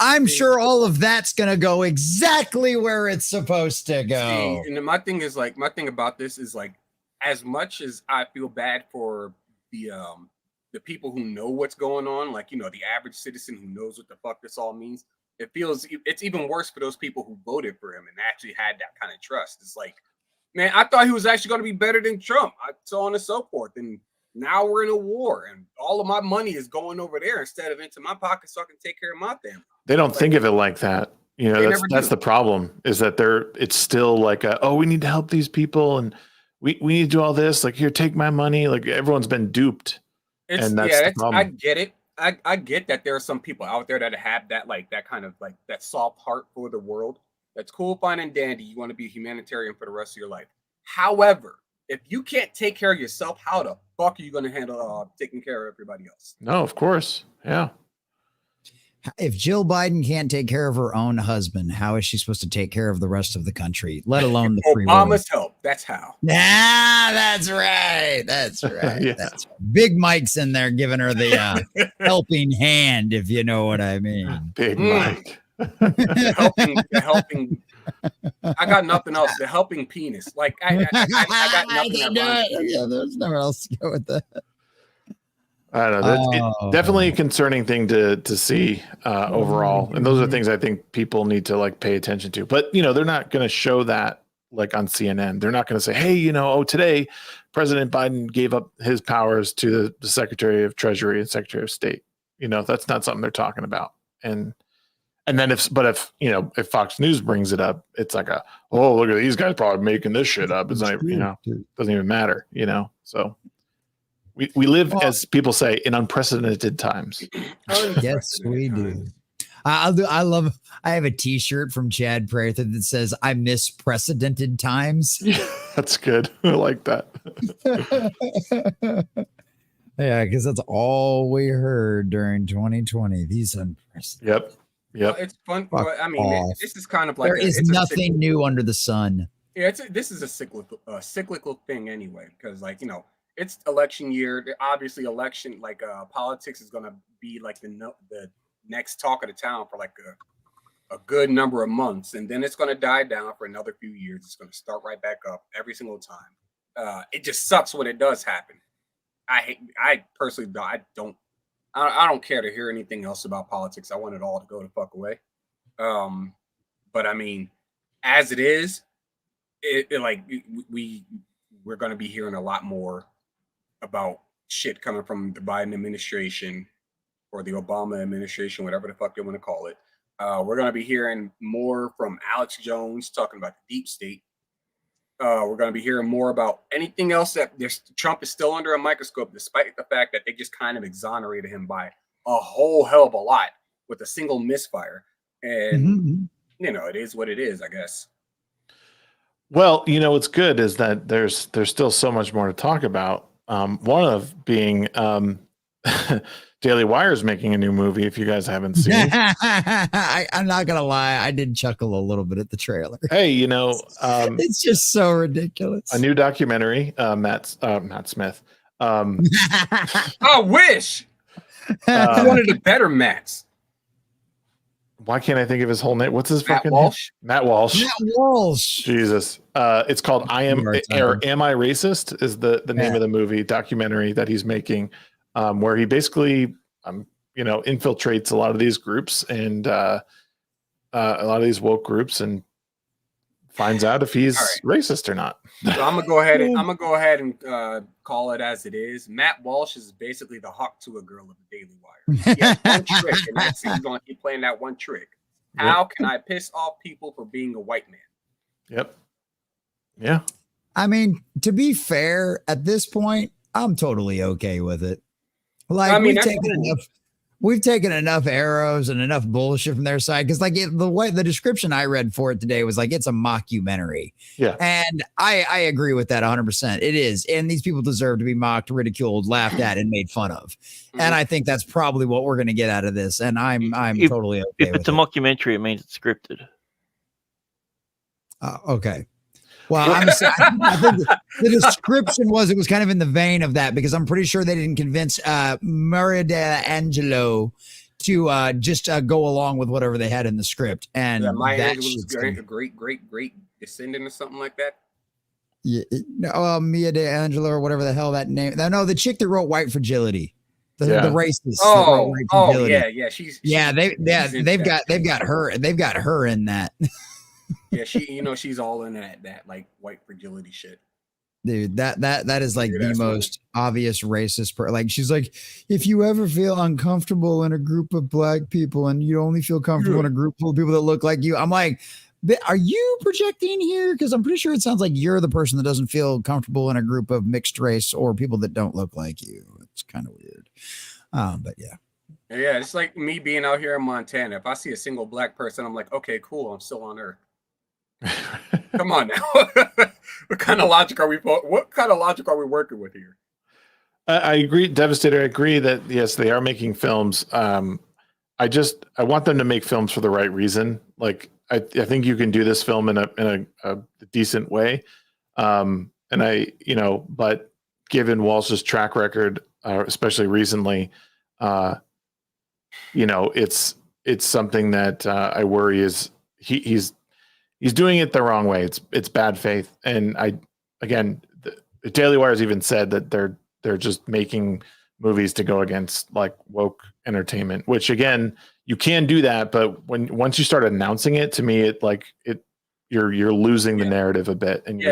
I'm sure all of that's gonna go exactly where it's supposed to go. See, and my thing about this is like, as much as I feel bad for the people who know what's going on, like the average citizen who knows what the fuck this all means, it's even worse for those people who voted for him and actually had that kind of trust. It's like, man, I thought he was actually going to be better than Trump, so on and so forth, and now we're in a war, and all of my money is going over there instead of into my pocket, so I can take care of my family. They don't think of it like that. That's the problem. Is that it's still like, we need to help these people, and we need to do all this. Like, here, take my money. Like everyone's been duped, and that's the problem. I get it. I get that there are some people out there that have that kind of that soft heart for the world. That's cool, fine, and dandy. You want to be a humanitarian for the rest of your life. However, if you can't take care of yourself, how the fuck are you going to handle taking care of everybody else? No, of course. Yeah. If Jill Biden can't take care of her own husband, how is she supposed to take care of the rest of the country, let alone the free world? Obama's help. That's how. That's right. That's right. Yeah. That's right. Big Mike's in there giving her the helping hand, if you know what I mean. Big Mike. The helping. I got nothing else. The helping penis. Like I got nothing. There's nowhere else to go with that. I don't know. It's definitely a concerning thing to see overall, and those are things I think people need to pay attention to. But they're not going to show that on CNN. They're not going to say, "Hey, today President Biden gave up his powers to the Secretary of Treasury and Secretary of State." That's not something they're talking about. And then if Fox News brings it up, it's like look at these guys probably making this shit up. It's not doesn't even matter. So. We live, as people say, in unprecedented times. Yes, we do. I have a t-shirt from Chad Prather that says, "I miss precedented times." That's good. I like that. Yeah, because that's all we heard during 2020. These unprecedented. Yep. Well, it's fun. I mean, this is kind of like there is nothing new under the sun. Yeah, this is a cyclical thing anyway, because it's election year. Obviously, election politics is going to be the next talk of the town for a good number of months, and then it's going to die down for another few years. It's going to start right back up every single time. It just sucks when it does happen. I personally I don't care to hear anything else about politics. I want it all to go the fuck away. But I mean, as it is, we're going to be hearing a lot more about shit coming from the Biden administration or the Obama administration, whatever the fuck they want to call it. We're going to be hearing more from Alex Jones talking about the deep state. We're going to be hearing more about anything else that Trump is still under a microscope, despite the fact that they just kind of exonerated him by a whole hell of a lot with a single misfire. And, it is what it is, I guess. Well, what's good is that there's still so much more to talk about. One of being Daily Wire's making a new movie, if you guys haven't seen. I'm not gonna lie, I did chuckle a little bit at the trailer. Hey, it's just so ridiculous. A new documentary, Matt Smith. I wish one of the better Matts. Why can't I think of his whole name? What's his fucking Walsh? name? Matt Walsh. Matt Walsh. Jesus. It's called Am I Racist? Is the name of the movie documentary that he's making, where he basically infiltrates a lot of these groups and a lot of these woke groups and finds out if he's racist or not. So I'm gonna go ahead and call it as it is. Matt Walsh is basically the Hawk to a girl of the Daily Wire. He has one trick, and that's he's gonna keep playing that one trick. How can I piss off people for being a white man? Yep. Yeah. I mean, to be fair, at this point, I'm totally okay with it. Like, I mean, we've taken enough arrows and enough bullshit from their side, because like the description I read for it today was like it's a mockumentary. Yeah. And I agree with that 100%. It is. And these people deserve to be mocked, ridiculed, laughed at, and made fun of. And I think that's probably what we're going to get out of this. And I'm totally okay If with it's a mockumentary, it means it's scripted. Okay. Well, I think the description was, it was kind of in the vein of that, because I'm pretty sure they didn't convince Maria Angelo to just go along with whatever they had in the script. And Maya Angelou was a great descendant or something like that. Yeah, Mia de Angelo or whatever the hell that name. No, the chick that wrote White Fragility. The racist. They've got her in that. Yeah, she's all in that like white fragility shit. Dude, that is like the most obvious racist like, she's like, if you ever feel uncomfortable in a group of black people and you only feel comfortable in a group full of people that look like you, I'm like, are you projecting here? Because I'm pretty sure it sounds like you're the person that doesn't feel comfortable in a group of mixed race or people that don't look like you. It's kind of weird. But yeah. Yeah, it's like me being out here in Montana. If I see a single black person, I'm like, okay, cool, I'm still on Earth. Come on now. What kind of logic are we working with here? I agree, Devastator. I agree that yes, they are making films. I want them to make films for the right reason. Like I think you can do this film in a decent way. But given Walsh's track record, especially recently, it's something that I worry is he's doing it the wrong way. It's bad faith. And the Daily Wire's even said that they're just making movies to go against like woke entertainment, which again, you can do that. But once you start announcing it, to me, you're losing the narrative a bit, and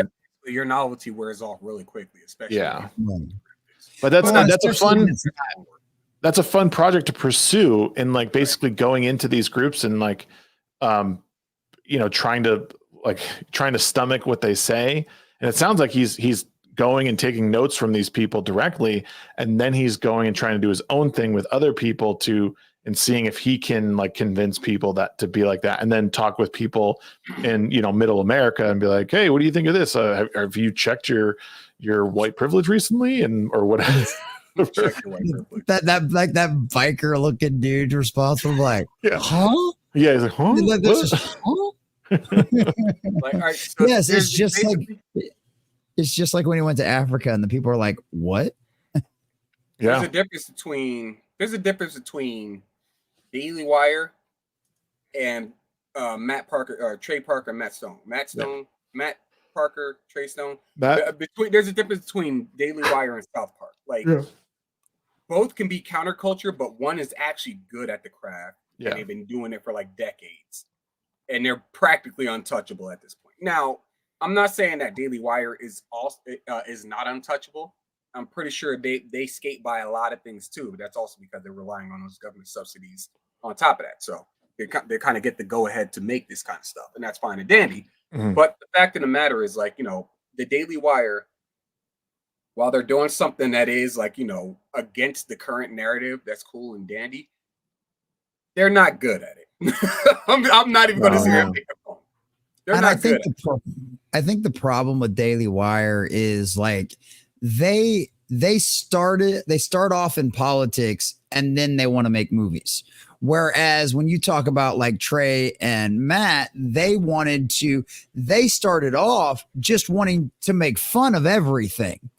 your novelty wears off really quickly, especially. Yeah. But that's a fun project to pursue, and like basically going into these groups and like, trying to stomach what they say. And it sounds like he's going and taking notes from these people directly. And then he's going and trying to do his own thing with other people and seeing if he can like convince people that to be like that, and then talk with people in, middle America and be like, hey, what do you think of this? Have you checked your white privilege recently? or whatever. that biker looking dude responsible, like, huh? Yeah, he's like, huh? Yes, it's just like when he went to Africa and the people are like, what? There's a difference between Daily Wire and Matt Parker, Trey Parker, Matt Stone. Matt Parker, Trey Stone. There's a difference between Daily Wire and South Park. Like, both can be counterculture, but one is actually good at the craft. Yeah. And they've been doing it for like decades. And they're practically untouchable at this point. Now, I'm not saying that Daily Wire is not untouchable. I'm pretty sure they skate by a lot of things too, but that's also because they're relying on those government subsidies on top of that. So they kind of get the go ahead to make this kind of stuff, and that's fine and dandy. Mm-hmm. But the fact of the matter is, like, the Daily Wire, while they're doing something that is like, against the current narrative, that's cool and dandy, they're not good at it. I'm not even going to say anything. They're not good. I think the problem with Daily Wire is like they start off in politics and then they want to make movies. Whereas when you talk about like Trey and Matt, they started off just wanting to make fun of everything,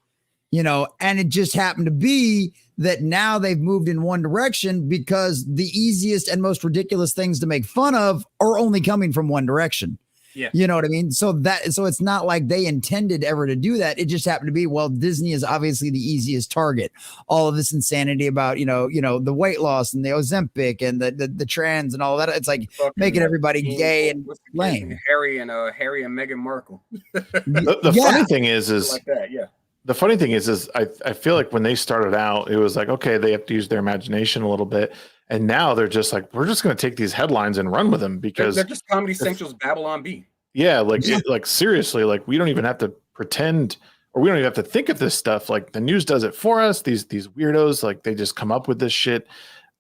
and it just happened to be that now they've moved in one direction because the easiest and most ridiculous things to make fun of are only coming from one direction. Yeah. You know what I mean? So it's not like they intended ever to do that. It just happened to be, well, Disney is obviously the easiest target. All of this insanity about, the weight loss and the Ozempic and the trans and all that. It's like making everybody gay and lame. Harry and Meghan Markle. The funny thing is like that, yeah. The funny thing is I feel like when they started out, it was like, okay, they have to use their imagination a little bit. And now they're just like, we're just going to take these headlines and run with them because they're just Comedy Central's Babylon Bee. Yeah. Like seriously, like we don't even have to pretend or we don't even have to think of this stuff. Like the news does it for us. These weirdos, like they just come up with this shit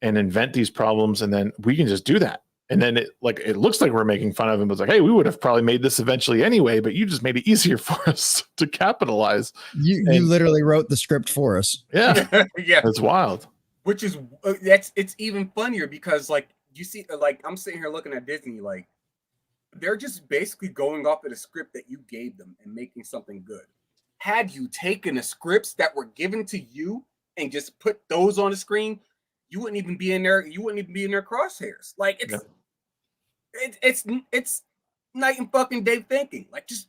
and invent these problems, and then we can just do that. And then it looks like we're making fun of him, but it's like, hey, we would have probably made this eventually anyway, but you just made it easier for us to capitalize. You literally wrote the script for us. Yeah. Yeah. That's wild. Which is it's even funnier because like you see, like I'm sitting here looking at Disney, like they're just basically going off of the script that you gave them and making something good. Had you taken the scripts that were given to you and just put those on the screen, you wouldn't even be in there. You wouldn't even be in their crosshairs. Like it's night and fucking day thinking. Like just,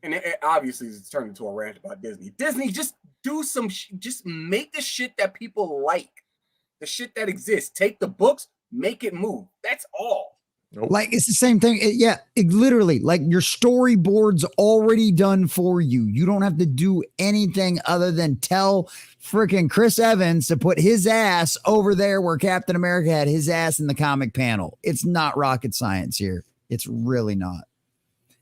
and it obviously it's turned into a rant about Disney. Disney, just do some, just make the shit that people like, the shit that exists. Take the books, make it move. That's all. Nope. Like it's the same thing. It literally, like your storyboard's already done for you. You don't have to do anything other than tell freaking Chris Evans to put his ass over there where Captain America had his ass in the comic panel. It's not rocket science here. It's really not.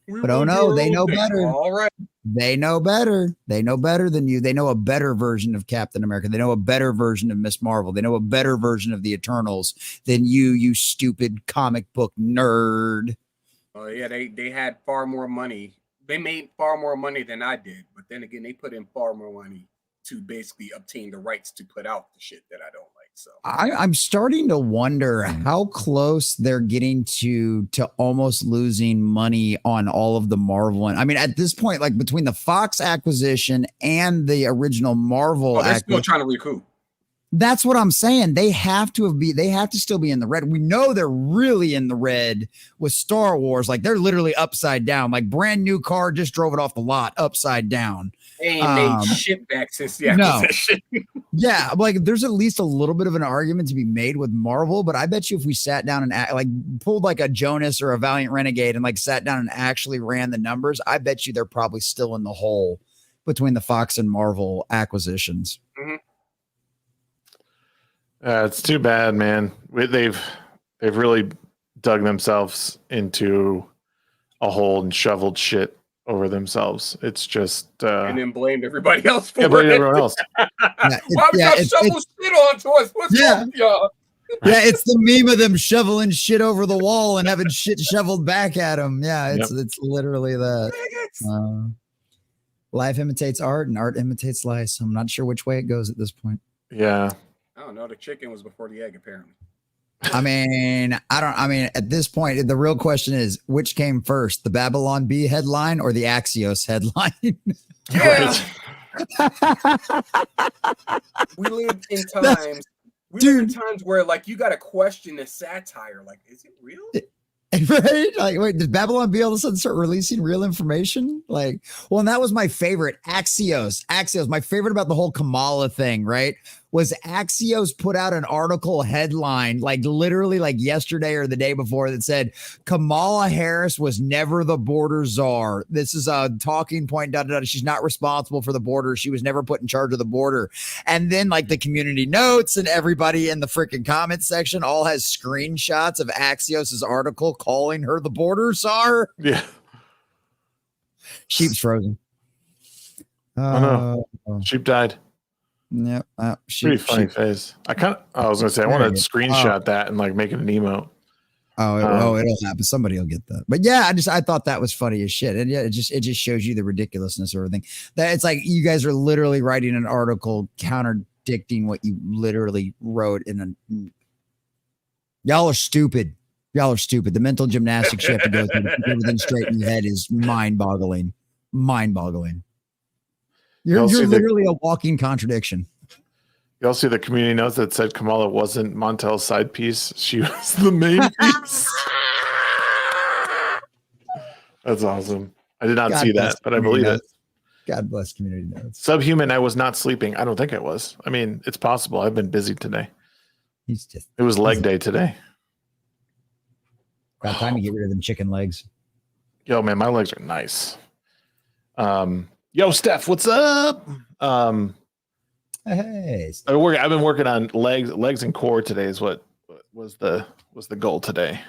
But oh no, they know better. All right. They know better. They know better than you. They know a better version of Captain America. They know a better version of Miss Marvel. They know a better version of the Eternals than you stupid comic book nerd. Oh yeah, they had far more money. They made far more money than I did. But then again, they put in far more money to basically obtain the rights to put out the shit that I don't like. So I'm starting to wonder how close they're getting to almost losing money on all of the Marvel. And I mean, at this point, like between the Fox acquisition and the original Marvel, they're still trying to recoup. That's what I'm saying. They have to still be in the red. We know they're really in the red with Star Wars. Like they're literally upside down, like brand new car, just drove it off the lot upside down. They ain't made shit back since the acquisition. No. Yeah, like there's at least a little bit of an argument to be made with Marvel, but I bet you if we sat down and pulled like a Jonas or a Valiant Renegade and like sat down and actually ran the numbers, I bet you they're probably still in the hole between the Fox and Marvel acquisitions. Mm-hmm. It's too bad, man. They've really dug themselves into a hole and shoveled shit over themselves. It's just and then blamed everybody else for blame it. everyone else. Why would y'all shovel shit onto us? What's wrong with y'all? Yeah, it's the meme of them shoveling shit over the wall and having shit shoveled back at them. Yeah, it's literally that. Life imitates art and art imitates life. So I'm not sure which way it goes at this point. Yeah. I don't know. The chicken was before the egg, apparently. I mean, at this point, the real question is which came first, the Babylon Bee headline or the Axios headline? Yeah. We live in times. Live in times where like you got to question the satire. Like, is it real? Right? Like, wait, did Babylon Bee all of a sudden start releasing real information? Like, well, and that was my favorite. Axios. My favorite about the whole Kamala thing, right? Was Axios put out an article headline, like literally like yesterday or the day before, that said Kamala Harris was never the border czar. This is a talking point. She's not responsible for the border. She was never put in charge of the border. And then like the community notes and everybody in the freaking comment section all has screenshots of Axios's article calling her the border czar. Yeah. Sheep's frozen. Oh no. Sheep died. Yep. Pretty funny face. I was gonna say I want to screenshot that and like make it an emote. It'll happen. Somebody will get that. But yeah, I thought that was funny as shit. And yeah, it just shows you the ridiculousness of everything. That it's like you guys are literally writing an article contradicting what you literally wrote y'all are stupid. The mental gymnastics you have to go through to keep everything straight in your head is mind-boggling. You're literally a walking contradiction. You also see the community notes that said Kamala wasn't Montel's side piece. She was the main piece. That's awesome. I did not see that, but I believe it. God bless community notes. Subhuman, I was not sleeping. I don't think I was. I mean, it's possible. I've been busy today. It was leg day today. Got time to get rid of them chicken legs. Yo, man, my legs are nice. Yo, Steph, what's up? Hey, I've been working on legs and core today. Is what was the goal today.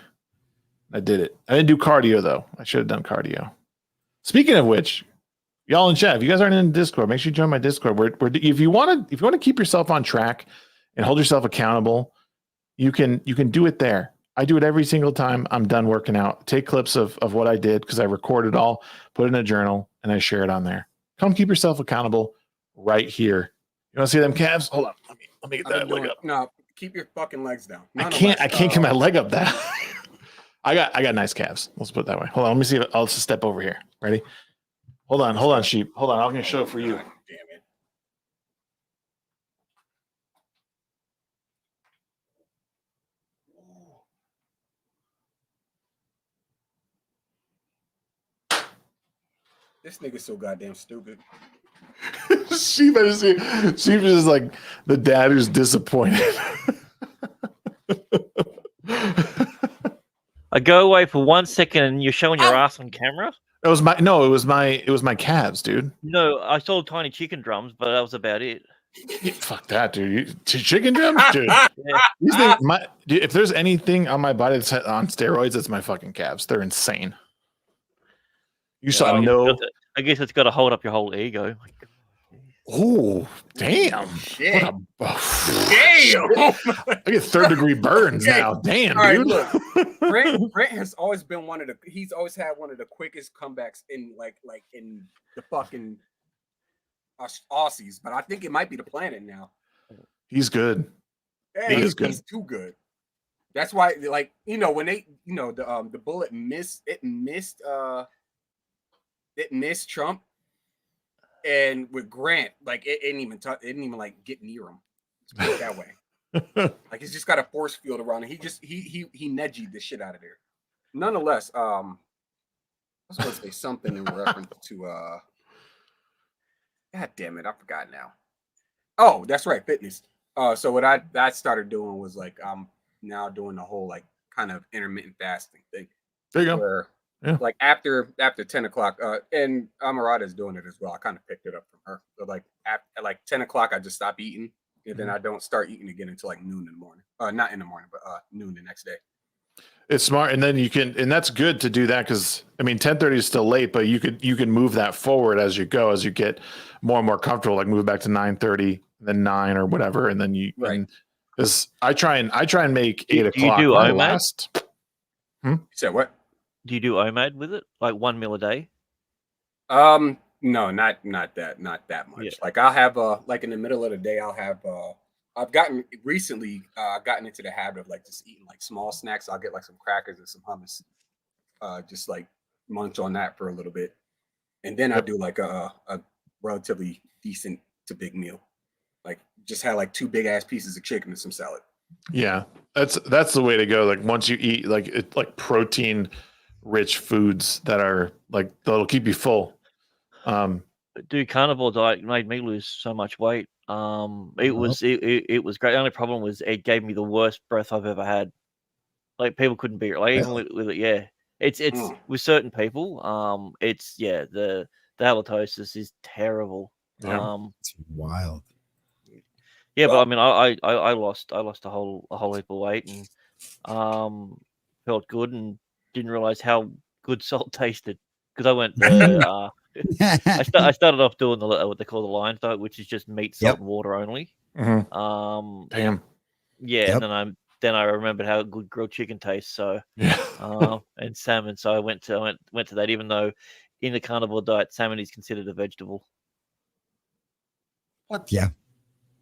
I did it. I didn't do cardio though. I should have done cardio. Speaking of which, Y'all in chat, if you guys aren't in Discord, make sure you join my Discord. If you want to keep yourself on track and hold yourself accountable, you can do it there. I do it every single time I'm done working out. Take clips of what I did because I record it all, put it in a journal, and I share it on there. Come keep yourself accountable right here. You want to see them calves? Hold on. Let me get that leg up. No, keep your fucking legs down. I can't get my leg up that. I got nice calves. Let's put it that way. Hold on. Let me see. I'll just step over here. Ready? Hold on, sheep. Hold on. I'm going to show it for you. God damn it. This nigga's so goddamn stupid. Sheep is just like the dad who's disappointed. I go away for 1 second and you're showing your ass on camera. It was my calves, dude. No, I saw tiny chicken drums, but that was about it. Yeah, fuck that, dude. Chicken drums, dude. Dude, if there's anything on my body that's on steroids, it's my fucking calves. They're insane. You saw no. I guess it's got to hold up your whole ego. Oh, damn. Shit. Damn. I get 3rd-degree burns now. Damn, all dude. Right, look, Brent has always been he's always had one of the quickest comebacks in like in the fucking Aussies, but I think it might be the planet now. He's good. Yeah, He is good. He's too good. That's why, like, when they, the bullet missed Trump, and with Grant, like it didn't even like get near him. Let's put it that way. Like he's just got a force field around him. He nedgied the shit out of there. Nonetheless, I was going to say something in reference to God damn it, I forgot now. Oh, that's right, fitness. So what I started doing was like I'm now doing the whole like kind of intermittent fasting thing. There you go. Where, yeah. Like after 10 o'clock, and Amarada is doing it as well. I kind of picked it up from her. So like at like 10 o'clock, I just stop eating, and then I don't start eating again until like noon in the morning. Not in the morning, but noon the next day. It's smart, and then and that's good to do that because I mean 10:30 is still late, but you can move that forward as you go, as you get more and more comfortable. Like move back to 9:30, then 9 or whatever, and then you. Right. Because I try and make 8 o'clock. Do you do OMAD? Last. You said what? Do you do OMAD with it? Like 1 meal a day? No, not that much. Yeah. Like I'll have like in the middle of the day, I'll have I've gotten into the habit of like just eating like small snacks. I'll get like some crackers and some hummus, just like munch on that for a little bit, and then I do like a relatively decent to big meal, like just have like 2 big ass pieces of chicken and some salad. Yeah, that's the way to go. Like once you eat like protein rich foods that are like that'll keep you full. Dude, carnivore diet made me lose so much weight. It was great. The only problem was it gave me the worst breath I've ever had. Like people couldn't beat it. Like even with it, yeah. It's with certain people. The halitosis is terrible. Yeah. It's wild. Yeah, but I mean, I lost a whole heap of weight and felt good and didn't realize how good salt tasted because I went. I started off doing what they call the lion diet, which is just meat, salt, and water only. Mm-hmm. Damn. Yeah, and then I remembered how good grilled chicken tastes. So and salmon. So I went to that, even though in the carnivore diet, salmon is considered a vegetable. What? Yeah.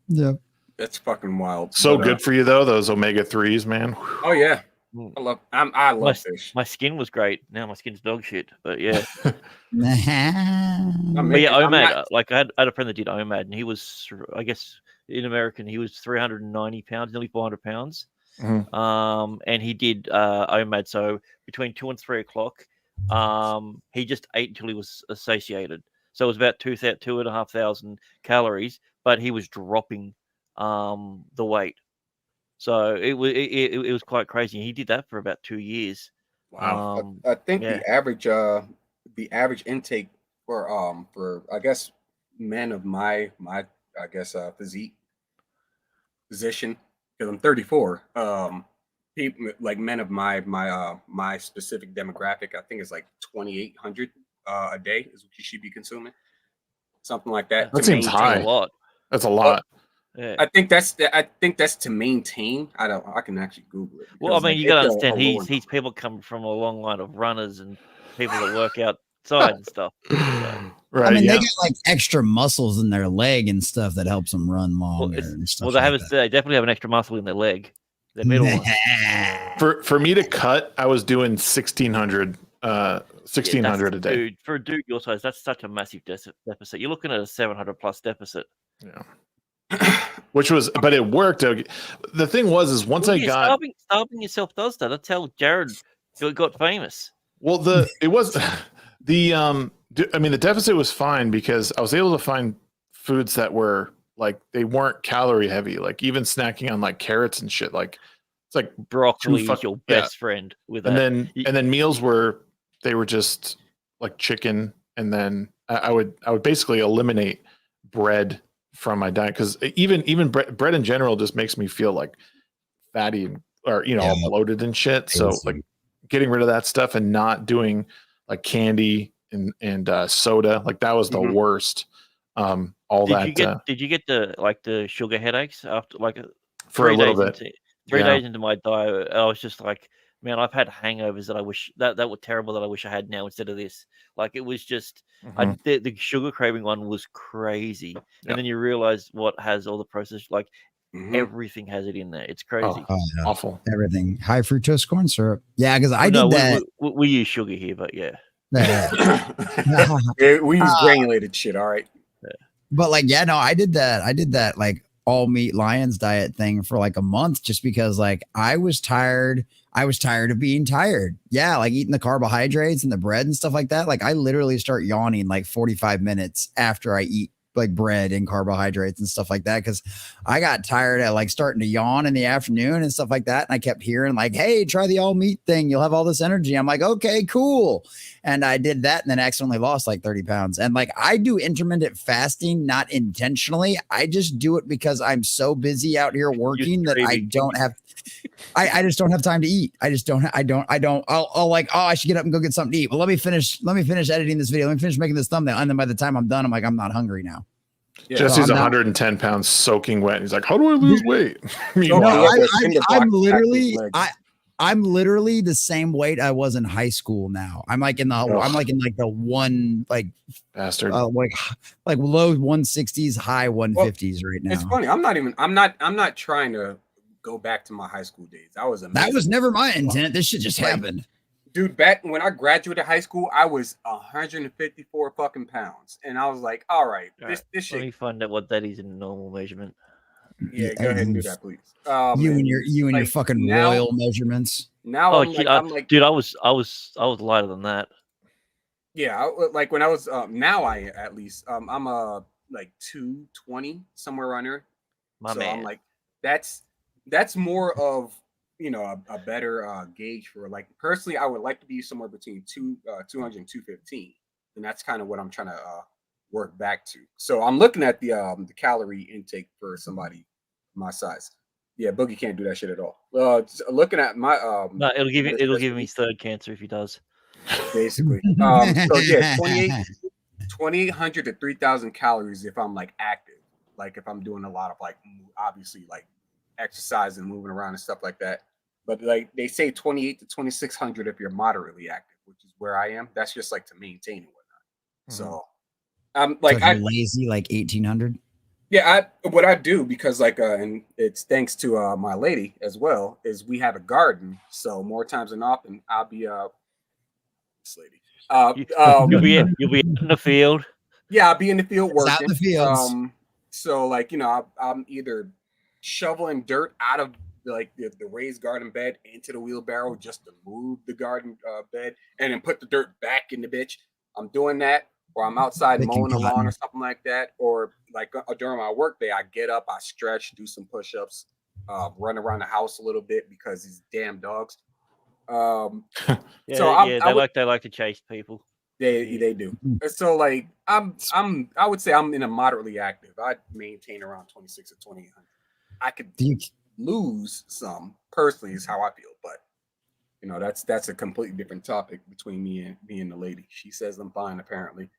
Yeah. That's fucking wild. So good for you though, those omega-3s, man. Oh yeah. I love fish. My skin was great. Now my skin's dog shit. But yeah. But yeah, OMAD. Like I had a friend that did OMAD, and he was, I guess, in American, he was 390 pounds, nearly 400 pounds. Mm-hmm. And he did OMAD. So between 2 and 3 o'clock, he just ate until he was satiated. So it was about 2,500 calories, but he was dropping the weight. So it was quite crazy. He did that for about 2 years. Wow. I think the average intake for I guess men of my physique position, because I'm 34. People like men of my specific demographic, I think it's like 2,800 a day is what you should be consuming. something like that. That to seems maintain. high. A lot. That's a lot. Yeah. I think that's to maintain. I can actually Google it. Well, I because, mean, like, you got to it's a understand, lower he's number. people coming from a long line of runners and people that work outside and stuff. Right. I mean, yeah. they got like extra muscles in their leg and stuff that helps them run longer and stuff. Well, they like have they definitely have an extra muscle in their leg, their middle one. For me to cut, I was doing 1600 a day. Dude, for a dude your size, that's such a massive deficit. You're looking at a 700 plus deficit. Yeah. Which was, but it worked. The thing was once I got starving yourself does that. That's how Jared got famous. well, it was the I mean, the deficit was fine because I was able to find foods that were like they weren't calorie heavy. Like even snacking on like carrots and shit. Like it's like Broccoli is your best friend with that. And then meals were just like chicken, and then I would basically eliminate bread from my diet because even bread in general just makes me feel like fatty or all bloated and shit. So like getting rid of that stuff and not doing like candy and soda, like that was the worst. Did you get the sugar headaches after like for a little bit? 3 days into my diet, I was just like, man, I've had hangovers that I wish that were terrible that I wish I had now instead of this. Like it was just the sugar craving one was crazy, and then you realize what has all the processed like everything has it in there. It's crazy, awful. Everything high fructose corn syrup. Yeah, because I did that. We use sugar here, but yeah. We use granulated shit. All right, but like I did that like all meat Lions diet thing for like a month just because like I was tired of being tired. Yeah, like eating the carbohydrates and the bread and stuff like that. Like I literally start yawning like 45 minutes after I eat like bread and carbohydrates and stuff like that because I got tired at like starting to yawn in the afternoon and stuff like that. And I kept hearing like, hey, try the all meat thing. You'll have all this energy. I'm like, okay, cool. And I did that and then accidentally lost like 30 pounds. And like I do intermittent fasting, not intentionally. I just do it because I'm so busy out here working that I don't have I just don't have time to eat. I'll like, oh, I should get up and go get something to eat. Well, let me finish editing this video. Let me finish making this thumbnail. And then by the time I'm done, I'm like, I'm not hungry now. Yeah. Jesse's 110 pounds soaking wet. He's like, how do I lose weight? I'm literally the same weight I was in high school now. I'm like in the one like bastard like low 160s, high 150s right now. It's funny. I'm not trying to go back to my high school days. That was never my intent. This shit just happened. Dude, back when I graduated high school, I was 154 fucking pounds. And I was like, all right, this shit. Let me find out what that is in a normal measurement. Yeah, go ahead and do that, please. You and your fucking royal measurements. Now I'm like, dude, I was lighter than that. Yeah, like when I was now I at least I'm like 220 somewhere around there. Man. I'm like that's more of a better gauge for like personally I would like to be somewhere between 200 and 215, and that's kind of what I'm trying to work back to. So I'm looking at the calorie intake for somebody my size. Yeah, Boogie can't do that shit at all. Looking at my no, it'll give me third cancer if he does. Basically. So yeah, 2,800 to 3,000 calories if I'm like active, like if I'm doing a lot of like obviously like exercise and moving around and stuff like that. But like they say 2,800 to 2,600 if you're moderately active, which is where I am. That's just like to maintain and whatnot. So I'm like so lazy like 1,800. Yeah, what I do because like and it's thanks to my lady as well is we have a garden, so more times than often I'll be this lady. You'll be in the field. Yeah, I'll be in the field working. Out in the fields. So like I'm either shoveling dirt out of like the raised garden bed into the wheelbarrow just to move the garden bed and then put the dirt back in the bitch. I'm doing that. Or I'm outside mowing the lawn or something like that. Or like during my work day, I get up, I stretch, do some push-ups, run around the house a little bit because these damn dogs. They like to chase people. They do. So like I would say I'm in a moderately active. I maintain around 26 or 2800. I could lose some personally is how I feel, but that's a completely different topic between me and the lady. She says I'm fine apparently.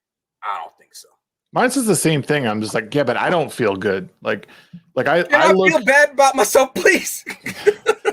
I don't think so. Mine says the same thing. I'm just like, yeah, but I don't feel good. Like I feel bad about myself, please.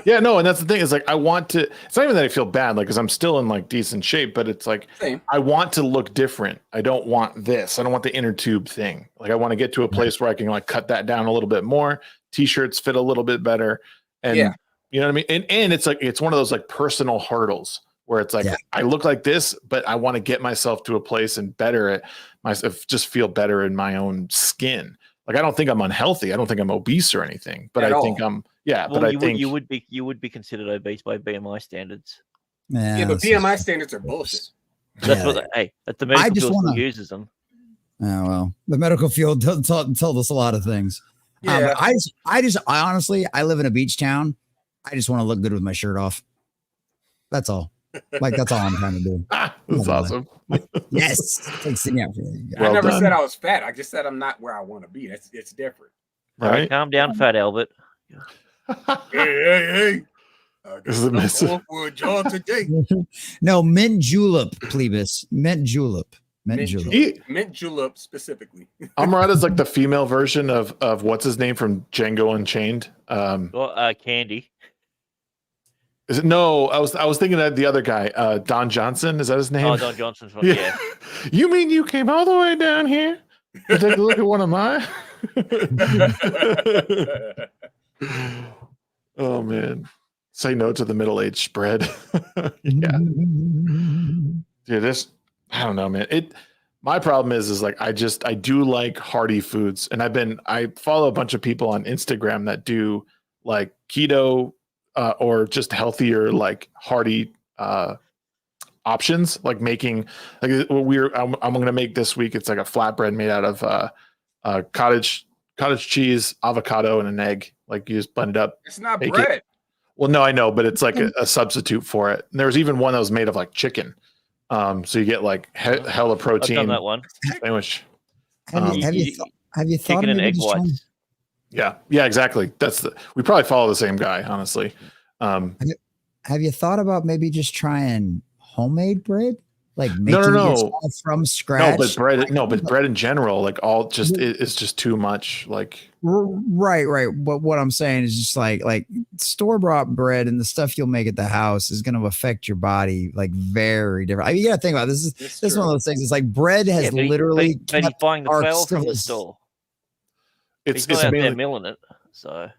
Yeah, no, and that's the thing is like I want to. It's not even that I feel bad, like because I'm still in like decent shape, but it's like I want to look different. I don't want this. I don't want the inner tube thing. Like I want to get to a place where I can like cut that down a little bit more. T-shirts fit a little bit better, and you know what I mean. And it's like it's one of those like personal hurdles where it's like I look like this, but I want to get myself to a place and better it myself, just feel better in my own skin. Like I don't think I'm unhealthy. I don't think I'm obese or anything, but I think I'm well, but I think you would be considered obese by BMI standards. Yeah, but BMI standards are bullshit. That's what that's the medical field still uses them. Oh well, the medical field doesn't tell us a lot of things. Yeah. I honestly, I live in a beach town. I just want to look good with my shirt off. That's all. Like that's all I'm trying to do. That's awesome. Yes. I never said I was fat. I just said I'm not where I want to be. It's different. Right. Calm down, fat Albert. Hey. Is it missing? For a job today. No, mint julep, plebis. Mint julep. Mint julep specifically. Amrad is like the female version of what's his name from Django Unchained. Candy. Is it? No, I was thinking that the other guy, Don Johnson. Is that his name? Oh, Don Johnson's one. Yeah. You mean you came all the way down here to take a look at one of mine? Oh man, say no to the middle-aged spread. Yeah, dude, this I don't know, man. My problem is like I do like hearty foods, and I follow a bunch of people on Instagram that do like keto or just healthier like hearty options, like making like I'm gonna make this week. It's like a flatbread made out of cottage cheese, avocado, and an egg. Like you just blend it up. It's not bread. Well, no, I know, but it's like a substitute for it. And there was even one that was made of like chicken. So you get like hella protein. I've done that one. Sandwich. Have you thought chicken of and egg whites? Yeah, exactly. We probably follow the same guy, honestly. Have you thought about maybe just trying homemade bread? Like making no. it from scratch? But bread in general, like all just it's just too much. Like right. But what I'm saying is just like store-bought bread and the stuff you'll make at the house is going to affect your body like very different. I mean, you got to think about this. This is one of those things. It's like bread has literally. But he's buying the flour from the store. He's not out there milling it, so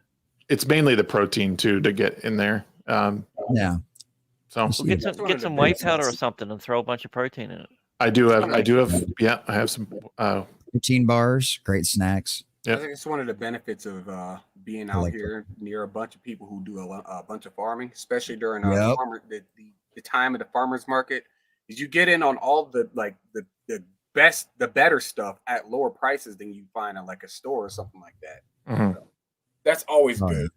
it's mainly the protein too to get in there. Yeah. So get some whey powder or something and throw a bunch of protein in it. I have some protein bars, great snacks. I think it's one of the benefits of being out here near a bunch of people who do a bunch of farming, especially during the time of the farmers market, is you get in on all the the better stuff at lower prices than you find at like a store or something like that. Mm-hmm. So that's always good.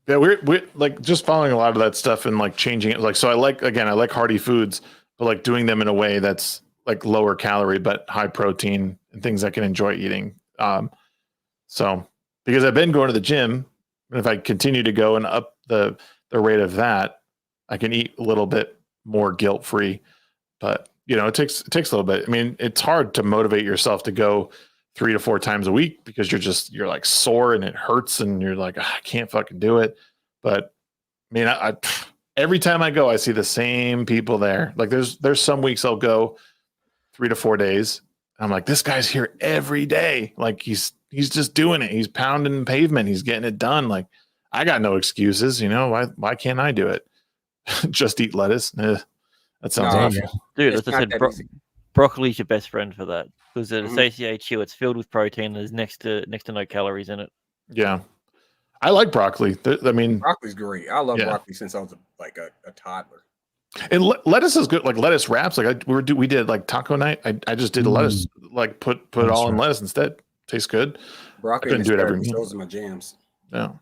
Yeah, we're like just following a lot of that stuff and like changing it. Like, so I like hearty foods, but like doing them in a way that's like lower calorie, but high protein and things I can enjoy eating. So because I've been going to the gym, and if I continue to go and up the rate of that, I can eat a little bit more guilt-free, but it takes a little bit. I mean, it's hard to motivate yourself to go 3 to 4 times a week because you're like sore and it hurts and you're like, I can't fucking do it. But I mean, I every time I go, I see the same people there. Like there's some weeks I'll go 3 to 4 days. I'm like, this guy's here every day. Like he's just doing it. He's pounding pavement. He's getting it done. Like I got no excuses. Why can't I do it? Just eat lettuce. That sounds awful. Dude, as I said, broccoli's your best friend for that because it satiates you. It's filled with protein. There's next to no calories in it. Yeah, I like broccoli. I mean, broccoli's great. I love broccoli since I was a toddler. And lettuce is good. Like lettuce wraps. Like we did like taco night. I just did lettuce. Like put it all in lettuce instead. Tastes good. Broccoli. I couldn't do it every meal. Those are my jams. Yeah.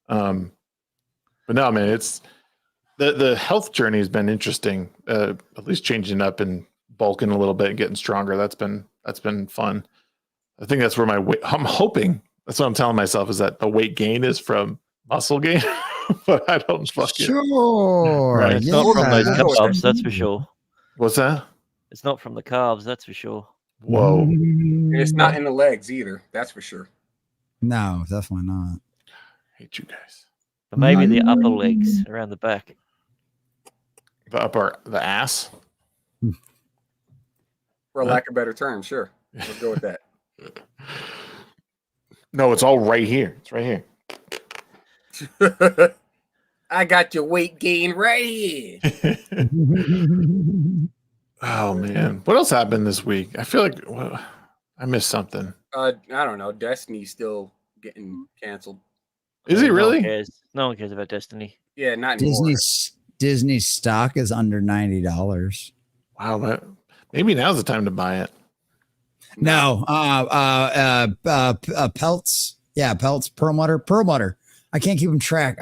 But no, man, it's the health journey has been interesting. At least changing up and bulking a little bit and getting stronger. That's been fun. I think that's where my weight. I'm hoping that's what I'm telling myself is that the weight gain is from muscle gain, but I don't fucking sure. Right. It's not from those carbs, that's for sure. What's that? It's not from the carbs, that's for sure. Whoa. And it's not in the legs either. That's for sure. No, definitely not. Hate you guys. But maybe the upper legs around the back. The ass. For lack of a better term, sure. Let's go with that. No, it's all right here. It's right here. I got your weight gain right here. Oh man, what else happened this week? I feel like I missed something. I don't know. Destiny's still getting canceled. Is he really? No one cares about Destiny. Yeah, not anymore. Disney's stock is under $90. Wow, maybe now's the time to buy it. No, Pelts. Yeah, Pelts, Perlmutter. I can't keep them track.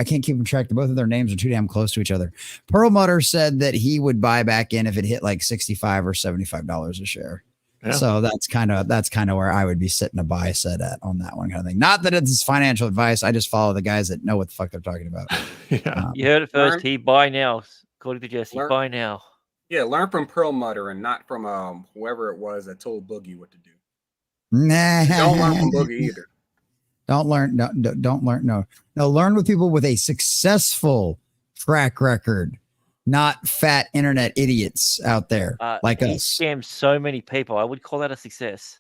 Both of their names are too damn close to each other. Perlmutter said that he would buy back in if it hit like $65 or $75 a share. Yeah. So that's kind of where I would be sitting a buy set at on that one kind of thing. Not that it's financial advice. I just follow the guys that know what the fuck they're talking about. Yeah. You heard it first. He buy now. According to Jesse, buy now. Yeah, learn from Perlmutter and not from whoever it was that told Boogie what to do. Nah. Don't learn from Boogie either. Don't learn. Don't learn. No. Learn with people with a successful track record, not fat internet idiots out there like he us. Scammed so many people. I would call that a success.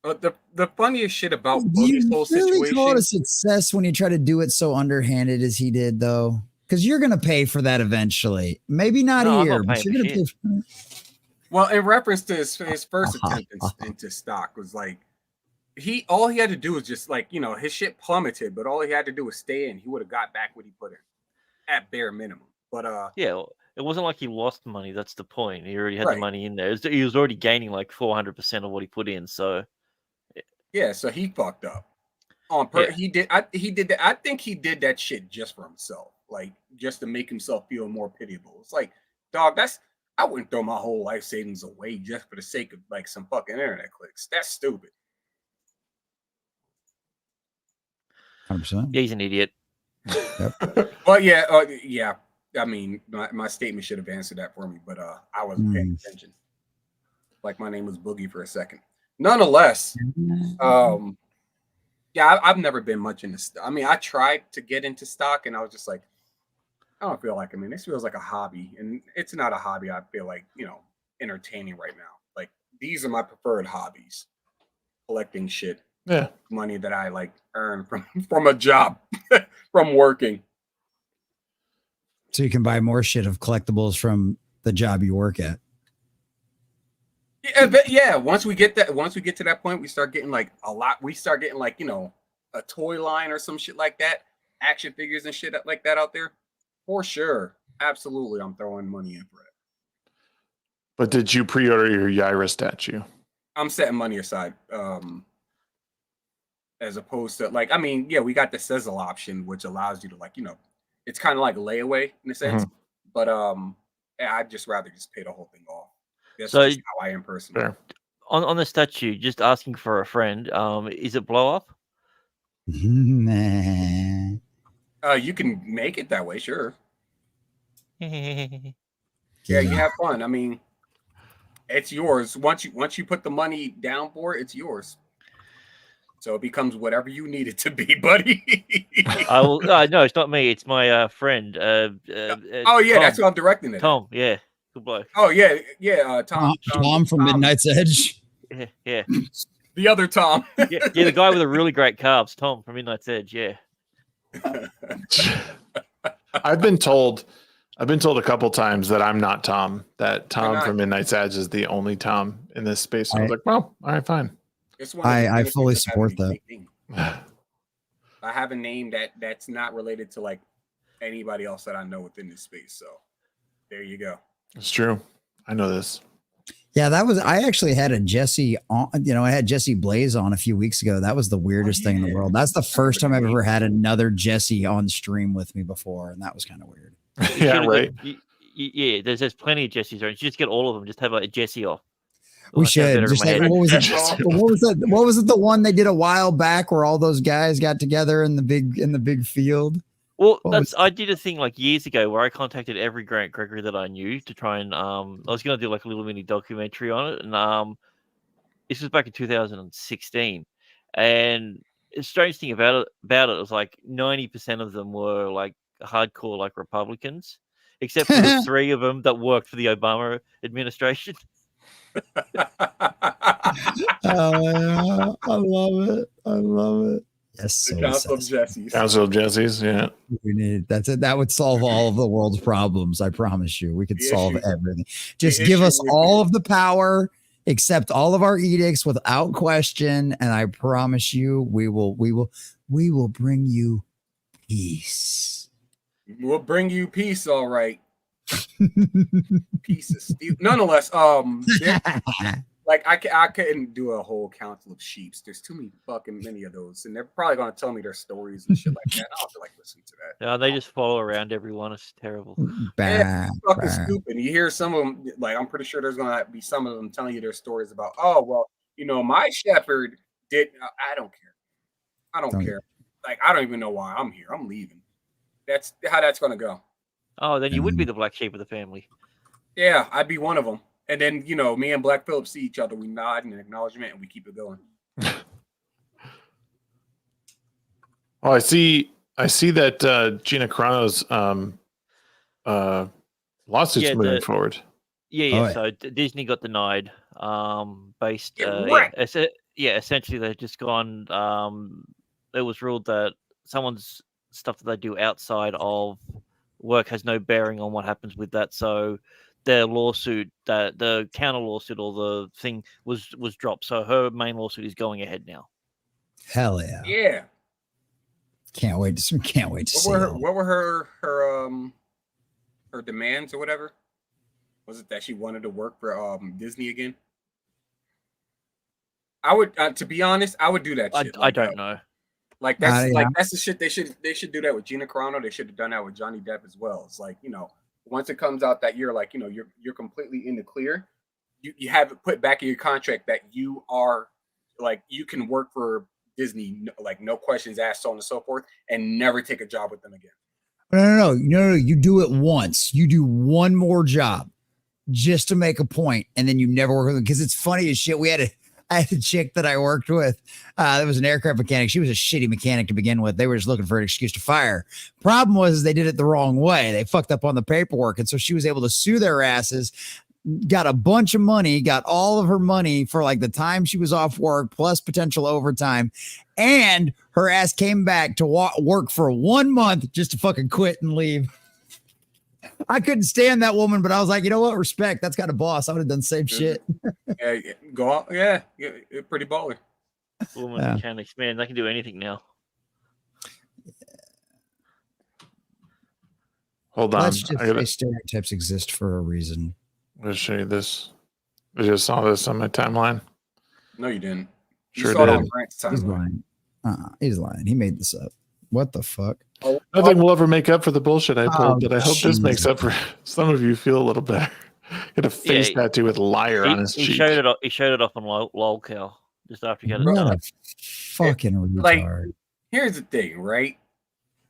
The funniest shit about Do Boogie's you whole really situation. call it a success when you try to do it so underhanded as he did, though? Because you're going to pay for that eventually. Maybe not here, but you're going to pay for it. Well, in reference to his first attempt into stock was like, all he had to do was just like, his shit plummeted, but all he had to do was stay in. He would have got back what he put in at bare minimum. But yeah, it wasn't like he lost money. That's the point. He already had the money in there. He was already gaining like 400% of what he put in. So yeah, so he fucked up. He did. He did that. I think he did that shit just for himself, like just to make himself feel more pitiable. It's like, dog, I wouldn't throw my whole life savings away just for the sake of like some fucking internet clicks. That's stupid. 100%. Yeah, he's an idiot. Yep. Well, yeah. I mean, my statement should have answered that for me, but I wasn't paying attention. Like my name was Boogie for a second. Nonetheless, I've never been much into stock. I mean, I tried to get into stock, and I was just like, I don't feel like. I mean, this feels like a hobby, and it's not a hobby. I feel like entertaining right now. Like these are my preferred hobbies: collecting shit, money that I like earn from a job, from working. So you can buy more shit of collectibles from the job you work at. Yeah. Once we get to that point, we start getting like a lot. We start getting like a toy line or some shit like that, action figures and shit like that out there. For sure, absolutely, I'm throwing money in for it. But did you pre-order your Yaira statue? I'm setting money aside, as opposed to like, I mean, yeah, we got the sizzle option, which allows you to like, it's kind of like layaway in a sense, but I'd just rather just pay the whole thing off. That's just how I am personally. Sure. On the statue, just asking for a friend. Is it blow up? Nah. You can make it that way, sure. Yeah, you have fun. I mean, it's yours. Once you put the money down for it, it's yours. So it becomes whatever you need it to be, buddy. I will. No, it's not me. It's my friend. Oh yeah, Tom. that's who I'm directing it. Tom, yeah, good bloke. Oh yeah. Tom from Midnight's Edge. Yeah. The other Tom. yeah, the guy with the really great carbs, Tom from Midnight's Edge. Yeah. I've been told a couple times that I'm not Tom. That Tom from Midnight's Edge is the only Tom in this space. And I was like, well, all right, fine. I fully support that. I have a name that's not related to like anybody else that I know within this space. So there you go. It's true. I know this. Yeah, I actually had a Jesse on, I had Jesse Blaze on a few weeks ago. That was the weirdest thing in the world. That's the first time I've ever had another Jesse on stream with me before. And that was kind of weird. Yeah, right. Yeah, there's plenty of Jesse's around. You just get all of them. Just have a Jesse off. We should. Just like, what was it? What was it? The one they did a while back where all those guys got together in the big field. Well, What that's was- I did a thing like years ago where I contacted every Grant Gregory that I knew to try and I was gonna do like a little mini documentary on it, and this was back in 2016, and the strange thing about it was like 90% of them were like hardcore like Republicans, except for the 3 of them that worked for the Obama administration. Oh, I love it. I love it. Yes, The so Council of says- Jesse's. Council of Jesse's, yeah. we need that's it. That would solve all of the world's problems. I promise you. We could The solve issue- everything. Just the give issue us would all be- of the power, accept all of our edicts without question, and I promise you, we will bring you peace. We'll bring you peace, all right. Peace is steel. Nonetheless, there- like I couldn't do a whole council of sheeps. There's too many of those, and they're probably gonna tell me their stories and shit like that. I don't feel like listening to that. They just follow around everyone. It's terrible. Bah, Fucking bah. stupid. You hear some of them, like I'm pretty sure there's gonna be some of them telling you their stories about, oh well, my shepherd did. I don't care. I don't care. Like I don't even know why I'm here. I'm leaving. That's how that's gonna go. Oh, then you would be the black sheep of the family. Yeah, I'd be one of them. And then me and Black Phillip see each other. We nod in acknowledgement, and we keep it going. Oh, I see that Gina Carano's lawsuit's Yeah, moving forward. Yeah. Oh, yeah. So Disney got denied. Based. Get wrecked. Essentially, they've just gone. It was ruled that someone's stuff that they do outside of work has no bearing on what happens with that. So their lawsuit, the counter lawsuit or the thing was dropped. So her main lawsuit is going ahead now. Hell yeah. Yeah. Can't wait to see. What were her demands or whatever? Was it that she wanted to work for Disney again? I would, to be honest, I would do that shit. I don't know. Like that's Yeah. that's the shit they should do that with Gina Carano. They should have done that with Johnny Depp as well. It's like, once it comes out that you're like, you're completely in the clear, you have it put back in your contract that you are like, you can work for Disney, like no questions asked, so on and so forth, and never take a job with them again. No. You do it once. You do one more job just to make a point, and then you never work with them. Because it's funny as shit. I had a chick that I worked with. That was an aircraft mechanic. She was a shitty mechanic to begin with. They were just looking for an excuse to fire. Problem was they did it the wrong way. They fucked up on the paperwork, and so she was able to sue their asses. Got a bunch of money, got all of her money for like the time she was off work plus potential overtime. And her ass came back to work for 1 month just to fucking quit and leave. I couldn't stand that woman, but I was like, you know what? Respect. That's got a boss. I would have done the same shit. Yeah, go out. Yeah, pretty baller. Woman Yeah. mechanics, man, they can do anything now. Hold on. Let's just I say gotta, stereotypes exist for a reason. I'm gonna show you this. I just saw this on my timeline. No, you didn't. Sure you saw it did. on Grant's He's timeline. lying. He's lying. He made this up. What the fuck? Nothing will ever make up for the bullshit I pulled, Oh, but I hope this makes Jesus. up for some of you feel a little better. Got a face Yeah, tattoo with liar on his He cheek. showed it off. He showed it off on lolcow just after he got it What done. a fucking Like- retard. Here's the thing, right?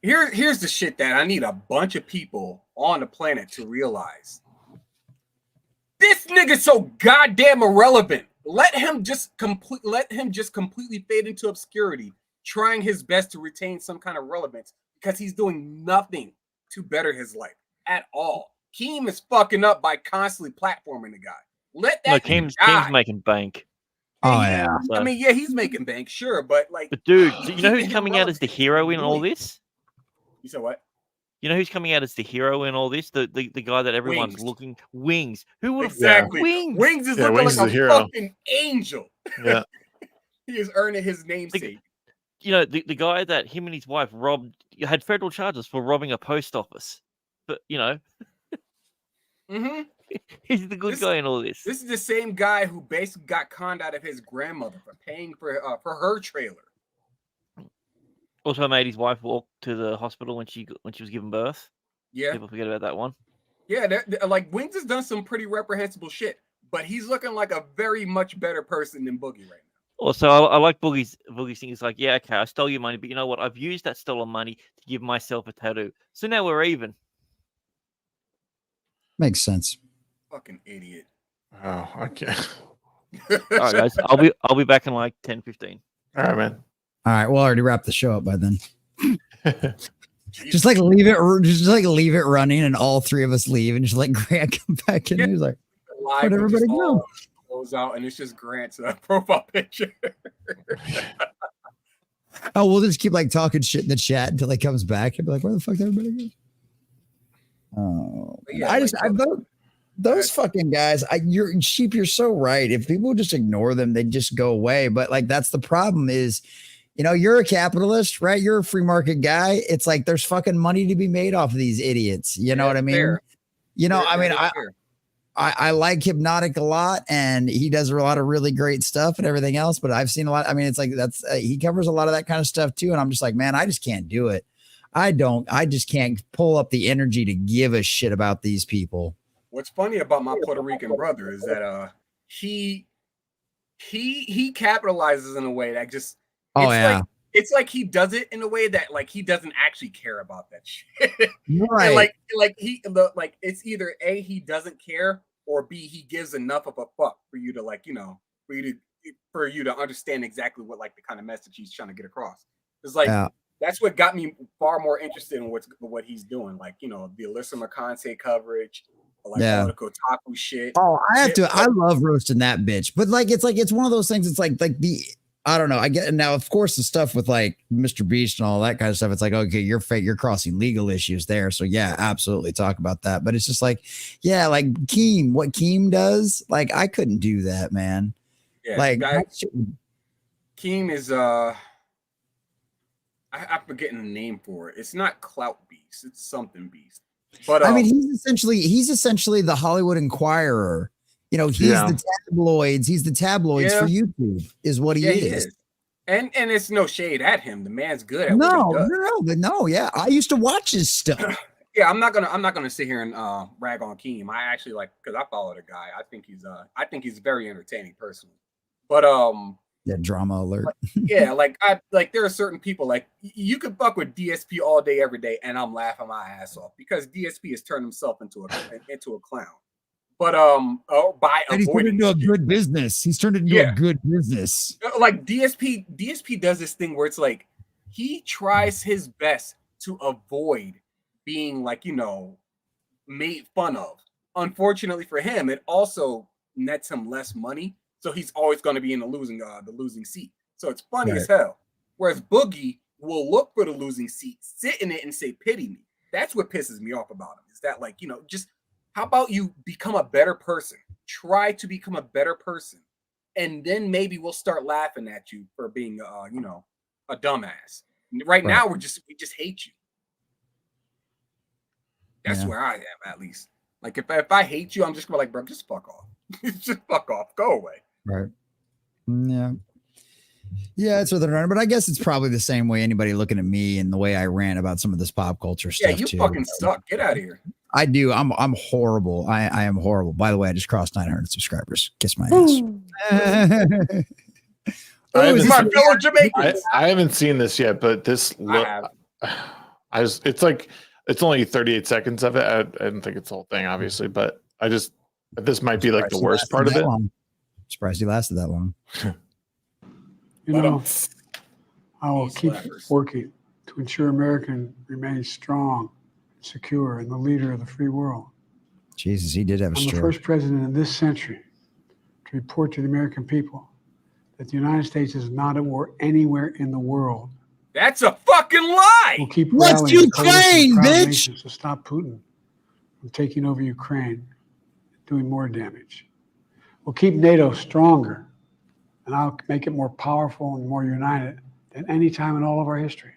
Here's the shit that I need a bunch of people on the planet to realize. This nigga's so goddamn irrelevant. Let him just completely fade into obscurity, trying his best to retain some kind of relevance because he's doing nothing to better his life at all. Keem is fucking up by constantly platforming the guy. Let No, that Keem's guy. making bank. Oh, yeah. I mean, yeah, he's making bank, sure, but like, But dude, do you know who's coming out as the hero in all this? you said what? You know who's coming out as the hero in all this? The guy that everyone's Wings. looking. Wings. Who would have Exactly. Wings? Wings is Yeah, looking Wings is like a a hero. fucking angel. Yeah. He is earning his namesake. You know, the guy that him and his wife had federal charges for robbing a post office. But Mm-hmm. he's the good This- guy in all this. This is the same guy who basically got conned out of his grandmother for paying for her trailer. Also made his wife walk to the hospital when she was giving birth. Yeah, People forget about that one. yeah. Like Wings has done some pretty reprehensible shit, but he's looking like a very much better person than Boogie right now. Also, I like Boogie's thing. It's like, yeah, okay, I stole your money, but you know what? I've used that stolen money to give myself a tattoo. So now we're even. Makes sense. Fucking idiot. Oh, okay. All right, guys. I'll be back in like 10, 15. All right, man. All right, we'll already wrap the show up by then. Just like leave it running, and all three of us leave, and just let Grant come back in. Yeah. He's like, Live, where'd everybody go? Close out, and it's just Grant's profile picture. Oh, we'll just keep like talking shit in the chat until he comes back and be like, where the fuck did everybody go? Oh, Yeah, those fucking guys. You're so right. If people just ignore them, they just go away. But like, that's the problem is, you're a capitalist, right? You're a free market guy. It's like there's fucking money to be made off of these idiots. You know what I mean? Fair. I like Hypnotic a lot, and he does a lot of really great stuff and everything else. But I've seen a lot. I mean, it's like he covers a lot of that kind of stuff too. And I'm just like, man, I just can't do it. I just can't pull up the energy to give a shit about these people. What's funny about my Puerto Rican brother is that he capitalizes in a way that just it's like he does it in a way that like he doesn't actually care about that shit. Right. And like it's either A, he doesn't care, or B, he gives enough of a fuck for you to like, for you to understand exactly what like the kind of message he's trying to get across. It's like that's what got me far more interested in what he's doing. Like, the Alyssa McConaughey coverage, like all the Kotaku shit. Oh, I love roasting that bitch. But like it's one of those things. It's like I don't know. I get it now. Of course, the stuff with like Mr. Beast and all that kind of stuff. It's like, okay, you're crossing legal issues there. So yeah, absolutely talk about that. But it's just like, yeah, like what Keem does. Like I couldn't do that, man. Yeah, like Keem is I'm forgetting the name for it. It's not Clout Beast. It's something Beast. But I mean, he's essentially the Hollywood Inquirer. He's the tabloids. He's the tabloids for YouTube, is what he is. And it's no shade at him. The man's good at No. Yeah, I used to watch his stuff. Yeah, I'm not gonna sit here and rag on Keem. I actually because I follow the guy. I think he's very entertaining personally. But yeah, drama alert. There are certain people like you could fuck with DSP all day, every day, and I'm laughing my ass off because DSP has turned himself into a clown. But by he's turned into a good business. He's turned into a good business. Like DSP does this thing where it's like he tries his best to avoid being like made fun of. Unfortunately for him, it also nets him less money, so he's always going to be in the losing seat. So it's funny as hell. Whereas Boogie will look for the losing seat, sit in it, and say, "Pity me." That's what pisses me off about him. Is that just. How about you become a better person? Try to become a better person, and then maybe we'll start laughing at you for being, a dumbass. Right now, we just hate you. That's where I am, at least. Like if I hate you, I'm just gonna be like, bro, just fuck off. Just fuck off. Go away. Right. Yeah. Yeah, it's what they're running, but I guess it's probably the same way anybody looking at me and the way I rant about some of this pop culture stuff. Yeah, you fucking suck. Get out of here. I do. I'm horrible. I am horrible. By the way, I just crossed 900 subscribers. Kiss my ass. I haven't seen this yet, but this it's only 38 seconds of it. I don't think it's the whole thing, obviously, but this might be like the worst part of it. Surprised he lasted that long. I will keep working to ensure America remains strong, secure, and the leader of the free world. Jesus, he did have a stroke. I'm the first president in this century to report to the American people that the United States is not at war anywhere in the world. That's a fucking lie. We'll keep Let's Ukraine, bitch. To stop Putin from taking over Ukraine, doing more damage. We'll keep NATO stronger, and I'll make it more powerful and more united than any time in all of our history.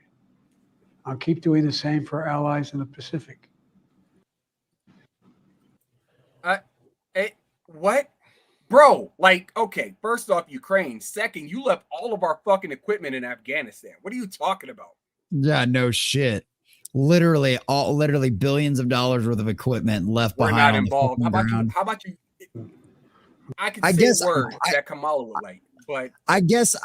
I'll keep doing the same for our allies in the Pacific. What? Bro, okay, first off, Ukraine. Second, you left all of our fucking equipment in Afghanistan. What are you talking about? Yeah, no shit. Literally billions of dollars worth of equipment left behind. We're not involved. How about you? I could say words that Kamala would like. But I guess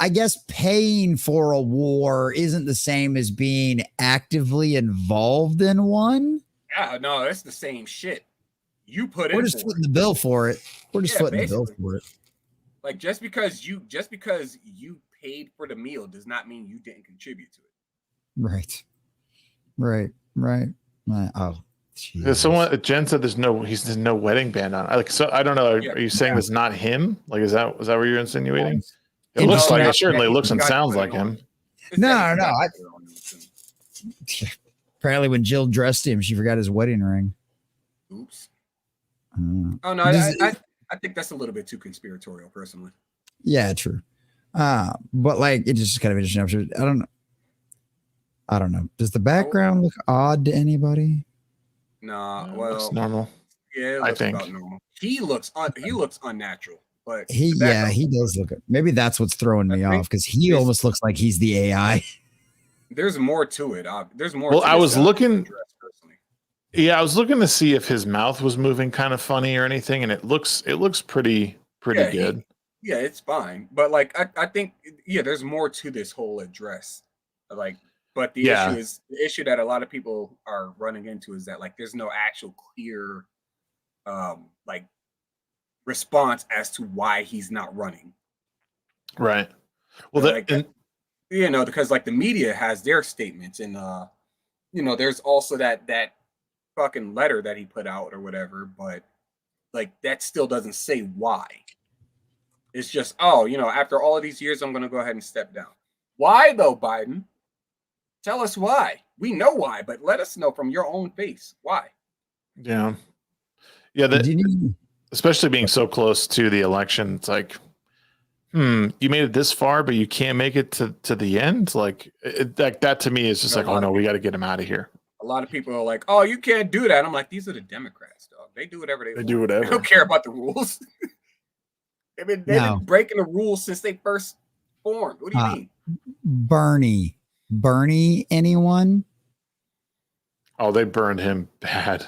paying for a war isn't the same as being actively involved in one. yeah, no, it's the same shit. You put We're in just for footing it. the bill for it. We're just Yeah, footing the bill basically. for it. Like just because you paid for the meal does not mean you didn't contribute to it. Right. Oh, Yeah, someone Jen said there's no wedding band on. I don't know. Are you saying that's not him? Like, is that what you're insinuating? It looks like it certainly looks and sounds like him. No. Apparently, when Jill dressed him, she forgot his wedding ring. Oops. Oh no, I think that's a little bit too conspiratorial, personally. Yeah, true. But like, it just kind of interesting. I don't know. Does the background look odd to anybody? Nah, It well, looks normal. Yeah, it looks about normal. He looks unnatural, but he does look. Maybe that's what's throwing me off because he almost looks like he's the AI. There's more to it. There's more. Well, to I was looking. personally. Yeah, I was looking to see if his mouth was moving kind of funny or anything, and it looks pretty good. Yeah, it's fine, but like I think there's more to this whole address. Like, but the issue that a lot of people are running into is that like there's no actual clear like response as to why he's not running. Right. Well, because like the media has their statements, and there's also that fucking letter that he put out or whatever, but like that still doesn't say why. It's just, after all of these years, I'm gonna go ahead and step down. Why though, Biden? Tell us why. We know why, but let us know from your own face why. Yeah. Especially being so close to the election, it's like, you made it this far, but you can't make it to the end. Like that to me is just like, oh no, we got to get him out of here. A lot of people are like, oh, you can't do that. I'm like, these are the Democrats, dog. They do whatever they want. Do whatever. They don't care about the rules. they've been breaking the rules since they first formed. What do you mean? Bernie, anyone? Oh, they burned him bad.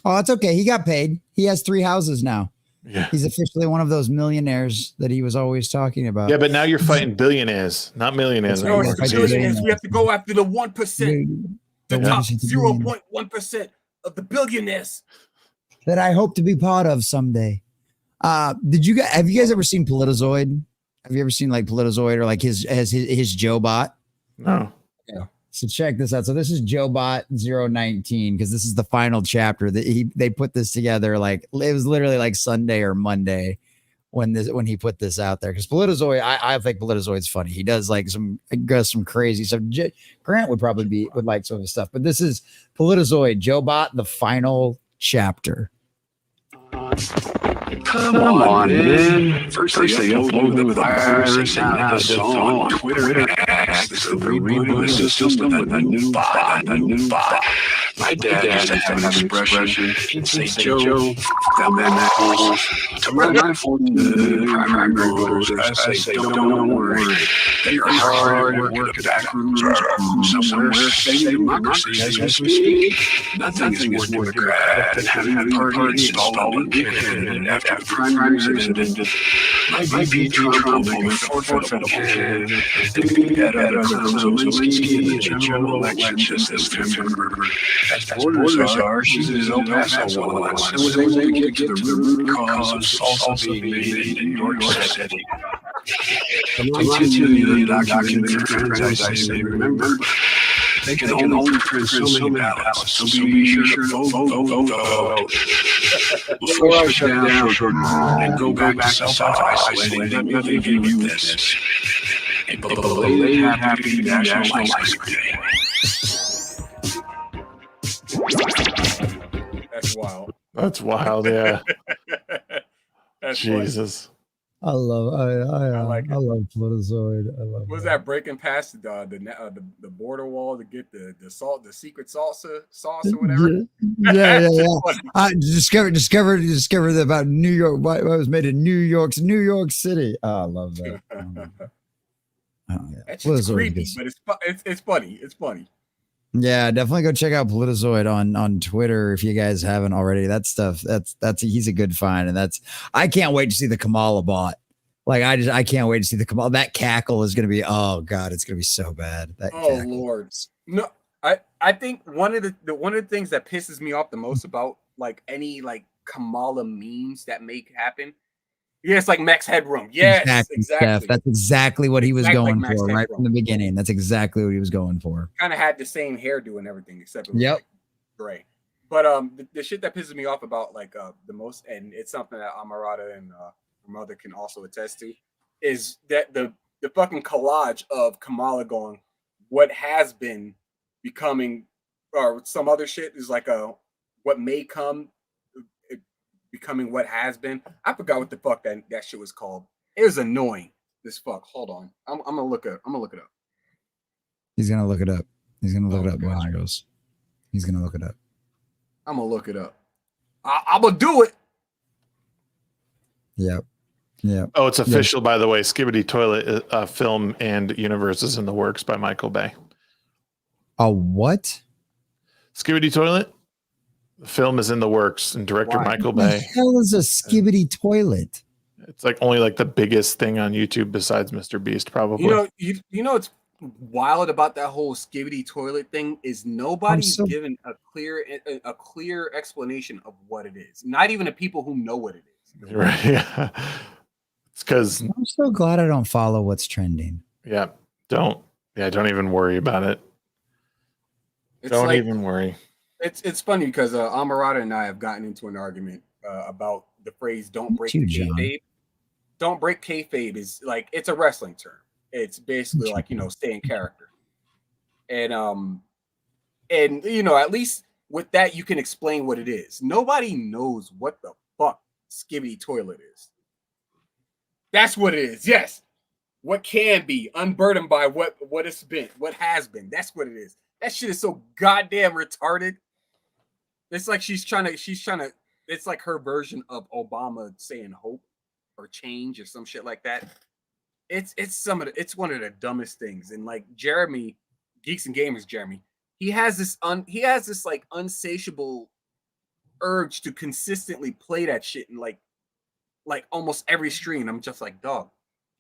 Oh, it's okay. He got paid. He has 3 houses now. Yeah. He's officially one of those millionaires that he was always talking about. Yeah, but now you're fighting billionaires, not millionaires. No, it's the billionaires. We have to go after the 1%, the top 0.1% of the billionaires that I hope to be part of someday. Have you guys ever seen Politizoid? Have you ever seen like Politizoid or like his Joe Bot? No. Yeah. So check this out. So this is Joe Bot 019 because this is the final chapter that they put this together. Like it was literally like Sunday or Monday when he put this out there. Because Politizoid, I think Politizoid's funny. He does like some crazy stuff. Grant would like some of his stuff, but this is Politizoid, Joe Bot, the final chapter. Come on, man. First they upload the virus, and now it's on Twitter X. The reboot system with a new bot. My dad used to have an expression. He'd say, Joe, down that apples. To my primary voters, I say, don't worry. They are hard at work at back rooms somewhere saving democracy as we speak. Nothing is more democratic than having a party installed in Buchanan after the primaries ended. My VP Trump will fourth federal candidate and beat that other Zelensky in the general elections this November. As borders are, she's in El Paso once and was able to get to the root cause of salsa being made in New York City. Continue the documentary, as I say, remember, they can only print so many ballots, so be sure to vote. Before I shut down and go back to self-isolating, let me leave you with this. A belated happy National Ice Cream Day. That's wild. That's wild, yeah. That's Jesus. I love Politizoid. What was that breaking past the border wall to get the secret sauce or whatever? Yeah. I discovered about New York. Why it was made in New York City. Oh, I love that. That's just creepy, but it's funny. It's funny. Yeah, definitely go check out Politizoid on Twitter if you guys haven't already. That stuff, he's a good find, and I can't wait to see the Kamala bot. Like I can't wait to see the Kamala. That cackle is gonna be, oh god, it's gonna be so bad. That Oh cackle. Lord. No, I think one of the things that pisses me off the most about like any like Kamala memes that make happen. Yeah, it's like Max Headroom. Yes, exactly. Steph. That's exactly what he was Exactly going like Max for right Headroom. from the beginning. That's exactly what he was going for. Kind of had the same hairdo and everything, except it was Yep. like gray. But the shit that pisses me off about like the most, and it's something that Amarada and her mother can also attest to, is that the fucking collage of Kamala going, what has been becoming, or some other shit is like what may come becoming what has been. I forgot what the fuck that shit was called. It was annoying. This fuck. Hold on. I'm gonna look it up. He's gonna look it up. He's gonna look it up. God. He's gonna look it up. I'm gonna look it up. I'm gonna do it. Yep. Yeah. Oh, it's official, by the way. Skibbity Toilet film and universe is in the works by Michael Bay. A what? Skibbity Toilet? The film is in the works, and director Michael What the Bay. hell is a skibbity toilet? It's like only like the biggest thing on YouTube besides Mr. Beast, probably. You know what's wild about that whole Skibbity Toilet thing is nobody's given a clear explanation of what it is. Not even the people who know what it is. Right. Yeah. It's because I'm so glad I don't follow what's trending. Yeah. Don't even worry about it. Don't even worry. It's funny because Amarada and I have gotten into an argument about the phrase "don't break the kayfabe." Don't break kayfabe is like, it's a wrestling term. It's basically like, stay in character. And at least with that you can explain what it is. Nobody knows what the fuck Skibbity Toilet is. That's what it is. Yes. What can be unburdened by what it's been, what has been. That's what it is. That shit is so goddamn retarded. It's like she's trying to, it's like her version of Obama saying hope or change or some shit like that. It's one of the dumbest things. And like Jeremy, Geeks and Gamers Jeremy, he has this like unsatiable urge to consistently play that shit in like almost every stream. I'm just like, dog,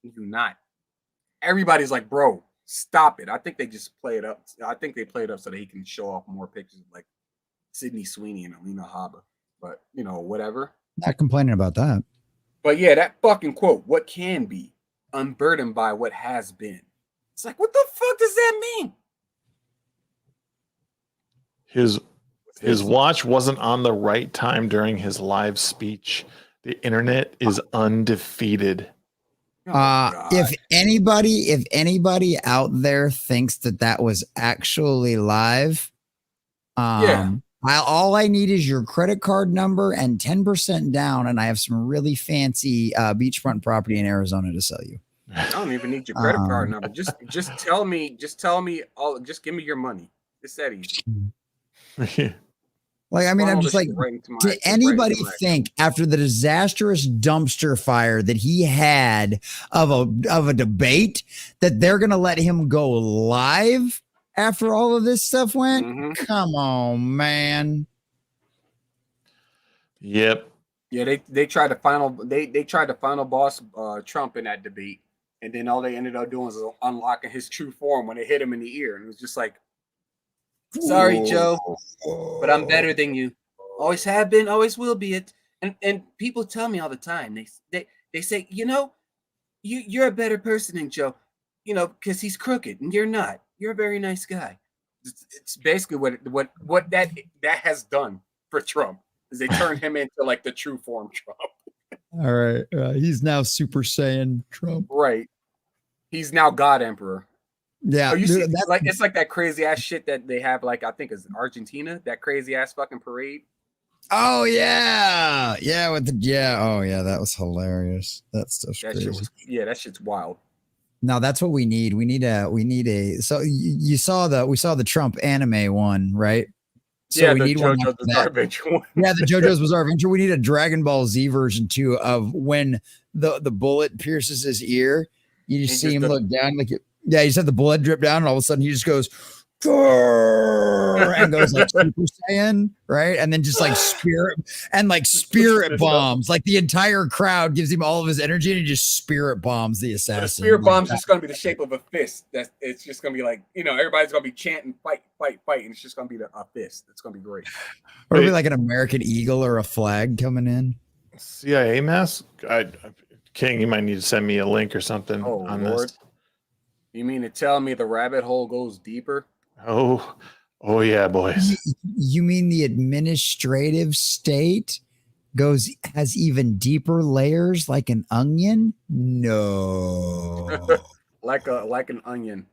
you do not. Everybody's like, bro, stop it. I think they just play it up. I think they play it up so that he can show off more pictures of like Sydney Sweeney and Alina Habba. But whatever. Not complaining about that. But yeah, that fucking quote, what can be unburdened by what has been. It's like, what the fuck does that mean? His watch wasn't on the right time during his live speech. The internet is undefeated. If anybody out there thinks that was actually live, all I need is your credit card number and 10% down, and I have some really fancy beachfront property in Arizona to sell you. I don't even need your credit card number. Just tell me all. Just give me your money. It's that easy. Like, I mean, I'm just like, did anybody think after the disastrous dumpster fire that he had of a debate that they're going to let him go live after all of this stuff went? Mm-hmm. Come on, man. Yep. Yeah, they tried to final boss Trump in that debate, and then all they ended up doing was unlocking his true form when it hit him in the ear, and it was just like, sorry, Joe, but I'm better than you. Always have been, always will be it. And people tell me all the time. They say, you're a better person than Joe, because he's crooked and you're not. You're a very nice guy. It's basically what that has done for Trump is they turned him into like the true form Trump. All right, he's now Super Saiyan Trump. Right, he's now God Emperor. Yeah, you see, it's like that crazy ass shit that they have, like I think is Argentina, that crazy ass fucking parade. Oh yeah, oh yeah, that was hilarious. That stuff's crazy. That shit's wild. No, that's what we need. We need a. So we saw the Trump anime one, right? So we need JoJo's Bizarre Adventure one. Yeah, the JoJo's Bizarre Adventure. We need a Dragon Ball Z version too of when the bullet pierces his ear. You just see him look down like it. Yeah, he just had the blood drip down, and all of a sudden he just goes, and goes like Super Saiyan, right? And then just like spirit bombs. Like the entire crowd gives him all of his energy and he just spirit bombs the assassin. The spirit like bomb's that. just gonna be the shape of a fist. It's just gonna be like, everybody's gonna be chanting fight, fight, fight, and it's just gonna be a fist. It's gonna be great. Or it'll be like an American eagle or a flag coming in. CIA mask? King, you might need to send me a link or something on Lord. this. You mean to tell me the rabbit hole goes deeper? Oh yeah, boys. You mean the administrative state has even deeper layers like an onion? No. like an onion.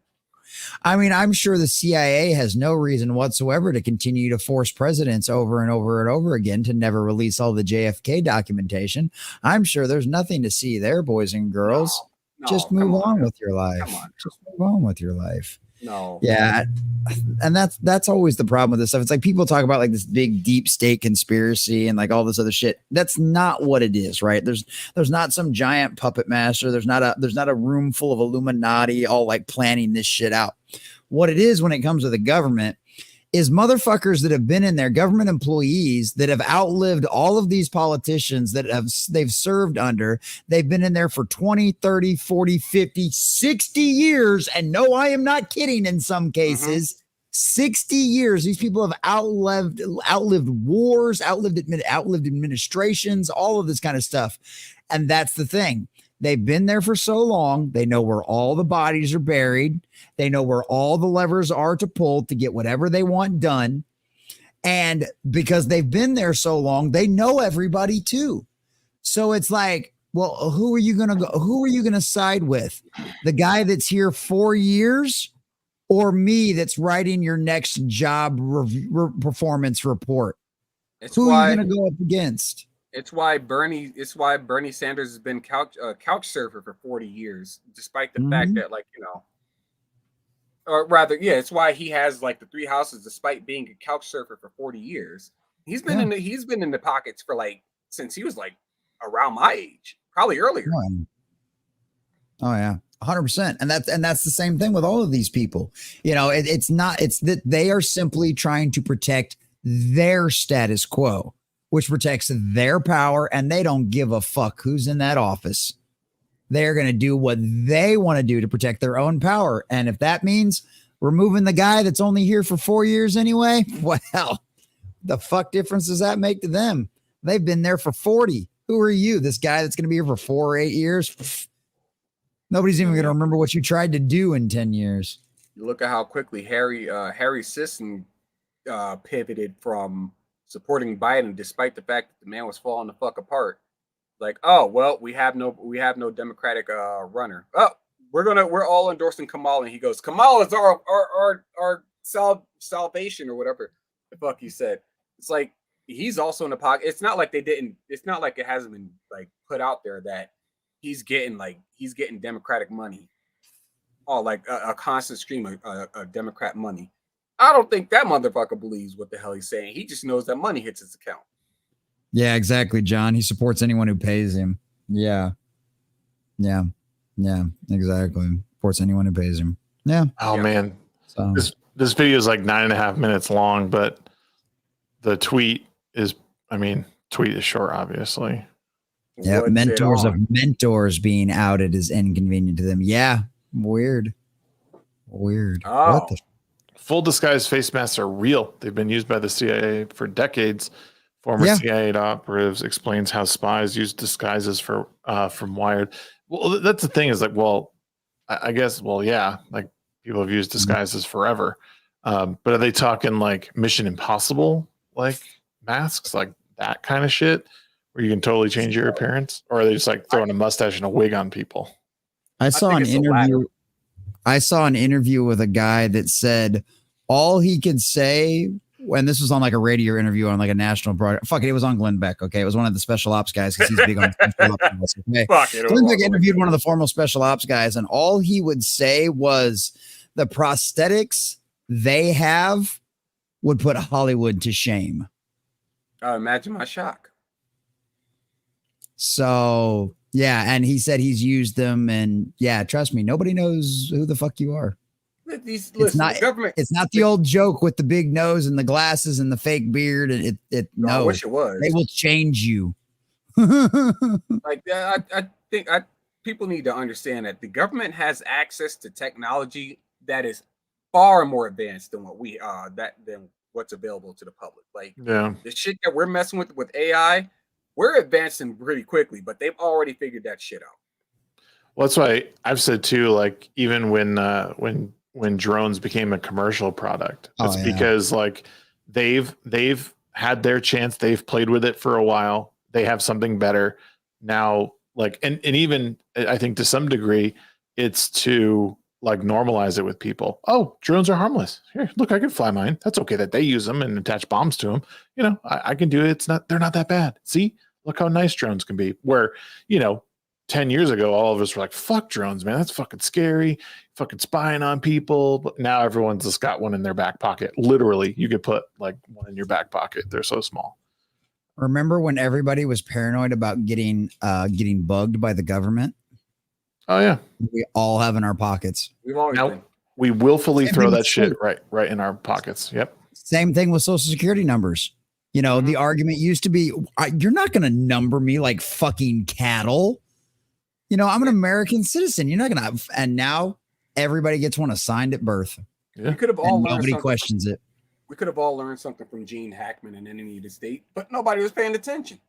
I mean, I'm sure the CIA has no reason whatsoever to continue to force presidents over and over and over again to never release all the JFK documentation. I'm sure there's nothing to see there, boys and girls. Just move on with your life. Just move on with your life. No. Yeah. And that's always the problem with this stuff. It's like people talk about like this big deep state conspiracy and like all this other shit. That's not what it is, right? There's not some giant puppet master. There's not a room full of Illuminati all like planning this shit out. What it is when it comes to the government is motherfuckers that have been in there, government employees that have outlived all of these politicians that they've served under. They've been in there for 20, 30, 40, 50, 60 years. And no, I am not kidding in some cases. 60 years. These people have outlived wars, outlived administrations, all of this kind of stuff. And that's the thing. They've been there for so long. They know where all the bodies are buried. They know where all the levers are to pull to get whatever they want done. And because they've been there so long, they know everybody too. So it's like, well, who are you going to side with? The guy that's here 4 years or me that's writing your next job performance report? Who are you going to go up against? It's why Bernie Sanders has been couch surfer for 40 years, despite the fact that, like, or rather, it's why he has like the 3 houses, despite being a couch surfer for 40 years. He's been in the pockets for like since he was like around my age, probably earlier. Oh yeah, 100%. And that's the same thing with all of these people. It's that they are simply trying to protect their status quo, which protects their power, and they don't give a fuck who's in that office. They're going to do what they want to do to protect their own power. And if that means removing the guy that's only here for 4 years anyway, well, the fuck difference does that make to them? They've been there for 40. Who are you? This guy that's going to be here for 4 or 8 years? Nobody's even going to remember what you tried to do in 10 years. You look at how quickly Harry Sisson pivoted from supporting Biden, despite the fact that the man was falling the fuck apart. Like, oh well, we have no Democratic runner. Oh, we're all endorsing Kamala, and he goes, Kamala is our salvation or whatever the fuck he said. It's like he's also in the pocket. It's not like it hasn't been like put out there that he's getting Democratic money, or like a constant stream of Democrat money. I don't think that motherfucker believes what the hell he's saying. He just knows that money hits his account. Yeah, exactly, John. He supports anyone who pays him. Yeah, exactly. Supports anyone who pays him. Yeah. Oh man, so this video is like 9.5 minutes long, but the tweet is short, obviously. Yeah, mentors being outed is inconvenient to them. Yeah, weird. Oh. What the? Full disguise face masks are real. They've been used by the CIA for decades. Former CIA operatives explains how spies use disguises from Wired. Well, that's the thing is like, well, I guess, like people have used disguises forever. But are they talking like Mission Impossible, like masks, like that kind of shit where you can totally change your appearance? Or are they just like throwing a mustache and a wig on people? I saw an interview with a guy that said all he could say, and this was on like a radio interview on like a national broadcast. Fuck it, it was on Glenn Beck. Okay, it was one of the special ops guys because he's big on special ops. Okay, Glenn Beck interviewed one of the former special ops guys, and all he would say was the prosthetics they have would put Hollywood to shame. Imagine my shock. So yeah, and he said he's used them, and yeah, trust me, nobody knows who the fuck you are. The government. It's not the old joke with the big nose and the glasses and the fake beard. No, I wish it was. They will change you. I think people need to understand that the government has access to technology that is far more advanced than than what's available to the public. The shit that we're messing with AI, we're advancing pretty quickly, but they've already figured that shit out. Well, that's why I've said too, like even when drones became a commercial product, it's because like they've had their chance, they've played with it for a while, they have something better now, like and even I think to some degree it's to like normalize it with people. Oh, drones are harmless. Here, look, I can fly mine. That's okay that they use them and attach bombs to them. You know, I can do it. They're not that bad. See, look how nice drones can be. Where, 10 years ago, all of us were like, fuck drones, man. That's fucking scary. Fucking spying on people. But now everyone's just got one in their back pocket. Literally, you could put like one in your back pocket. They're so small. Remember when everybody was paranoid about getting bugged by the government? Oh yeah. We all have in our pockets. We've always been. We willfully throw that shit right in our pockets. Yep. Same thing with social security numbers. The argument used to be, you're not going to number me like fucking cattle. I'm an American citizen. You're not going to. And now everybody gets one assigned at birth. Yeah. We could have all learned nobody questions it. We could have all learned something from Gene Hackman and Enemy of the State, but nobody was paying attention.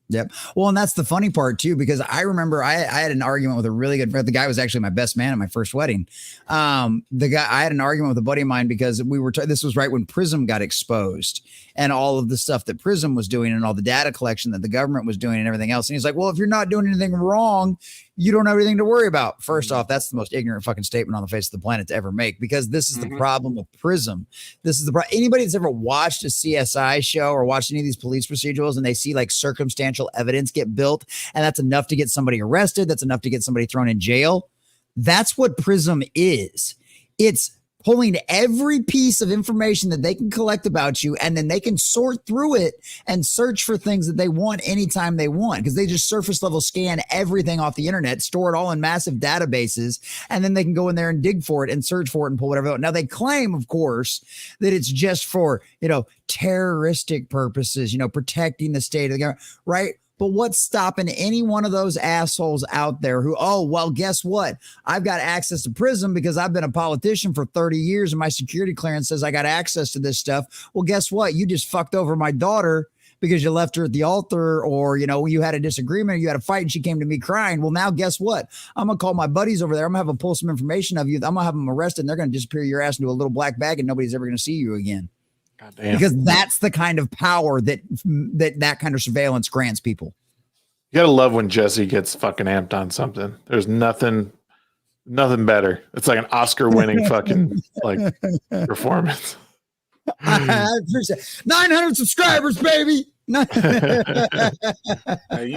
Yep. Well, and that's the funny part too, because I remember I had an argument with a really good friend. The guy was actually my best man at my first wedding. I had an argument with a buddy of mine because this was right when Prism got exposed and all of the stuff that Prism was doing and all the data collection that the government was doing and everything else. And he's like, well, if you're not doing anything wrong, you don't have anything to worry about. First off, that's the most ignorant fucking statement on the face of the planet to ever make, because this is the problem with Prism. This is anybody that's ever watched a CSI show or watched any of these police procedurals and they see like circumstantial evidence get built and that's enough to get somebody arrested, that's enough to get somebody thrown in jail. That's what Prism is. It's pulling every piece of information that they can collect about you, and then they can sort through it and search for things that they want anytime they want, because they just surface level scan everything off the internet, store it all in massive databases, and then they can go in there and dig for it and search for it and pull whatever. Now they claim, of course, that it's just for, terroristic purposes, protecting the state of the government, right? But what's stopping any one of those assholes out there who, guess what? I've got access to Prism because I've been a politician for 30 years and my security clearance says I got access to this stuff. Well, guess what? You just fucked over my daughter because you left her at the altar, or, you had a disagreement, or you had a fight and she came to me crying. Well, now guess what? I'm going to call my buddies over there. I'm going to have them pull some information of you. I'm going to have them arrested and they're going to disappear your ass into a little black bag and nobody's ever going to see you again. Because that's the kind of power that kind of surveillance grants people. You gotta love when Jesse gets fucking amped on something. There's nothing better. It's like an Oscar-winning fucking like performance. I appreciate 900 subscribers, baby. You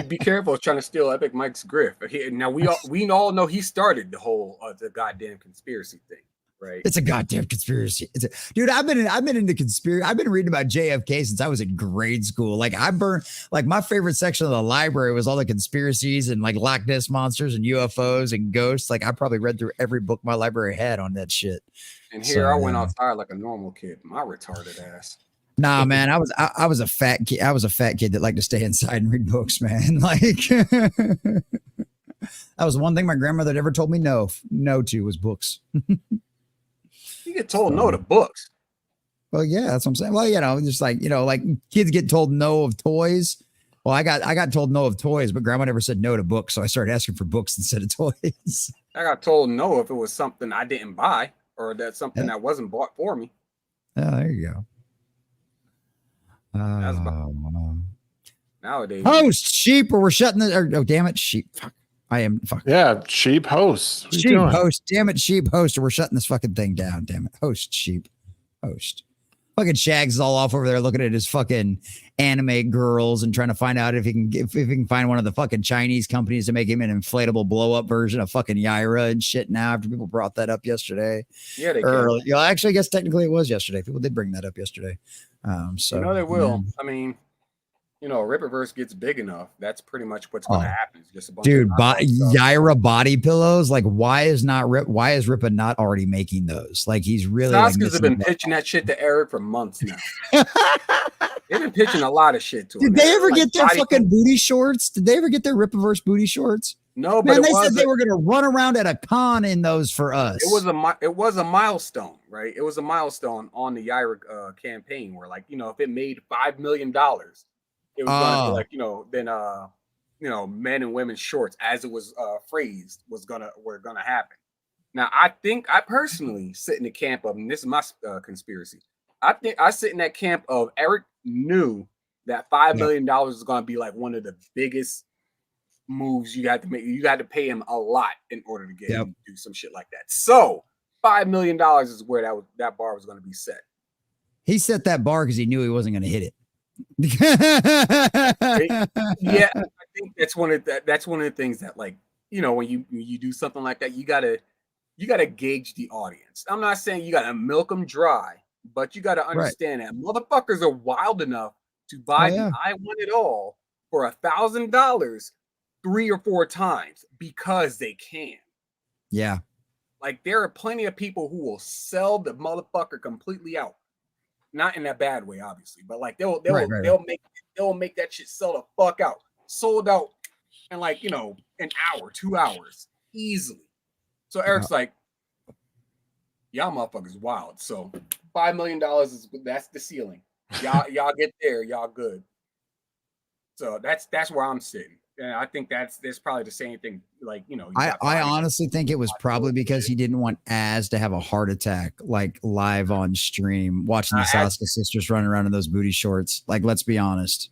be careful trying to steal Epic Mike's griff. Now we all know he started the whole the goddamn conspiracy thing. Right. It's a goddamn conspiracy. Dude, I've been into conspiracy. I've been reading about JFK since I was in grade school. Like my favorite section of the library was all the conspiracies and like Loch Ness monsters and UFOs and ghosts. Like I probably read through every book my library had on that shit. And here I went outside like a normal kid. My retarded ass. Nah, man, I was a fat kid. I was a fat kid that liked to stay inside and read books, man. Like that was the one thing my grandmother ever told me no to was books. You get told no to books. Well, yeah, that's what I'm saying. Well, just like, like kids get told no of toys. Well, I got told no of toys, but grandma never said no to books. So I started asking for books instead of toys. I got told no if it was something I didn't buy or that's something that wasn't bought for me. Oh, there you go. That's about nowadays. Host sheep, or we're shutting the. Oh, damn it, sheep. Fuck. I am fuck. Yeah, sheep host. Sheep host. Damn it, sheep host. Or we're shutting this fucking thing down. Damn it, host sheep host. Fucking Shags is all off over there looking at his fucking anime girls and trying to find out if he can find one of the fucking Chinese companies to make him an inflatable blow up version of fucking Yaira and shit. Now, after people brought that up yesterday, yeah, they actually, I guess technically it was yesterday. People did bring that up yesterday. So they will. I mean, Rippaverse gets big enough, that's pretty much what's going to happen. It's just a bunch Dude, of Yaira body pillows. Like, why is Rippa not already making those? Like, he's really like have been pitching that shit to Eric for months now. They've been pitching a lot of shit to him. Did they ever get their fucking booty shorts? Did they ever get their Rippaverse booty shorts? No, Man, but they said they were going to run around at a con in those for us. It was a milestone, right? It was a milestone on the Yaira campaign where, like, if it made $5 million, it was going to be like, then men and women's shorts, as it was phrased, were gonna happen. Now, I personally sit in the camp of, and this is my conspiracy. I think I sit in that camp of Eric knew that $5 million was going to be like one of the biggest moves you had to make. You got to pay him a lot in order to get him to do some shit like that. So $5 million is where that bar was going to be set. He set that bar because he knew he wasn't going to hit it. Yeah, I think that's one of the things that, like, when you do something like that, you gotta gauge the audience. I'm not saying you gotta milk them dry, but you gotta understand that motherfuckers are wild enough to buy the I Want It All for $1,000 3 or 4 times because they can. Yeah. Like, there are plenty of people who will sell the motherfucker completely out. Not in that bad way, obviously, but like they'll make that shit sell the fuck out. Sold out in, like, an hour, 2 hours easily. So Eric's like, y'all motherfuckers wild. So $5 million that's the ceiling. Y'all get there, y'all good. So that's where I'm sitting. And I think that's probably the same thing. Like, I honestly think it was probably because he didn't want Az to have a heart attack, like, live on stream, watching the Sasuke sisters running around in those booty shorts. Like, let's be honest.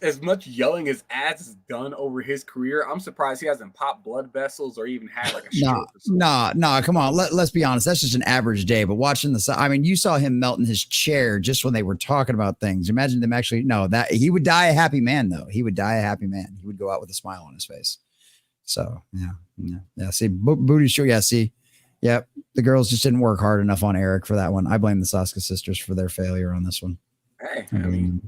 As much yelling as Az has done over his career, I'm surprised he hasn't popped blood vessels or even had like a stroke. No, come on. Let's be honest. That's just an average day. But watching you saw him melt in his chair just when they were talking about things. Imagine them actually. No, that he would die a happy man, though. He would die a happy man. He would go out with a smile on his face. So yeah. See, booty short. Yeah, see, yep. The girls just didn't work hard enough on Eric for that one. I blame the Sasuke sisters for their failure on this one. Hey, I mean,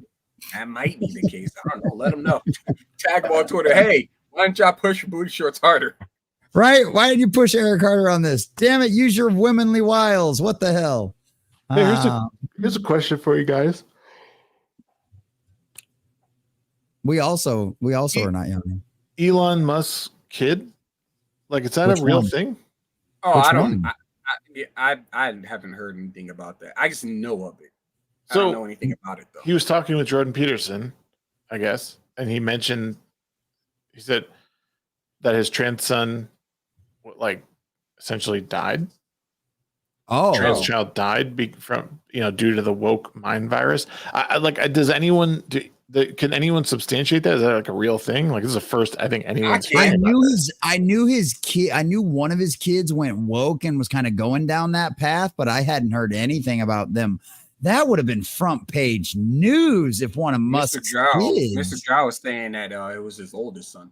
that might be the case. I don't know. Let them know. Tag them on Twitter. Hey, why don't y'all push your booty shorts harder? Right? Why did you push Eric harder on this? Damn it! Use your womanly wiles. What the hell? Hey, here's a question for you guys. We also are not young. Elon Musk's kid, like, is that Which a real one? thing? Oh, Which I don't. one? I haven't heard anything about that. I just know of it. So I don't know anything about it, though. He was talking with Jordan Peterson, I guess, and he said that his trans son, like, essentially died. Trans child died from due to the woke mind virus. Does anyone can anyone substantiate that? Is that like a real thing? Like, this is the first I think anyone's. I knew his kid. I knew one of his kids went woke and was kind of going down that path, but I hadn't heard anything about them. That would have been front page news if one of Musk's kids. Mr. Zhao was saying that it was his oldest son.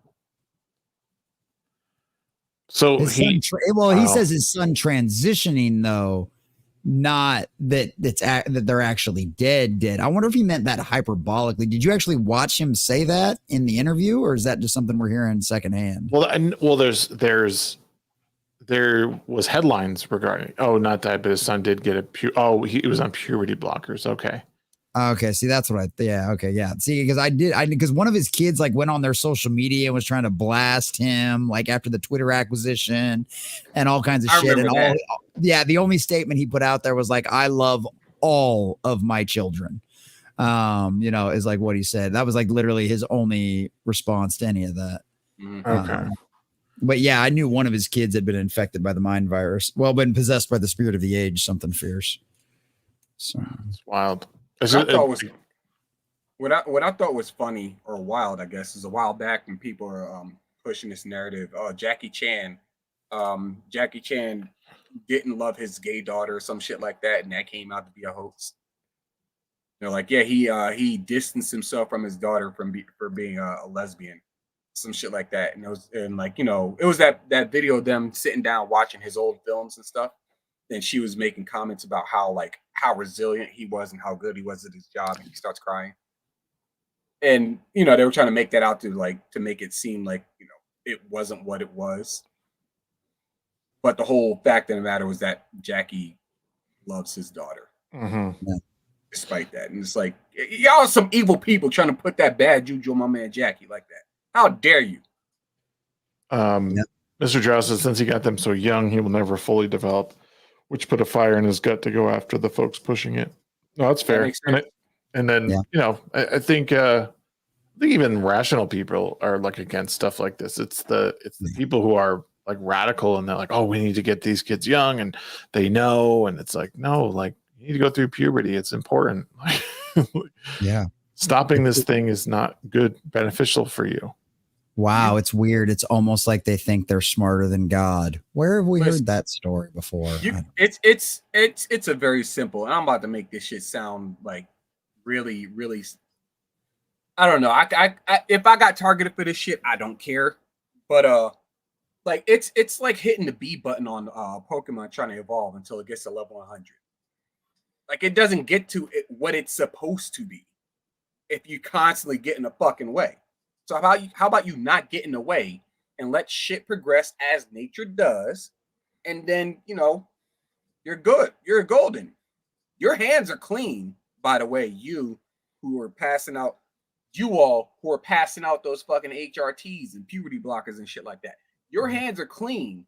So he says his son transitioning, though, not that they're actually dead. I wonder if he meant that hyperbolically. Did you actually watch him say that in the interview, or is that just something we're hearing secondhand? Well, there was headlines regarding not died, but his son did get he was on puberty blockers. Okay, see, that's what see, because one of his kids like went on their social media and was trying to blast him like after the Twitter acquisition and all kinds of shit. And the only statement he put out there was like, "I love all of my children." Is like what he said. That was like literally his only response to any of that. Okay. But yeah, I knew one of his kids had been infected by the mind virus. Well, been possessed by the spirit of the age, something fierce. So it's wild. What I thought was funny or wild, I guess, is a while back when people are pushing this narrative. Jackie Chan didn't love his gay daughter or some shit like that, and that came out to be a hoax. He distanced himself from his daughter for being a lesbian, some shit like that. And it was that video of them sitting down watching his old films and stuff. And she was making comments about how resilient he was and how good he was at his job, and he starts crying. And you know, they were trying to make that out to make it seem like, you know, it wasn't what it was. But the whole fact of the matter was that Jackie loves his daughter, despite that. And it's like, y'all are some evil people trying to put that bad juju on my man Jackie like that. How dare you? Mr. Drow says since he got them so young, he will never fully develop, which put a fire in his gut to go after the folks pushing it. No, that's fair. And then you know, I think even rational people are like against stuff like this. It's the people who are like radical and they're like, oh, we need to get these kids young and they know, and it's like, no, like you need to go through puberty. It's important. Stopping this thing is not good, beneficial for you. Wow, it's weird. It's almost like they think they're smarter than God. Where have we heard that story before? It's a very simple. And I'm about to make this shit sound like really, really. I don't know. I if I got targeted for this shit, I don't care. But like it's like hitting the B button on Pokemon trying to evolve until it gets to level 100. Like it doesn't get to what it's supposed to be if you constantly get in the fucking way. So how about you not get in the way and let shit progress as nature does, and then you know you're good. You're golden. Your hands are clean, by the way. You who are passing out, you all who are passing out those fucking HRTs and puberty blockers and shit like that. Your hands are clean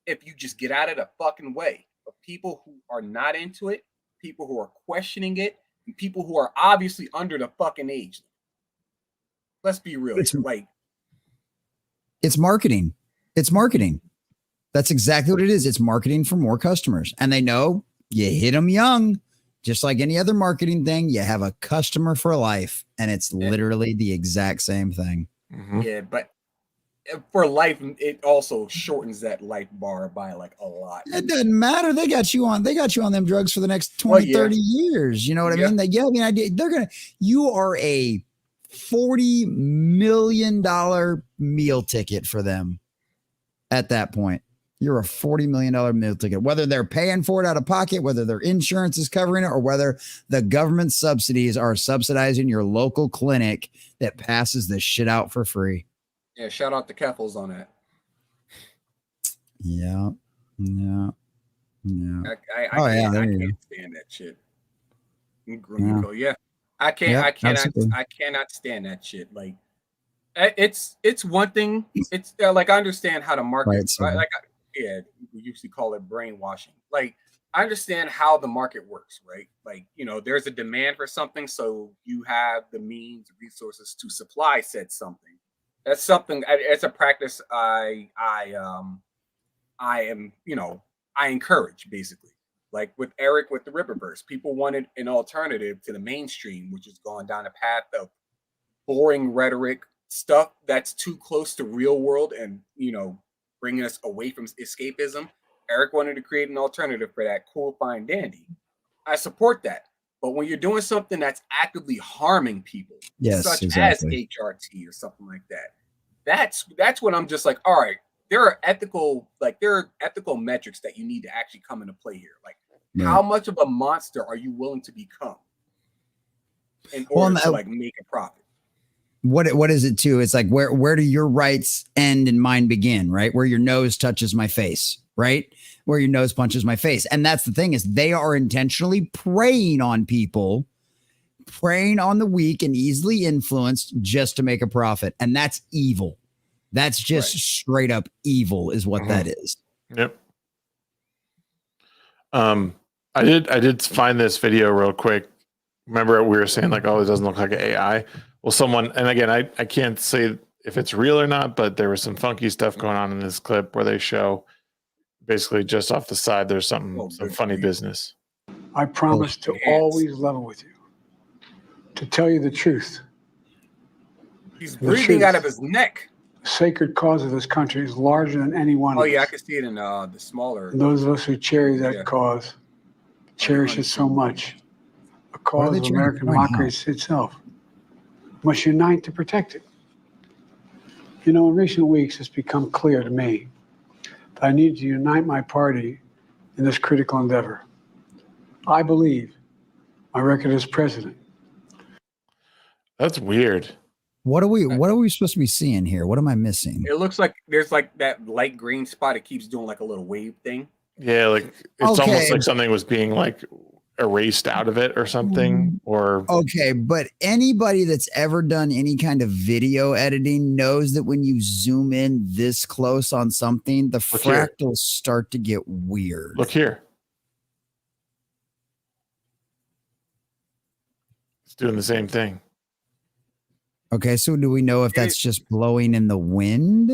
if you just get out of the fucking way of people who are not into it, people who are questioning it, and people who are obviously under the fucking age. Let's be real. It's marketing. It's marketing. That's exactly what it is. It's marketing for more customers. And they know you hit them young, just like any other marketing thing. You have a customer for life. And it's literally the exact same thing. Yeah, but for life, it also shortens that life bar by like a lot. It doesn't matter. They got you on them drugs for the next 20, 30 years. You know what I mean? You are a $40 million meal ticket for them at that point. You're a $40 million meal ticket, whether they're paying for it out of pocket, whether their insurance is covering it, or whether the government subsidies are subsidizing your local clinic that passes this shit out for free. Yeah, shout out to Keffels on that. Yeah. I can't stand that shit. I cannot stand that shit. Like, it's one thing. It's like I understand how to market. Right, we usually call it brainwashing. Like, I understand how the market works, right? Like, you know, there's a demand for something, so you have the means, resources to supply said something. That's something. It's a practice I am, you know, I encourage basically. Like with Eric with the Ripperverse, people wanted an alternative to the mainstream, which has gone down a path of boring rhetoric, stuff that's too close to real world and, you know, bringing us away from escapism. Eric wanted to create an alternative for that. Cool, fine, dandy. I support that. But when you're doing something that's actively harming people, such as HRT or something like that, that's when I'm just like, all right, there are ethical metrics that you need to actually come into play here. Like, how much of a monster are you willing to become in order to like make a profit? What is it too? It's like where do your rights end and mine begin, right? Where your nose touches my face, right? Where your nose punches my face. And that's the thing, is they are intentionally preying on people, preying on the weak and easily influenced just to make a profit. And that's evil. That's just straight up evil is what that is. Yep. I did find this video real quick. Remember we were saying like, oh, it doesn't look like an AI. Well, someone, and again, I can't say if it's real or not, but there was some funky stuff going on in this clip where they show basically just off the side, there's some funny business. I promise to always level with you, to tell you the truth. He's breathing out of his neck. The sacred cause of this country is larger than any one of us. Oh, yeah, I can see it in the smaller. And those of us who cherish that cause, cherish it so much. A cause of American democracy itself must unite to protect it. You know, in recent weeks, it's become clear to me that I need to unite my party in this critical endeavor. I believe my record as president. That's weird. What are we supposed to be seeing here? What am I missing? It looks like there's like that light green spot. It keeps doing like a little wave thing. Yeah, like it's Okay. almost like something was being like erased out of it or something. Or Okay, but anybody that's ever done any kind of video editing knows that when you zoom in this close on something, the Look here. fractals start to get weird. look here. It's doing the same thing. Okay, so do we know if that's just blowing in the wind?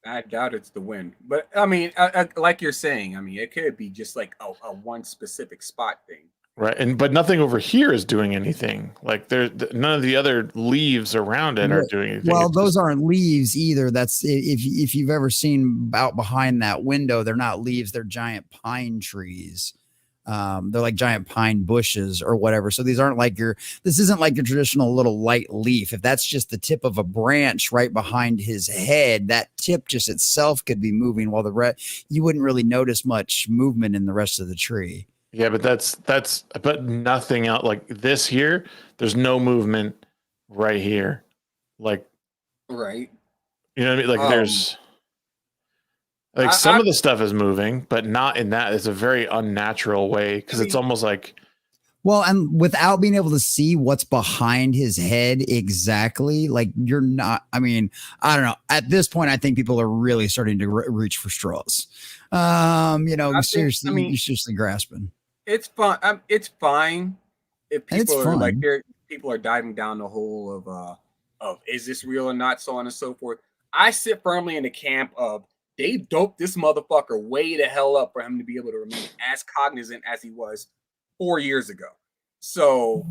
I doubt it's the wind, but I mean, like you're saying, I mean, it could be just like a one specific spot thing. Right. But nothing over here is doing anything. Like none of the other leaves around it are doing anything. Well, It's those just- aren't leaves either. That's if you've ever seen out behind that window, they're not leaves, they're giant pine trees. They're like giant pine bushes or whatever. So these aren't like this isn't like your traditional little light leaf. If that's just the tip of a branch right behind his head, that tip just itself could be moving while you wouldn't really notice much movement in the rest of the tree. Yeah, but but nothing else like this here. There's no movement right here. Like, Right. you know what I mean? Like there's like some of the stuff is moving, but not in that. It's a very unnatural way because it's almost like. Well, and without being able to see what's behind his head exactly, like you're not, I mean, I don't know. At this point, I think people are really starting to reach for straws. You're seriously grasping. It's fun. It's fine if people are like fun. people are diving down the hole of is this real or not, so on and so forth. I sit firmly in the camp of they doped this motherfucker way the hell up for him to be able to remain as cognizant as he was 4 years ago. So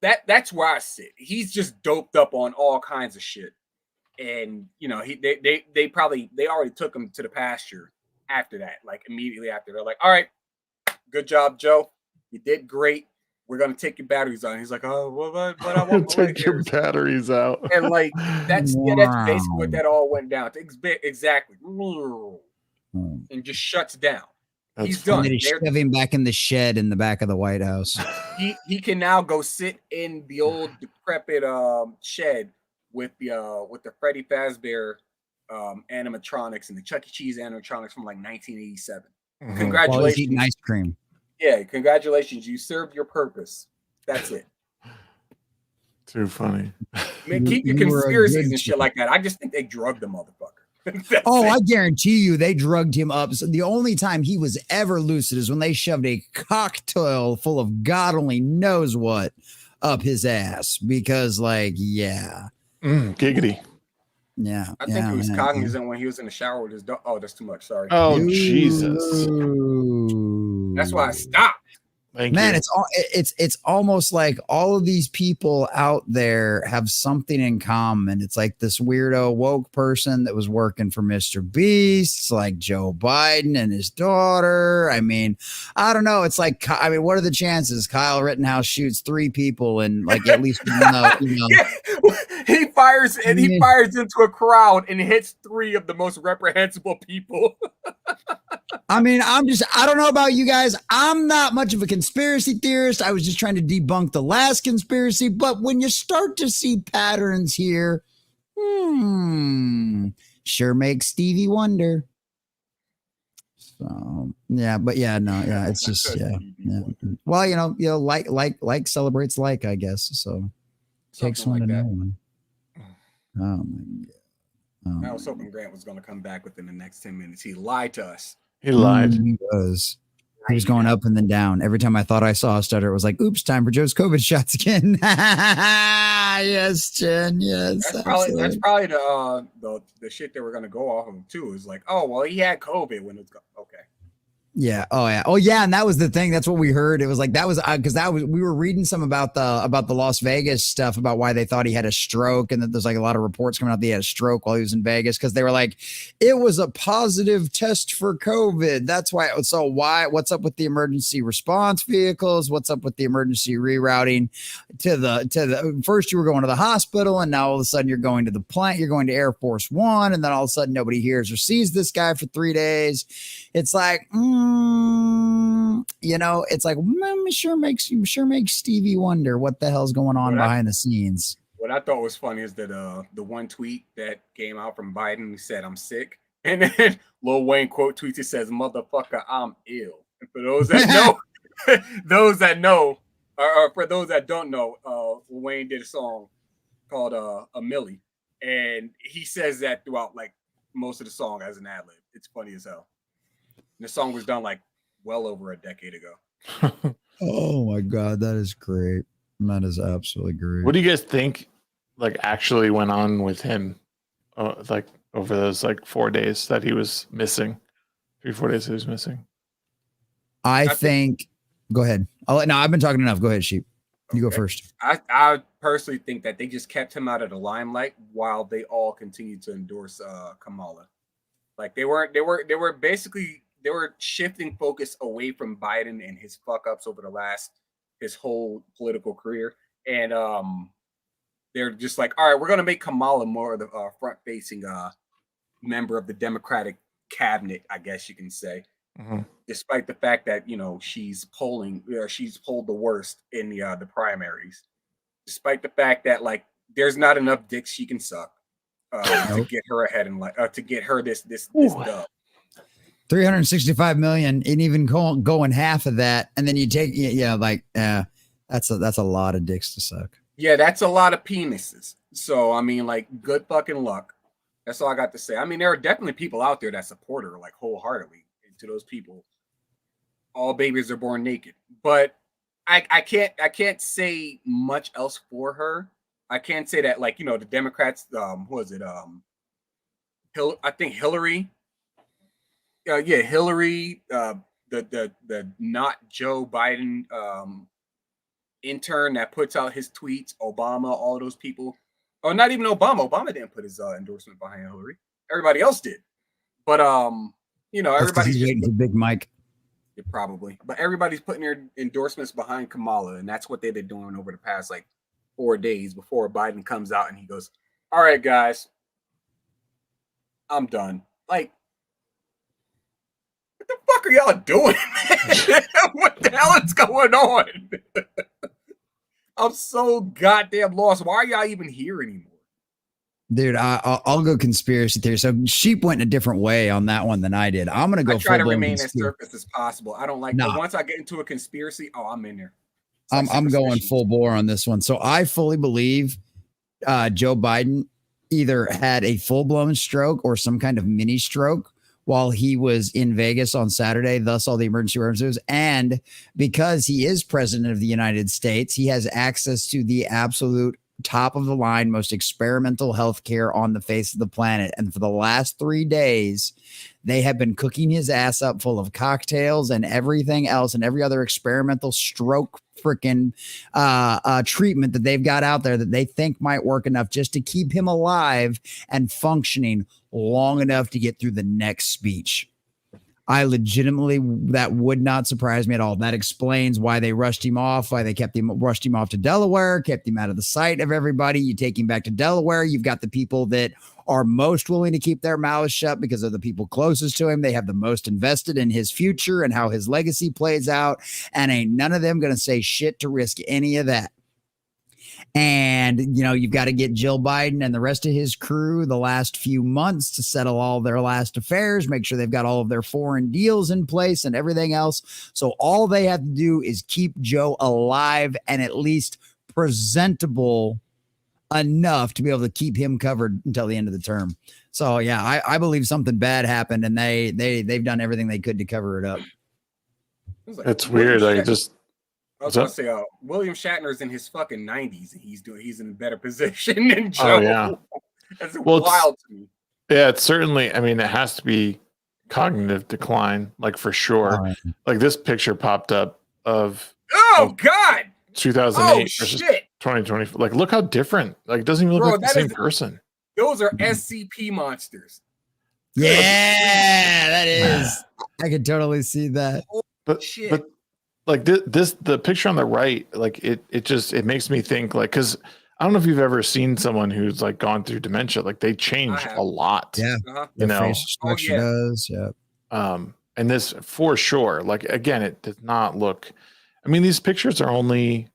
that's where I sit. He's just doped up on all kinds of shit, and they already took him to the pasture after that. Like immediately after, they're like, all right, good job, Joe. You did great. We're gonna take your batteries out. And he's like, oh, well, but I want take your batteries out. And like that's basically what that all went down to. Exactly. And just shuts down. He's done. And they shove him back in the shed in the back of the White House. He can now go sit in the old decrepit shed with the Freddy Fazbear animatronics and the Chuck E. Cheese animatronics from like 1987. Congratulations. While he's eating ice cream. Yeah, congratulations. You served your purpose. That's it. Too funny. Man, keep your conspiracies and shit like that. I just think they drugged the motherfucker. I guarantee you they drugged him up. So the only time he was ever lucid is when they shoved a cocktail full of God only knows what up his ass. Because, giggity. Yeah. I think he was cognizant when he was in the shower with his dog. Oh, that's too much. Sorry. Oh, Jesus. That's why I stopped. Man, it's almost like all of these people out there have something in common. It's like this weirdo woke person that was working for Mr. Beast. It's like Joe Biden and his daughter. I mean, I don't know. It's like, I mean, what are the chances Kyle Rittenhouse shoots 3 people and like at least Yeah. He fires into a crowd and hits 3 of the most reprehensible people. I mean, I don't know about you guys. I'm not much of a conspiracy theorist. I was just trying to debunk the last conspiracy. But when you start to see patterns here, sure makes Stevie wonder. So, it's just, yeah. Well, like celebrates like, I guess. So takes one to know one. Oh, my God. I was hoping Grant was going to come back within the next 10 minutes. He lied to us. He lied. He was going up and then down. Every time I thought I saw a stutter, it was like, oops, time for Joe's COVID shots again. Yes, Jen. Yes. That's probably the shit that we're going to go off of too. Is like, oh, well, he had COVID when it's okay. Yeah. Oh yeah. And that was the thing. That's what we heard. It was like, that was because we were reading some about the Las Vegas stuff about why they thought he had a stroke. And that there's like a lot of reports coming out that he had a stroke while he was in Vegas. Cause they were like, it was a positive test for COVID. That's why. So what's up with the emergency response vehicles? What's up with the emergency rerouting to the first you were going to the hospital and now all of a sudden you're going to the plant, you're going to Air Force One. And then all of a sudden nobody hears or sees this guy for 3 days. It's like, it's like sure makes Stevie wonder what the hell's going on behind the scenes. What I thought was funny is that the one tweet that came out from Biden, he said, "I'm sick," and then Lil Wayne quote tweets, it says, "Motherfucker, I'm ill." And for those that know, those that know, or for those that don't know, Lil Wayne did a song called "A Millie," and he says that throughout like most of the song as an ad lib. It's funny as hell. And the song was done like well over a decade ago. Oh my God, that is great. That is absolutely great. What do you guys think like actually went on with him like over those like 4 days that he was missing? 3-4 days he was missing. I think go ahead. I've been talking enough. Go ahead, Sheep. You go first. I personally think that they just kept him out of the limelight while they all continued to endorse Kamala. Like they were shifting focus away from Biden and his fuck ups over his whole political career. And they're just like, all right, we're gonna make Kamala more of the front facing member of the Democratic cabinet, I guess you can say. Mm-hmm. Despite the fact that she's polled the worst in the primaries, despite the fact that like there's not enough dicks she can suck to get her ahead and to get her this dub. 365 million, and even going half of that, and then you take that's a lot of dicks to suck. Yeah, that's a lot of penises. So I mean, like, good fucking luck. That's all I got to say. I mean, there are definitely people out there that support her like wholeheartedly. To those people, all babies are born naked. But I can't say much else for her. I can't say that like the Democrats. Who was it? I think Hillary. Hillary. The not Joe Biden intern that puts out his tweets. Obama. All those people. Oh, not even Obama. Obama didn't put his endorsement behind Hillary. Everybody else did. But everybody's waiting for Big Mike. Yeah, probably, but everybody's putting their endorsements behind Kamala, and that's what they've been doing over the past like 4 days before Biden comes out and he goes, "All right, guys, I'm done." Like, what the fuck are y'all doing? What the hell is going on? I'm so goddamn lost. Why are y'all even here anymore? Dude, I'll go conspiracy theory. So Sheep went in a different way on that one than I did. I'm gonna go. I try to remain as surface as possible. I don't like. But once I get into a conspiracy, I'm in there. I'm going full bore on this one. So I fully believe Joe Biden either had a full blown stroke or some kind of mini stroke while he was in Vegas on Saturday. Thus, all the emergency rooms. And because he is president of the United States, he has access to the absolute top of the line, most experimental healthcare on the face of the planet. And for the last 3 days, they have been cooking his ass up full of cocktails and everything else and every other experimental stroke freaking treatment that they've got out there that they think might work enough just to keep him alive and functioning long enough to get through the next speech. I legitimately, that would not surprise me at all. That explains why they rushed him off, why they rushed him off to Delaware, kept him out of the sight of everybody. You take him back to Delaware. You've got the people that are most willing to keep their mouths shut because of the people closest to him. They have the most invested in his future and how his legacy plays out. And ain't none of them going to say shit to risk any of that. And, you've got to get Jill Biden and the rest of his crew the last few months to settle all their last affairs, make sure they've got all of their foreign deals in place and everything else. So all they have to do is keep Joe alive and at least presentable enough to be able to keep him covered until the end of the term. So, yeah, I believe something bad happened and they've done everything they could to cover it up. It's weird. I was going to say, William Shatner's in his fucking 90s, and he's in a better position than Joe. Oh, yeah. That's wild to me. Yeah, it's certainly, it has to be cognitive decline, like for sure. Right. Like this picture popped up of God 2008 versus 2020. Like, look how different. Like, it doesn't even look like the same person. Those are SCP monsters. Yeah, that is. I can totally see that. But like the picture on the right, like it makes me think, like, because I don't know if you've ever seen someone who's like gone through dementia, like they changed a lot. Yeah, facial structure does. Yeah. And this for sure, like, again, it does not look. These pictures are only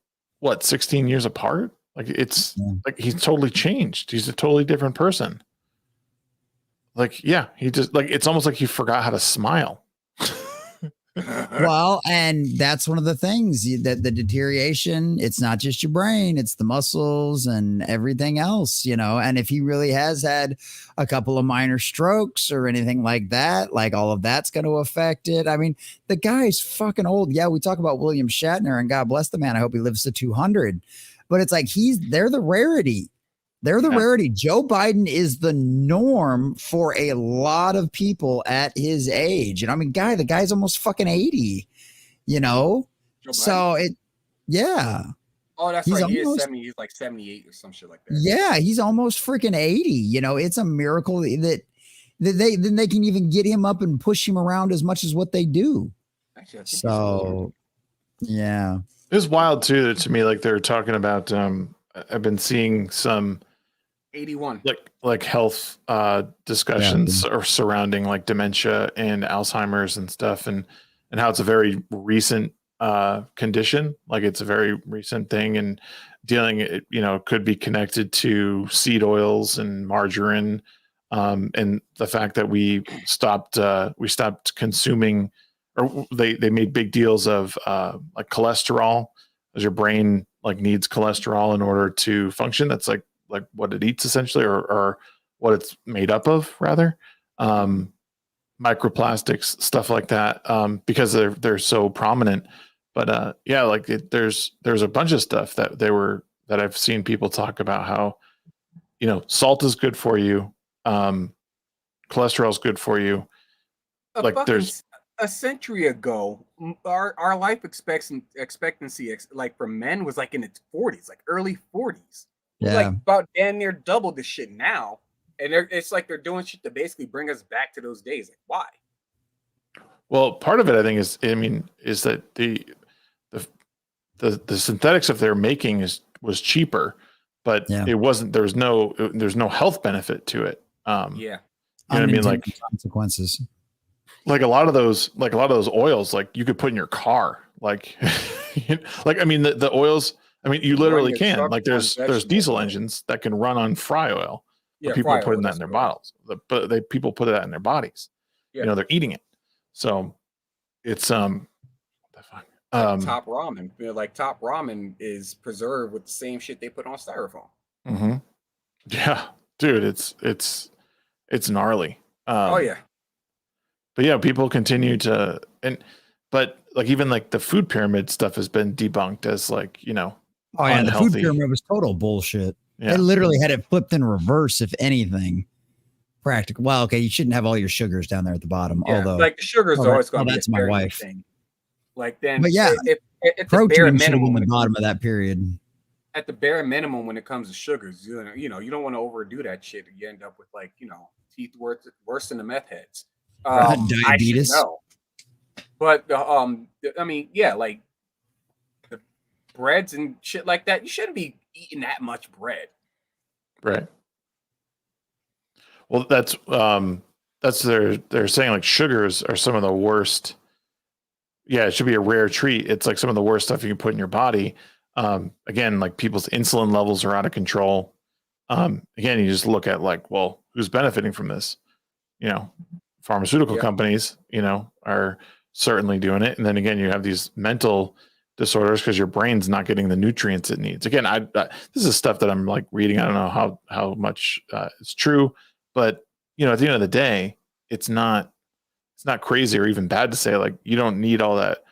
16 years apart. Like it's Yeah. like he's totally changed. He's a totally different person. Like, yeah, he just like it's almost like he forgot how to smile. Well, and that's one of the things that the deterioration, it's not just your brain, it's the muscles and everything else, And if he really has had a couple of minor strokes or anything like that, like all of that's going to affect it. I mean, the guy's fucking old. Yeah, we talk about William Shatner and God bless the man. I hope he lives to 200. But it's like they're the rarity. They're the rarity. Joe Biden is the norm for a lot of people at his age. And I mean, the guy's almost fucking 80, So yeah. Oh, that's right. He is 70. He's like 78 or some shit like that. Yeah, he's almost freaking 80. It's a miracle that they can even get him up and push him around as much as what they do. Actually, so, yeah. It was wild too to me. Like they're talking about, I've been seeing some 81 like health discussions or surrounding like dementia and Alzheimer's and stuff, and how it's a very recent condition. Like it's a very recent thing, and dealing it, could be connected to seed oils and margarine, and the fact that we stopped consuming, or they made big deals of like cholesterol, as your brain like needs cholesterol in order to function. That's like what it eats essentially, or what it's made up of rather. Microplastics, stuff like that, because they're so prominent. But yeah, like there's a bunch of stuff that I've seen people talk about how, salt is good for you. Cholesterol is good for you. Like there's a century ago, our life expectancy like for men was like in its 40s, like early 40s. Yeah. Like about damn near double the shit now. And it's like they're doing shit to basically bring us back to those days. Like, why? Well, part of it, I think, is that the synthetic stuff they're making was cheaper, but it wasn't. There's no health benefit to it. Yeah, you know what I mean? Like consequences. Like a lot of those oils, like you could put in your car. Like, like I mean, the oils. I mean, you literally can. Like, there's diesel engines that can run on fry oil. But people are putting that in their bottles. But people put that in their bodies. Yeah. They're eating it. So it's Top ramen. Like Top ramen is preserved with the same shit they put on styrofoam. Mm-hmm. Yeah, dude, it's gnarly. Oh yeah. But yeah, people continue to but like even like the food pyramid stuff has been debunked as like, Oh yeah, unhealthy. The food pyramid was total bullshit. Yeah. They literally had it flipped in reverse, if anything. Practical. Well, okay, you shouldn't have all your sugars down there at the bottom. Yeah, although like the sugars are always going to be that's my wife. Thing. Like then, but yeah, it's protein should have been the bottom of that period. At the bare minimum, when it comes to sugars, you don't want to overdo that shit. You end up with like teeth worse than the meth heads. Diabetes. But I mean, yeah, like the breads and shit like that. You shouldn't be eating that much bread. Right. Well, that's they're saying like sugars are some of the worst. Yeah, it should be a rare treat. It's like some of the worst stuff you can put in your body. Again, like people's insulin levels are out of control. Again, you just look at like, well, who's benefiting from this? Pharmaceutical companies, are certainly doing it. And then again, you have these mental disorders because your brain's not getting the nutrients it needs. Again, this is stuff that I'm like reading. I don't know how much it's true, but at the end of the day, it's not crazy or even bad to say like you don't need all that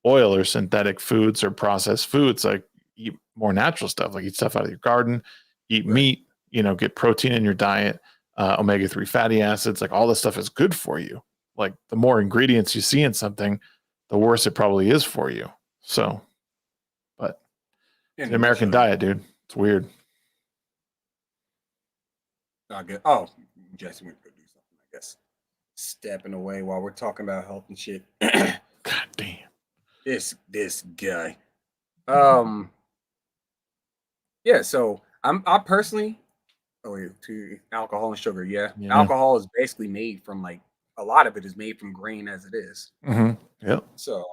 oil or synthetic foods or processed foods. Like eat more natural stuff, like eat stuff out of your garden, eat meat, get protein in your diet, omega-3 fatty acids, like all this stuff is good for you. Like the more ingredients you see in something, the worse it probably is for you. So, but it's an American diet, dude. It's weird. Not good. Oh, Jesse went to go do something, I guess. Stepping away while we're talking about health and shit. God damn. This guy. Yeah, so I personally to alcohol and sugar, yeah. Alcohol is basically made from like a lot of it is made from grain as it is. Mm-hmm. Yep. So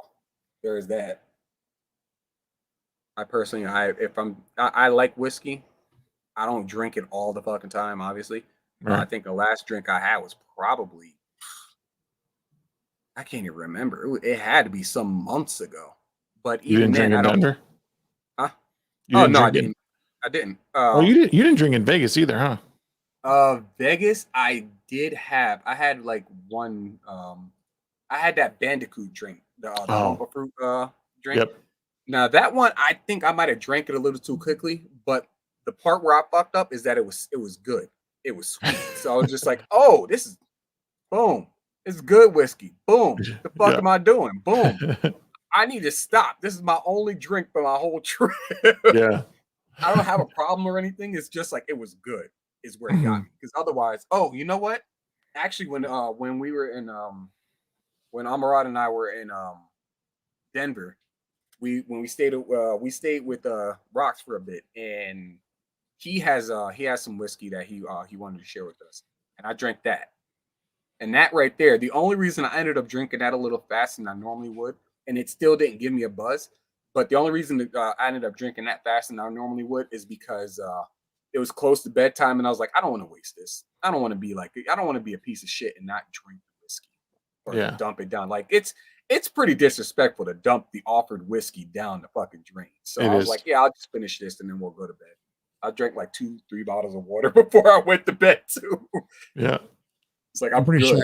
there's that. I personally, I like whiskey. I don't drink it all the fucking time, obviously. I Right. think the last drink I had was probably, I can't even remember. It had to be some months ago. But You even didn't drink then, in I don't. Denver? Huh? You Oh didn't no, I drink it? didn't. I didn't. Oh, you didn't drink in Vegas either, huh? Vegas, I did have. I had like one. I had that Bandicoot drink, the Oh. Wumpa fruit drink. Yep. Now that one, I think I might have drank it a little too quickly, but the part where I fucked up is that it was good. It was sweet, so I was just like, "Oh, this is boom. It's good whiskey. Boom. The fuck Yeah. am I doing? Boom. I need to stop. This is my only drink for my whole trip. Yeah. I don't have a problem or anything. It's just like it was good. Is where it got me. Because otherwise, oh, you know what? Actually, when we were in when Amarad and I were in Denver, when we stayed with Rocks for a bit, and he has some whiskey that he wanted to share with us, and I drank that. And that right there, the only reason I ended up drinking that a little faster than I normally would, and it still didn't give me a buzz, but the only reason that I ended up drinking that faster than I normally would is because it was close to bedtime, and I was like, I don't want to waste this. I don't want to be a piece of shit and not drink the whiskey or dump it down. Like it's pretty disrespectful to dump the offered whiskey down the fucking drain. So I was like, yeah, I'll just finish this and then we'll go to bed. I drank like 2-3 bottles of water before I went to bed too. Yeah. It's like I'm pretty sure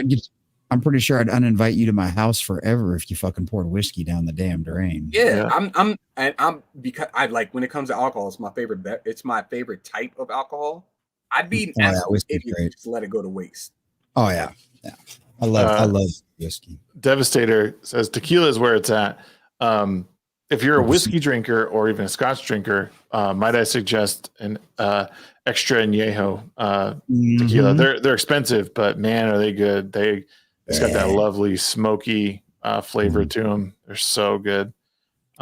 I'd uninvite you to my house forever if you fucking poured whiskey down the damn drain. Yeah. I'm because I like when it comes to alcohol, it's my favorite. It's my favorite type of alcohol. I'd be an asshole if you just let it go to waste. Oh yeah, yeah. I love whiskey. Devastator says tequila is where it's at. If you're a whiskey drinker or even a Scotch drinker, might I suggest an extra añejo tequila? They're expensive, but man, are they good? It's got that lovely smoky flavor to them. They're so good.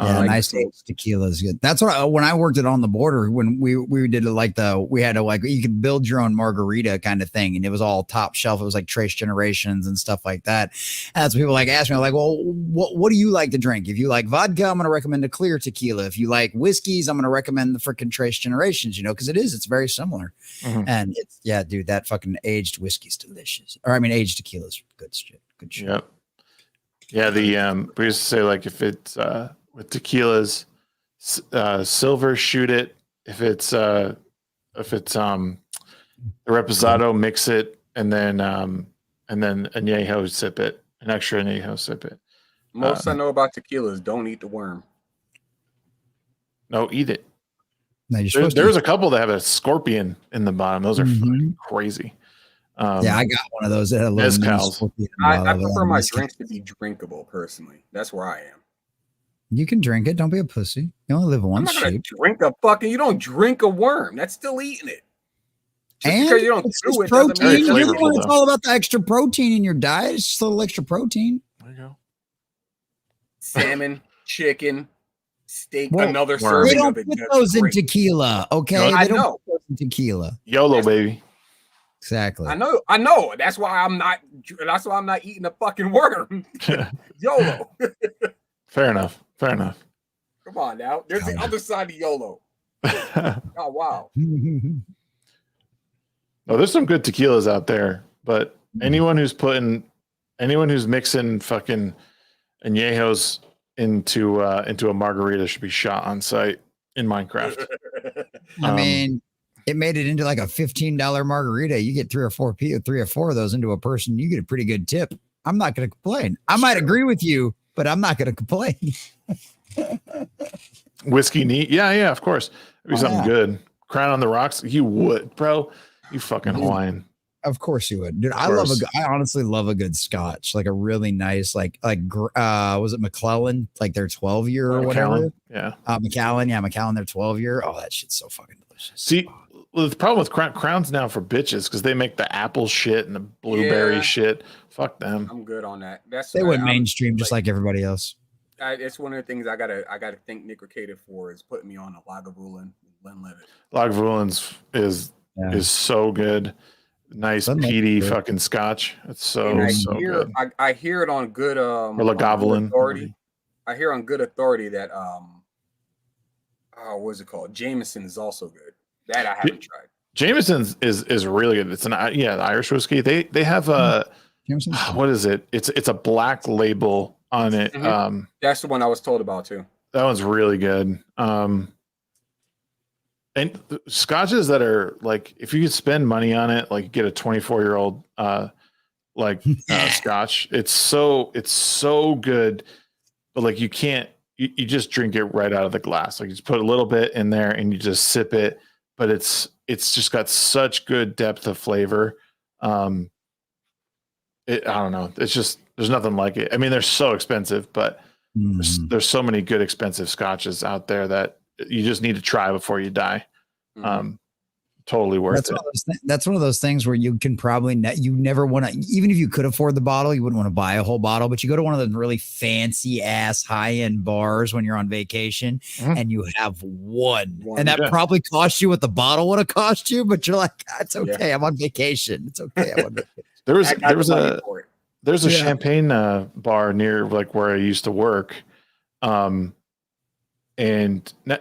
Yeah, nice tequila is good. That's what when I worked at On the Border, when we did it like we had you could build your own margarita kind of thing, and it was all top shelf. It was like Trace Generations and stuff like that. And that's what people ask me, like, well, what do you like to drink? If you like vodka, I'm going to recommend a clear tequila. If you like whiskeys, I'm going to recommend the freaking Trace Generations. Because it's very similar. And it's dude, that fucking aged whiskey's delicious. Or I mean, aged tequila's good shit. Good shit. Yep. Yeah, we used to say like if it's with tequilas, silver, shoot it. If it's the reposado, mix it, and then añejo, sip it. An extra añejo, sip it. Most I know about tequila is don't eat the worm. No, eat it. No, there's a couple that have a scorpion in the bottom. Those are fucking crazy. Yeah, I got one of those that had a little mini. I prefer my drinks to be drinkable personally. That's where I am. You can drink it. Don't be a pussy. You only live once. I'm not gonna drink a fucking. You don't drink a worm. That's still eating it. Just and because you don't do it doesn't protein. mean It's all about the extra protein in your diet. It's just a little extra protein. There you go. Salmon, chicken, steak. Another serving. They don't of it. put those in tequila. Okay, I they don't know. put those in tequila. YOLO, baby. Exactly. I know. That's why I'm not eating a fucking worm. YOLO. Fair enough. Come on now. There's the other side of YOLO. Oh wow. No, there's some good tequilas out there, but anyone who's mixing fucking añejos into a margarita should be shot on sight in Minecraft. I mean, it made it into like a $15 margarita. You get three or four of those into a person, you get a pretty good tip. I'm not going to complain. I might agree with you, but I'm not going to complain. Whiskey neat. Yeah, of course. It'd be something good. Crown on the Rocks. You would, bro. You fucking Hawaiian. Of course you would, dude. I honestly love a good Scotch, like a really nice, was it McClellan? Like their 12-year or whatever. Yeah. Macallan. Yeah, Macallan. Their 12-year. Oh, that shit's so fucking delicious. See, the problem with Crown's now for bitches because they make the apple shit and the blueberry shit. Fuck them. I'm good on that. They went mainstream just like everybody else. It's one of the things I gotta thank Nick Ricada for is putting me on a Lagavulin Glenlivet. Lagavulin is so good. Nice peaty fucking Scotch. It's so good. I hear it on good or Lagavulin authority. I hear on good authority that what is it called? Jameson is also good. That I haven't tried. Jameson's is really good. It's an the Irish whiskey. They have a what is it? It's a black label on it. That's the one I was told about too. That one's really good. And scotches that are like, if you could spend money on it, like get a 24-year-old scotch. It's so good, but like you can't. You just drink it right out of the glass. Like you just put a little bit in there and you just sip it. But it's just got such good depth of flavor. I don't know. It's just, there's nothing like it. I mean, they're so expensive, but there's so many good expensive scotches out there that you just need to try before you die. Totally worth it. That's one of those things where you can probably you never want to, even if you could afford the bottle, you wouldn't want to buy a whole bottle, but you go to one of those really fancy ass high end bars when you're on vacation and you have one and that probably cost you what the bottle would have cost you, but you're like, it's okay. I'm on vacation. It's okay. I'm on vacation. There's a champagne bar near like where I used to work. And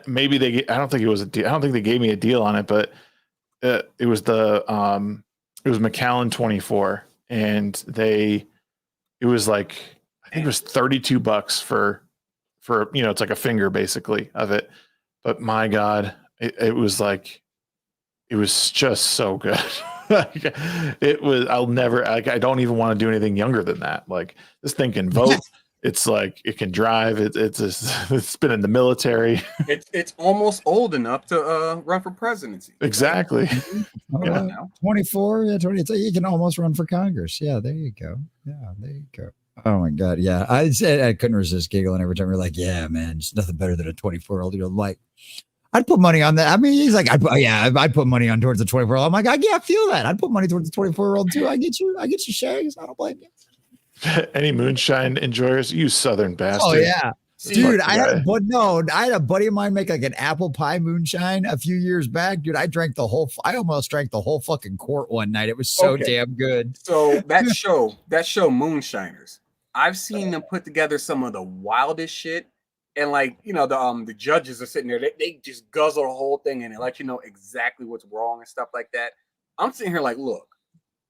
maybe I don't think it was a deal. I don't think they gave me a deal on it, but it was Macallan 24, and it was like, I think it was $32 for it's like a finger basically of it. But my God, it was just so good. I don't even want to do anything younger than that. Like, this thing can vote. It's like, it can drive. It's been in the military. It's almost old enough to run for presidency. Exactly. 24, 20. You can almost run for Congress. Yeah, there you go. Yeah, there you go. Oh my God. Yeah. I couldn't resist giggling every time. You're like, yeah, man, it's nothing better than a 24-year-old. You're like, I'd put money on that. I mean, he's like, I'd put money on towards the 24-year-old. I'm like, I feel that. I'd put money towards the 24-year-old too. I get you, Shags. I don't blame you. Any moonshine enjoyers? You Southern bastard. Oh yeah, dude. I had a buddy of mine make like an apple pie moonshine a few years back. Dude, I almost drank the whole fucking quart one night. It was so damn good. So that show Moonshiners, I've seen them put together some of the wildest shit. And like, the judges are sitting there, they just guzzle the whole thing and they let you know exactly what's wrong and stuff like that. I'm sitting here like, look,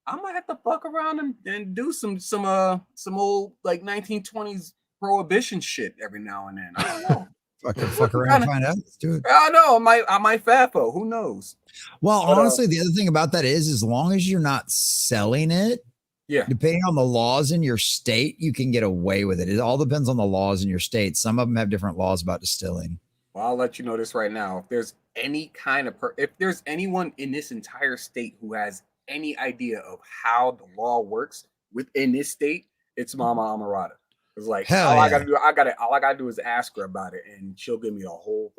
I might have to fuck around and do some old like 1920s prohibition shit every now and then. I don't know. fuck around and find out. Let's do it. I know. I might FAFO. Who knows? Well, honestly, the other thing about that is as long as you're not selling it, depending on the laws in your state, you can get away with it. It all depends on the laws in your state. Some of them have different laws about distilling. Well, I'll let you know this right now. If there's any kind of if there's anyone in this entire state who has any idea of how the law works within this state, it's Mama Amarada. It's like all I gotta do is ask her about it, and she'll give me a whole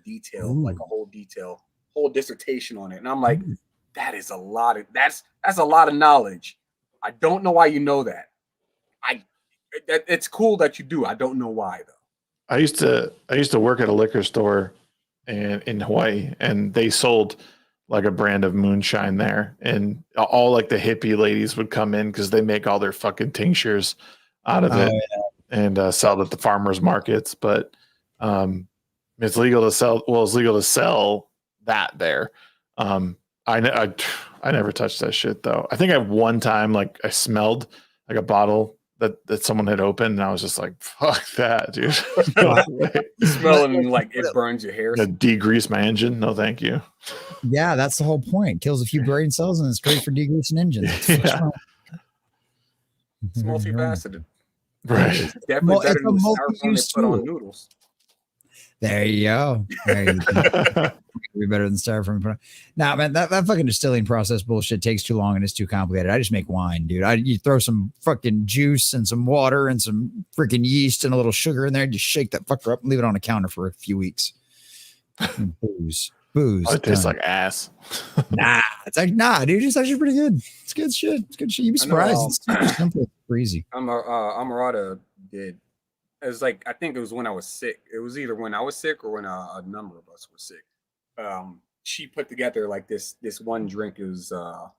detail, like a whole dissertation on it. And I'm like, that is a lot of that's a lot of knowledge. I don't know why you know that. It's cool that you do. I don't know why though. I used to work at a liquor store in Hawaii, and they sold like a brand of moonshine there, and all like the hippie ladies would come in because they make all their fucking tinctures out of it and sell it at the farmers markets. But it's legal to sell. Well, it's legal to sell that there. I never touched that shit though. I think one time like I smelled like a bottle that someone had opened, and I was just like, fuck that, dude. Smelling like it burns your hair. Degrease my engine. No, thank you. Yeah, that's the whole point. Kills a few brain cells and it's great for degreasing engines. It's multifaceted. Right. It's definitely better than the styrofoam they put on noodles. There you go. Be better than styrofoam. Nah, man, that fucking distilling process bullshit takes too long and it's too complicated. I just make wine, dude. You throw some fucking juice and some water and some freaking yeast and a little sugar in there, just shake that fucker up and leave it on the counter for a few weeks. And booze. Oh, it tastes like ass. It's like dude. It's actually pretty good. It's good shit. It's good shit. You'd be surprised. It's super simple, crazy. Amarada did. It was like, I think it was when I was sick. It was either when I was sick or when a number of us were sick. She put together like this one drink. It was I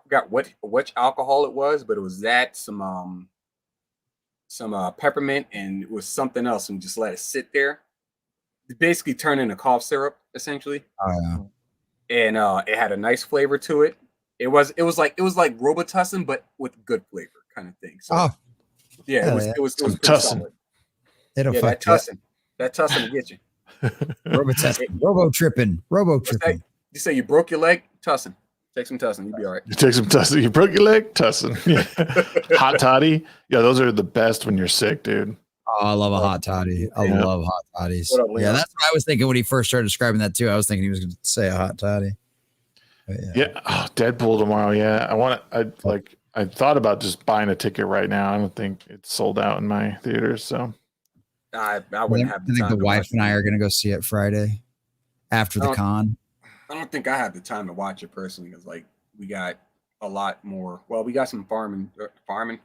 forgot which alcohol it was, but it was that some peppermint and it was something else, and just let it sit there. basically turned into cough syrup, essentially. Oh, And it had a nice flavor to it. It was like Robitussin, but with good flavor kind of thing. So yeah, it was pretty Tussin. solid. It'll Yeah, fuck that Tussin will get you. Robo tripping. You say you broke your leg, Tussin. Take some Tussin, you'll be all right. You take some Tussin. You broke your leg, Tussin. Yeah. Hot toddy. Yeah, those are the best when you're sick, dude. Oh, I love a hot toddy. I love hot toddies. What up, Yeah, Leon? that's what I was thinking when he first started describing that too. I was thinking he was going to say a hot toddy. But Yeah. Oh, Deadpool tomorrow. Yeah. I thought about just buying a ticket right now. I don't think it's sold out in my theaters. So I I wouldn't think, have I the think time. the to wife watch and I it. are going to go see it Friday after the con. I don't think I have the time to watch it personally because like we got a lot more. Well, we got some farming,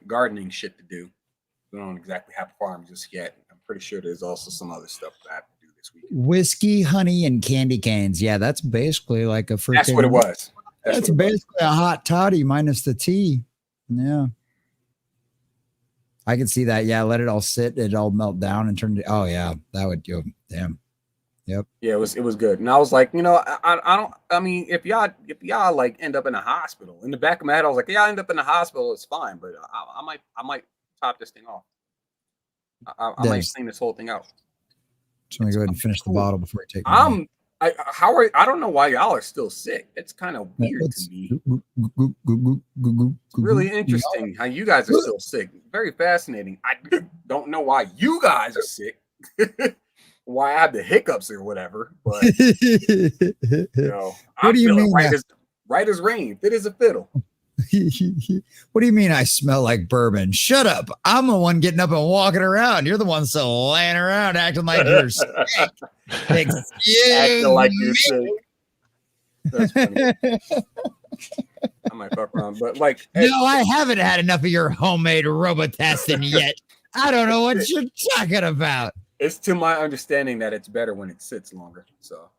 gardening shit to do. We don't exactly have a farm just yet. I'm pretty sure there's also some other stuff that I have to do this week. Whiskey, honey, and candy canes. Yeah, that's basically like a freaking. That's what it was. That's basically a hot toddy minus the tea. Yeah. I can see that. Yeah, let it all sit, it all melt down and turn to. Oh yeah, that would go. Damn. Yep. Yeah, it was good. And I was like, I mean, if y'all like end up in a hospital, in the back of my head, I was like, yeah, I end up in a hospital, it's fine, but I might top this thing off. I might clean this whole thing out. So let me go ahead and finish the bottle before I take. I don't know why y'all are still sick. It's kind of weird to me. It's really interesting how you guys are still sick. Very fascinating. I don't know why you guys are sick. Why I have the hiccups or whatever, but What do you mean? Right as rain, fit as a fiddle. What do you mean I smell like bourbon? Shut up. I'm the one getting up and walking around. You're the one still laying around acting like you're sick. Acting like you're sick. That's funny. I might fuck around, but like, no, I haven't had enough of your homemade Robitussin yet. I don't know what you're talking about. It's to my understanding that it's better when it sits longer. So,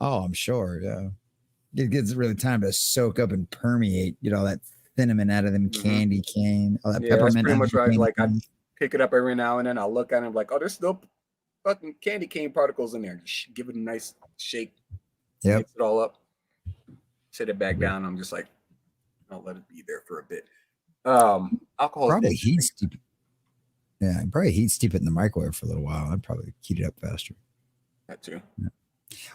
oh, I'm sure. Yeah, it gives really time to soak up and permeate. That cinnamon out of them candy cane. Oh, that peppermint. That's pretty much right. Like I pick it up every now and then. I'll look at it like, oh, there's still fucking candy cane particles in there. Just give it a nice shake. Yep. Mix it all up. Sit it back down. I'm just like, I'll let it be there for a bit. Alcohol probably heat steep. Yeah, probably heat steep it in the microwave for a little while. I'd probably heat it up faster. That too. Yeah.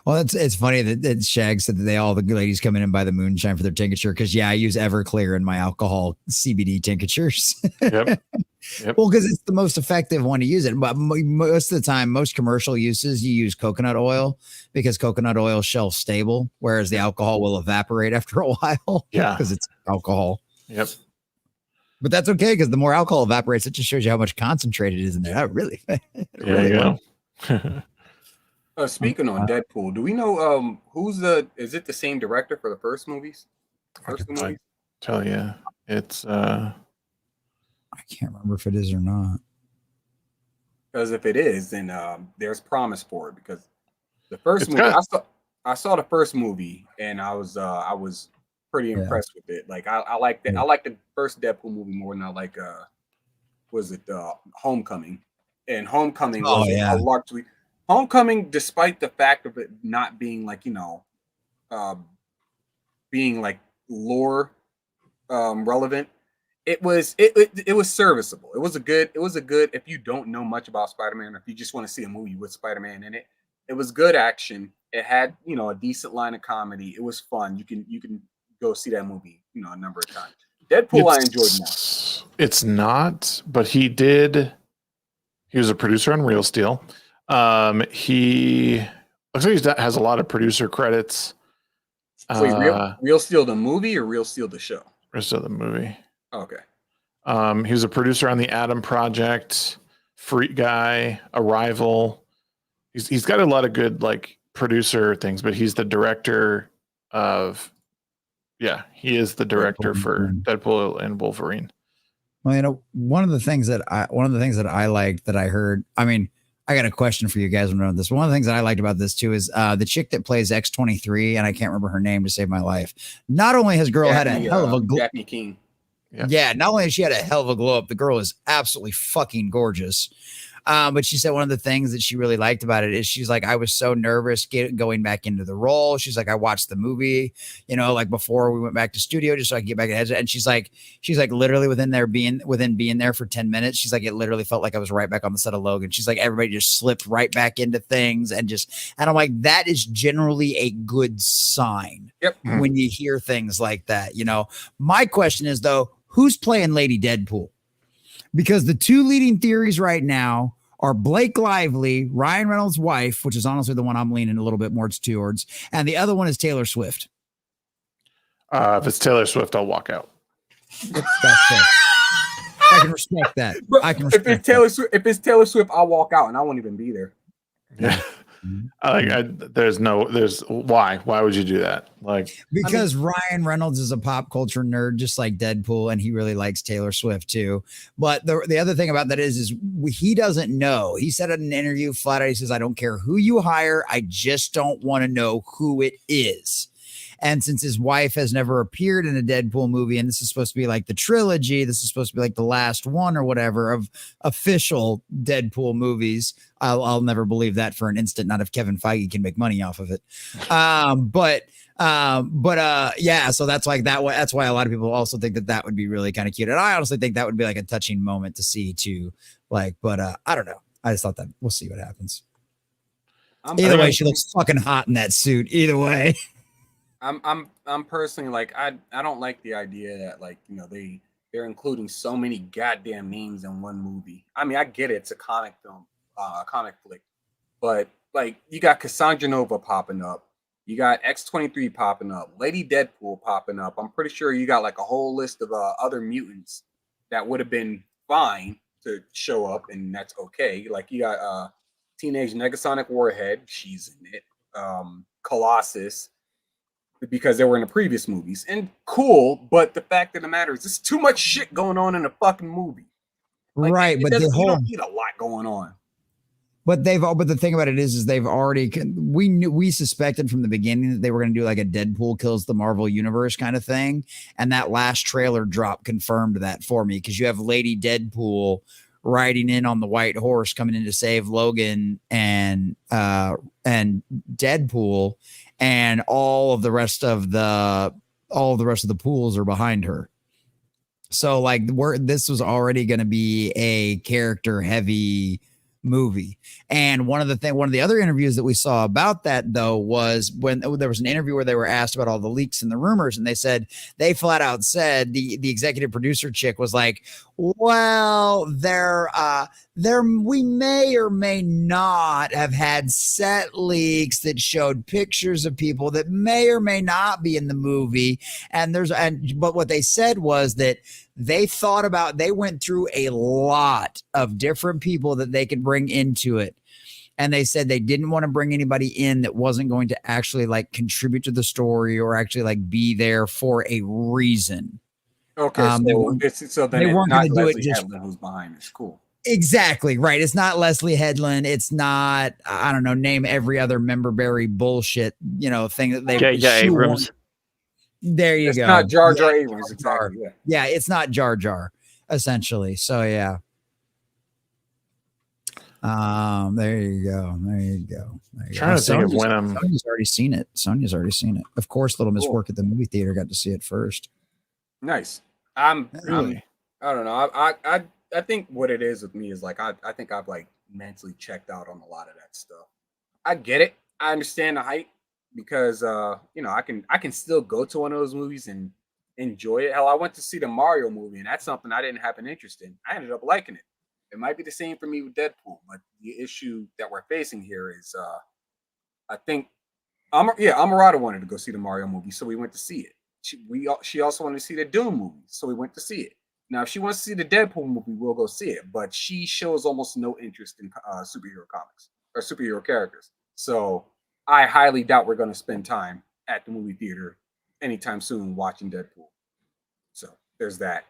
Well, it's funny that Shag said that all the ladies come in and buy the moonshine for their tincture because I use Everclear in my alcohol CBD tinctures. Yep. Well, because it's the most effective one to use it. But most of the time, most commercial uses you use coconut oil because coconut oil is shelf stable, whereas the alcohol will evaporate after a while. Yeah, because it's alcohol. Yep. But that's okay because the more alcohol evaporates, it just shows you how much concentrated it is in there. That really. There you go. Speaking on Deadpool, do we know is it the same director for the first movies? I tell you, it's I can't remember if it is or not. Because if it is, then there's promise for it. Because the first movie, I saw the first movie and I was pretty impressed with it. Like I like that. I like the first Deadpool movie more than I like Homecoming. And Homecoming was a largely Homecoming, despite the fact of it not being like being like lore relevant, it was serviceable. It was a good if you don't know much about Spider-Man or if you just want to see a movie with Spider-Man in it, it was good action. It had a decent line of comedy. It was fun. You can go see that movie a number of times. Deadpool I enjoyed more. It's not, but he was a producer on Real Steel. He looks like he has a lot of producer credits. So Real Steel the movie or Real Steel the show? Real Steel the movie. Okay. He was a producer on the Adam Project, Free Guy, Arrival. He's got a lot of good like producer things, but he's the director of. Yeah, he is the director for Deadpool and Wolverine. Well, one of the things that I liked that I heard. I mean, I got a question for you guys on this. One of the things that I liked about this too is the chick that plays X-23, and I can't remember her name to save my life. Not only has girl had a hell of a Daphne King. Yeah, not only has she had a hell of a glow up, the girl is absolutely fucking gorgeous. But she said one of the things that she really liked about it is she's like, I was so nervous going back into the role. She's like, I watched the movie, like before we went back to studio, just so I could get back ahead. And she's like literally within being there for 10 minutes. She's like, it literally felt like I was right back on the set of Logan. She's like, everybody just slipped right back into things and I'm like, that is generally a good sign. Yep. When you hear things like that, my question is though, who's playing Lady Deadpool? Because the two leading theories right now are Blake Lively, Ryan Reynolds' wife, which is honestly the one I'm leaning a little bit more towards, and the other one is Taylor Swift. If it's Taylor Swift, I'll walk out. That's it. I can respect that. Bro, I can respect if it's Taylor Swift, I'll walk out and I won't even be there. Yeah. Why would you do that? Because Ryan Reynolds is a pop culture nerd, just like Deadpool, and he really likes Taylor Swift too. But the other thing about that is he doesn't know. He said in an interview flat out, he says, I don't care who you hire. I just don't want to know who it is. And since his wife has never appeared in a Deadpool movie, and this is supposed to be like the trilogy, this is supposed to be like the last one or whatever of official Deadpool movies. I'll never believe that for an instant, not if Kevin Feige can make money off of it. Yeah, so that's like that. That's why a lot of people also think that would be really kind of cute. And I honestly think that would be like a touching moment to see too. But I don't know. I just thought that we'll see what happens. Either way, she looks fucking hot in that suit. Either way. I'm personally like I don't like the idea that they're including so many goddamn names in one movie. I mean, I get it, it's a comic film, comic flick, but you got Cassandra Nova popping up, you got X-23 popping up, Lady Deadpool popping up. I'm pretty sure you got a whole list of other mutants that would have been fine to show up, and that's okay. You got Teenage Negasonic Warhead, she's in it, Colossus, because they were in the previous movies, and cool, but the fact of the matter is there's too much shit going on in a fucking movie. Right, but you don't need a lot going on. But the thing about it is they've already, we suspected from the beginning that they were going to do like a Deadpool kills the Marvel universe kind of thing, and that last trailer drop confirmed that for me, because you have Lady Deadpool riding in on the white horse coming in to save Logan and Deadpool, and all of the rest of the pools are behind her. So this was already going to be a character heavy movie. And one of the other interviews that we saw about that though was when there was an interview where they were asked about all the leaks and the rumors, and they flat out said, the executive producer chick was like, well, we may or may not have had set leaks that showed pictures of people that may or may not be in the movie. But what they said was that they went through a lot of different people that they could bring into it. And they said they didn't want to bring anybody in that wasn't going to actually contribute to the story or actually be there for a reason. Okay, so they weren't going to do it just Headland who's behind this. Cool. Exactly right. It's not Leslie Headland. It's not, I don't know, name every other memberberry bullshit, thing that they. J.J. Abrams. There you go. It's not Jar Jar Abrams, exactly. Yeah, it's not Jar Jar, essentially. So yeah. There you go. Trying to think of when Sonya's already seen it. Of course, Little Miss worked at the movie theater, got to see it first. Nice. I don't know. I think what it is with me is I think I've mentally checked out on a lot of that stuff. I get it. I understand the hype because I can still go to one of those movies and enjoy it. Hell, I went to see the Mario movie, and that's something I didn't have an interest in. I ended up liking it. It might be the same for me with Deadpool, but the issue that we're facing here is I think Amarada wanted to go see the Mario movie, so we went to see it. She also wanted to see the Doom movie, so we went to see it. Now, if she wants to see the Deadpool movie, we'll go see it, but she shows almost no interest in superhero comics or superhero characters. So I highly doubt we're going to spend time at the movie theater anytime soon watching Deadpool. So there's that.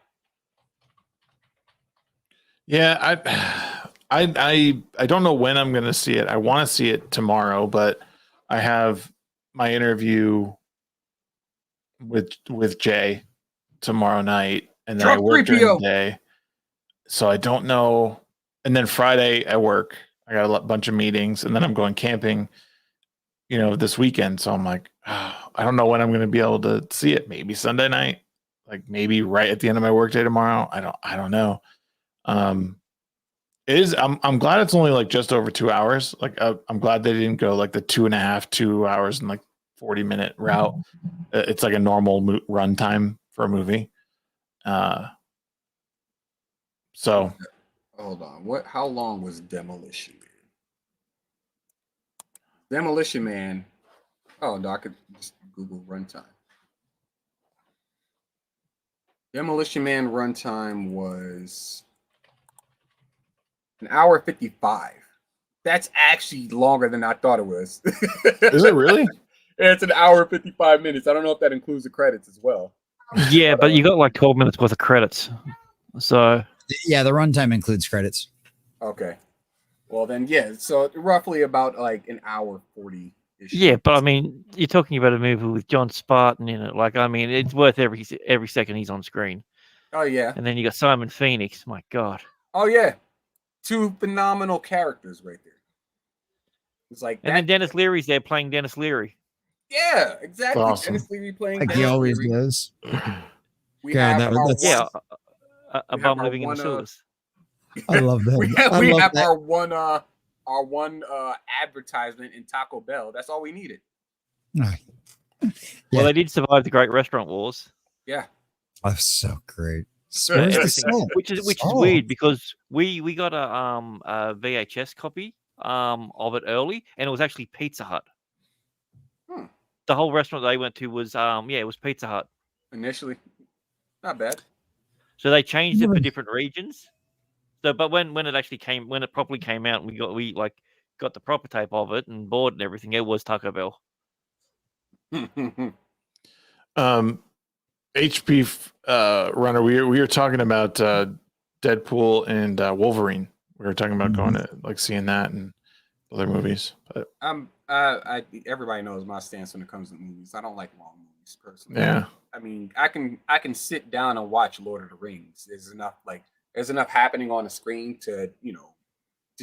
Yeah, I don't know when I'm going to see it. I want to see it tomorrow, but I have my interview with Jay tomorrow night, and then I work during the day, so I don't know and then Friday at work, I got a bunch of meetings, and then I'm going camping, this weekend. So I'm like, I don't know when I'm going to be able to see it. Maybe Sunday night, like maybe right at the end of my workday tomorrow. I don't know. It is. I'm glad it's only like just over 2 hours. Like I'm glad they didn't go like the 2 hours and like 40-minute route. It's like a normal run time for a movie. So hold on. How long was Demolition Man? Demolition Man. Oh no, I could just Google runtime. Demolition Man runtime was an hour 55. That's actually longer than I thought it was. is it really? Yeah, it's an hour 55 minutes. I don't know if that includes the credits as well. Yeah, but you got like 12 minutes worth of credits. So yeah, the runtime includes credits. Okay. Well then, yeah. So roughly about like an hour 40. Yeah, but I mean, you're talking about a movie with John Spartan in it. Like, I mean, it's worth every second he's on screen. Oh yeah. And then you got Simon Phoenix. My God. Oh yeah. 2 phenomenal characters right there. It's like and then Dennis Leary's there playing Dennis Leary. Yeah, exactly. Awesome. Dennis Leary playing Like Dennis he always Leary. does. We God, have that's a bum living in the sewers. I love that. we have our one advertisement in Taco Bell. That's all we needed. Yeah. Well, they did survive the Great Restaurant Wars. Yeah. That's so great. Which is weird because we got a VHS copy of it early, and it was actually Pizza Hut. The whole restaurant they went to was it was Pizza Hut initially. Not bad. So they changed it for different regions. So, but when it properly came out, and we got the proper tape of it and board and everything, it was Taco Bell. HP runner, we were talking about Deadpool and Wolverine. We were talking about going to like seeing that and other movies. But everybody knows my stance when it comes to movies. I don't like long movies personally. Yeah. I mean, I can sit down and watch Lord of the Rings. There's enough happening on the screen to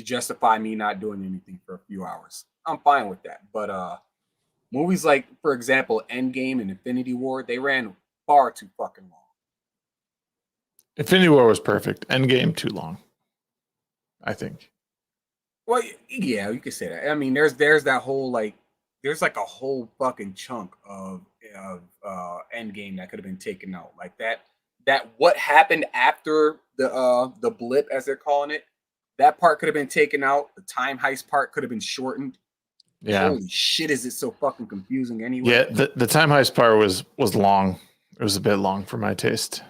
justify me not doing anything for a few hours. I'm fine with that. But movies like, for example, Endgame and Infinity War, they ran far too fucking long. Infinity War was perfect. Endgame too long, I think. Well, yeah, you could say that. I mean, there's that whole there's like a whole fucking chunk of Endgame that could have been taken out. Like that what happened after the blip, as they're calling it, that part could have been taken out. The time heist part could have been shortened. Yeah. Holy shit, is it so fucking confusing anyway? Yeah, the time heist part was long. It was a bit long for my taste.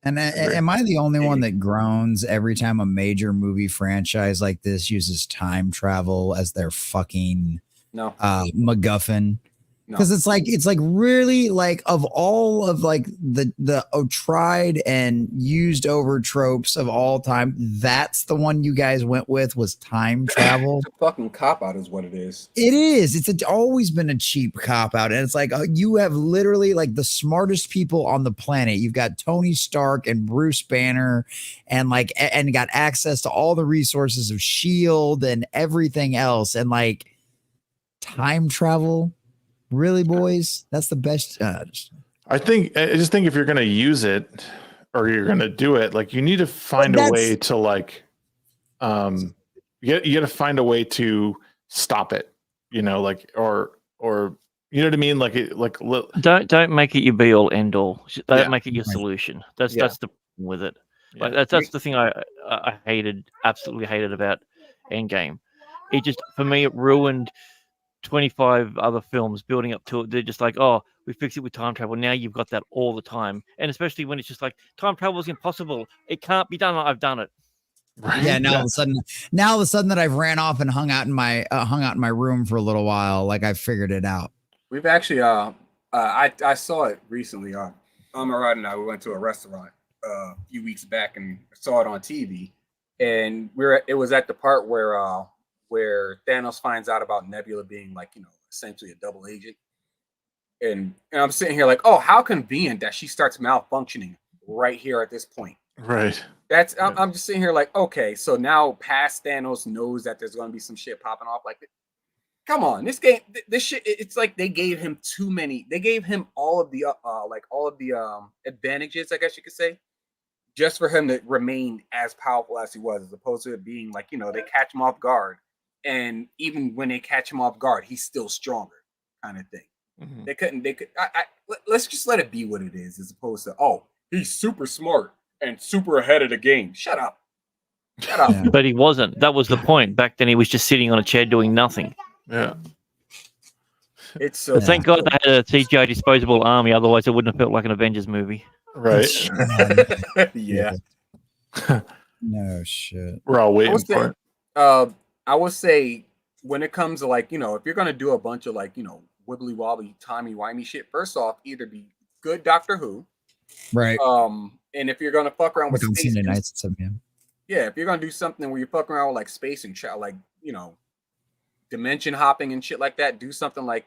And am I the only one that groans every time a major movie franchise like this uses time travel as their fucking MacGuffin? Because it's like really like of all of like the tried and used over tropes of all time, that's the one you guys went with was time travel. It's a fucking cop out is what it is. It is. It's always been a cheap cop out, and it's like you have literally like the smartest people on the planet. You've got Tony Stark and Bruce Banner, and got access to all the resources of S.H.I.E.L.D. and everything else, and like time travel. Really, boys? That's the best. I just think if you're going to use it or you're going to do it, like you need to find a way to you got to find a way to stop it, or you know what I mean? Don't make it your be all end all. Don't make it your solution. That's the problem with it. Yeah. Like that's the thing I absolutely hated about Endgame. It just, for me, it ruined 25 other films building up to it. They're just like, oh, we fix it with time travel. Now you've got that all the time. And especially when it's just like, time travel is impossible. It can't be done. I've done it. Right. Yeah. Now all of a sudden that I've ran off and hung out in my room for a little while, like I figured it out. We've actually, I saw it recently. Amarad and I, we went to a restaurant a few weeks back and saw it on TV. And it was at the part where Thanos finds out about Nebula being essentially a double agent. And I'm sitting here like, oh, how convenient that she starts malfunctioning right here at this point. Right. I'm just sitting here like, okay, so now past Thanos knows that there's going to be some shit popping off. Like, come on, this game, this shit. It's like they gave him too many. They gave him all of the advantages, I guess you could say, just for him to remain as powerful as he was, as opposed to it being like, they catch him off guard, and even when they catch him off guard, he's still stronger, kind of thing. Mhm. Let's just let it be what it is, as opposed to, oh, he's super smart and super ahead of the game. Shut up. Yeah. But he wasn't. That was the point. Back then, he was just sitting on a chair doing nothing. Yeah. It's so. But thank God they had a CGI disposable army. Otherwise, it wouldn't have felt like an Avengers movie. Right. Yeah. No shit. We're all waiting for it. I would say when it comes to like, if you're gonna do a bunch of like, wibbly wobbly, timey wimey shit, first off, either be good Doctor Who, Right. and if you're gonna fuck around with Like on space, Sunday nights at 7 p.m. yeah, if you're gonna do something where you're fucking around with like space and like, dimension hopping and shit like that, do something like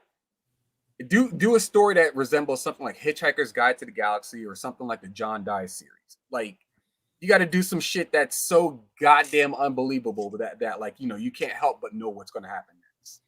do a story that resembles something like Hitchhiker's Guide to the Galaxy or something like the John Dye series. Like, you got to do some shit that's so goddamn unbelievable that like, you can't help but know what's going to happen next.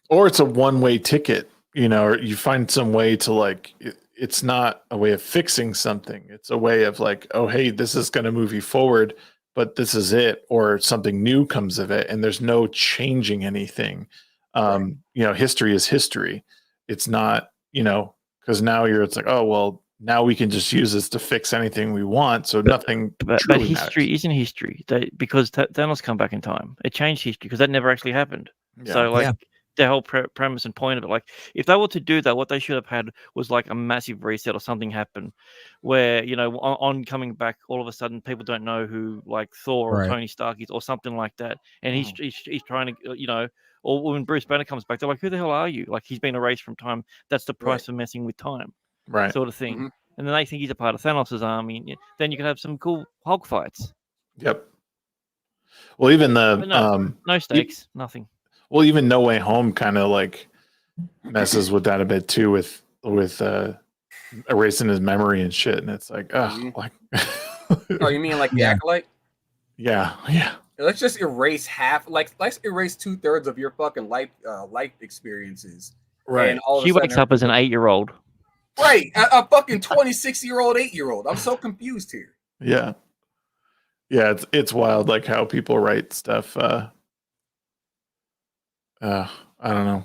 Or it's a one-way ticket, or you find some way to like, it's not a way of fixing something. It's a way of like, oh, hey, this is going to move you forward, but this is it, or something new comes of it. And there's no changing anything. Right. History is history. It's not, because now it's like, oh, well, now we can just use this to fix anything we want. So nothing. But truly history matters. isn't history. Because Thanos come back in time. It changed history because that never actually happened. Yeah. So like the whole premise and point of it, like if they were to do that, what they should have had was like a massive reset or something happen where, on coming back, all of a sudden people don't know who like Thor or Tony Stark is or something like that. And he's trying to, or when Bruce Banner comes back, they're like, who the hell are you? Like he's been erased from time. That's the price for messing with time. Right. Sort of thing. Mm-hmm. And then they think he's a part of Thanos' army. Then you can have some cool Hulk fights. Yep. Well, even no stakes, nothing. Well, even No Way Home kind of like messes with that a bit too, with erasing his memory and shit. And it's like, like. Oh, you mean like the Acolyte? Yeah. Let's just erase half. Like, let's erase 2/3 of your fucking life experiences. Right. And all of She a sudden wakes up as an 8-year-old. Right, a fucking 26-year-old, 8-year-old. I'm so confused here. Yeah. It's wild, like how people write stuff. I don't know.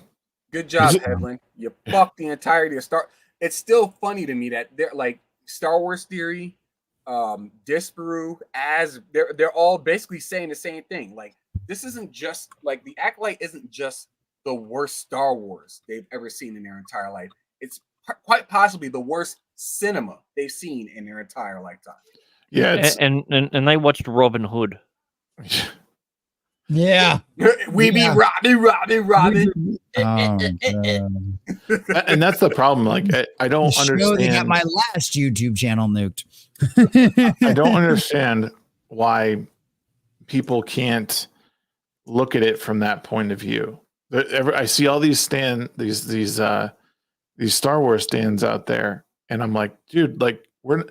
Good job, Headland. You fucked the entirety of Star. It's still funny to me that they're like Star Wars Theory, Disparu, as they're all basically saying the same thing. Like, this isn't just like the Acolyte isn't just the worst Star Wars they've ever seen in their entire life. It's quite possibly the worst cinema they've seen in their entire lifetime. Yeah, and they watched Robin Hood. Yeah. We be Robin. And that's the problem. Like, I don't understand. That my last YouTube channel nuked. I don't understand why people can't look at it from that point of view. I see all these these Star Wars stands out there, and I'm like, dude, like we're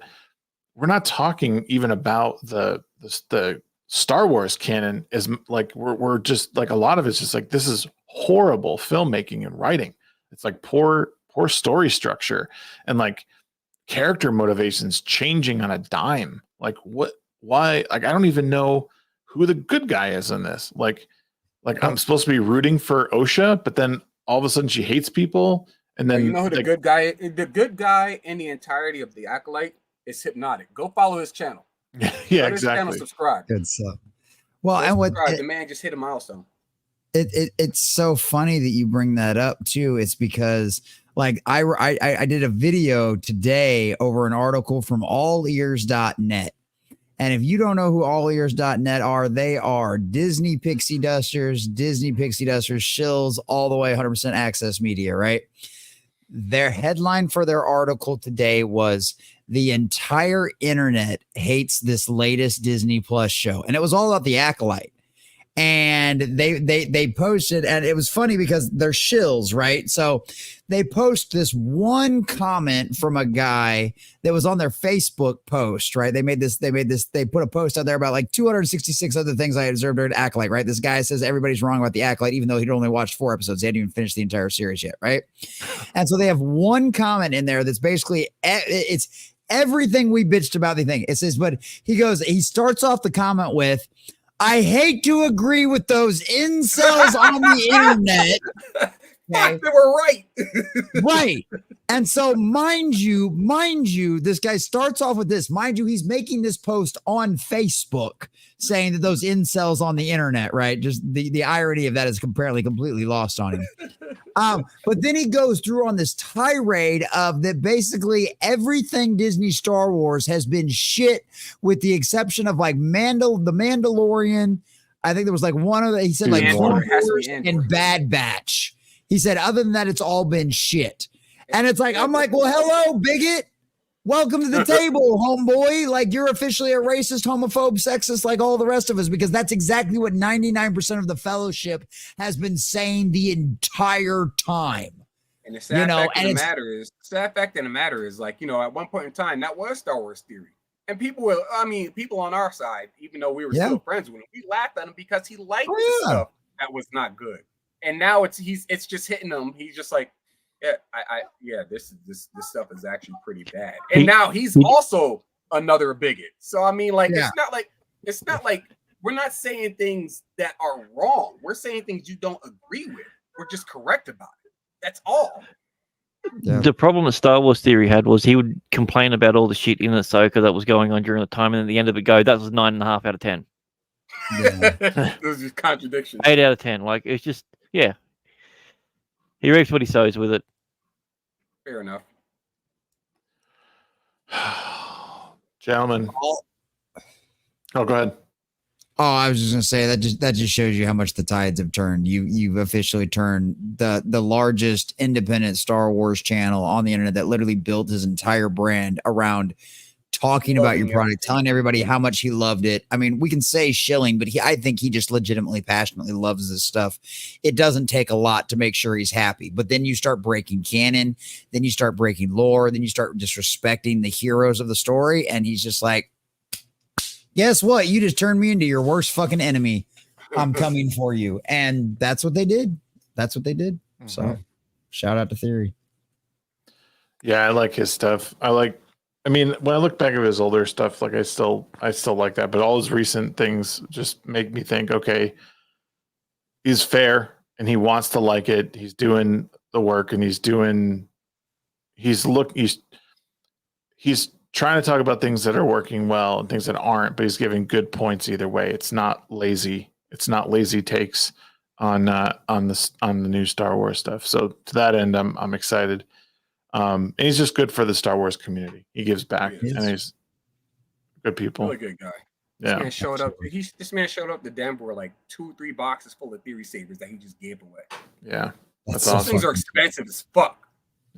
not talking even about the Star Wars canon as like we're just like a lot of it's just like, this is horrible filmmaking and writing. It's like poor story structure and like character motivations changing on a dime. Like why? Like, I don't even know who the good guy is in this. Like I'm supposed to be rooting for Osha, but then all of a sudden she hates people. And then who the good guy in the entirety of the Acolyte is Hypnotic. Go follow his channel. Yeah, exactly. Channel, subscribe. Good stuff. Well, and what the man just hit a milestone. It's so funny that you bring that up too. It's because like I did a video today over an article from allears.net. And if you don't know who allears.net are, they are Disney Pixie Dusters, shills, all the way 100% access media, right? Their headline for their article today was "The entire internet hates this latest Disney Plus show." And it was all about the Acolyte. and they posted, and it was funny because they're shills, right? So they post this one comment from a guy that was on their Facebook post, right? They put a post out there about like 266 other things I deserve to Acolyte, right? This guy says everybody's wrong about the Acolyte, even though he'd only watched 4 episodes. He hadn't even finished the entire series yet, right? And so they have one comment in there that's basically, it's everything we bitched about the thing. It says, but he starts off the comment with, I hate to agree with those incels on the internet. Okay. They were right. Right. And so mind you, this guy starts off with this. Mind you, he's making this post on Facebook saying that those incels on the internet, right? Just the irony of that is apparently completely lost on him. But then he goes through on this tirade of that basically everything Disney Star Wars has been shit with the exception of like the Mandalorian. I think there was like one of the, he said like Clone Wars and Bad Batch. He said, other than that, it's all been shit. And it's like, I'm like, well, hello, bigot. Welcome to the table, homeboy. Like, you're officially a racist, homophobe, sexist, like all the rest of us, because that's exactly what 99% of the fellowship has been saying the entire time. And the sad fact of the matter is, like, at one point in time, that was Star Wars theory. And people on our side, even though we were still friends with him, we laughed at him because he liked the stuff that was not good. And now it's just hitting him. He's just like, this stuff is actually pretty bad. And now he's also another bigot. So I mean, like, it's not like we're not saying things that are wrong. We're saying things you don't agree with. We're just correct about it. That's all. Yeah. The problem that Star Wars Theory had was he would complain about all the shit in Ahsoka that was going on during the time, and at the end of it go, that was 9.5 out of 10. Yeah. Those are contradictions. 8 out of 10. Like, it's just, yeah. He reaps what he sows with it. Fair enough. Gentlemen. Oh, go ahead. Oh, I was just gonna say that just shows you how much the tides have turned. You've officially turned the largest independent Star Wars channel on the internet that literally built his entire brand around talking about your product, telling everybody how much he loved it. I mean, we can say shilling, but I think he just legitimately, passionately loves this stuff. It doesn't take a lot to make sure he's happy. But then you start breaking canon, then you start breaking lore, then you start disrespecting the heroes of the story, and he's just like, guess what? You just turned me into your worst fucking enemy. I'm coming for you. And that's what they did. Mm-hmm. So shout out to Theory. Yeah, I like his stuff. I mean, when I look back at his older stuff, like I still like that, but all his recent things just make me think, okay, he's fair and he wants to like it. He's doing the work and he's trying to talk about things that are working well and things that aren't, but he's giving good points either way. It's not lazy. It's not lazy takes on the new Star Wars stuff. So to that end, I'm excited. And he's just good for the Star Wars community. He gives back, and he's good people. Really good guy. Yeah. This man showed up to Denver with like 2-3 boxes full of Theory Sabers that he just gave away. Yeah, that's awesome. Those things are expensive as fuck.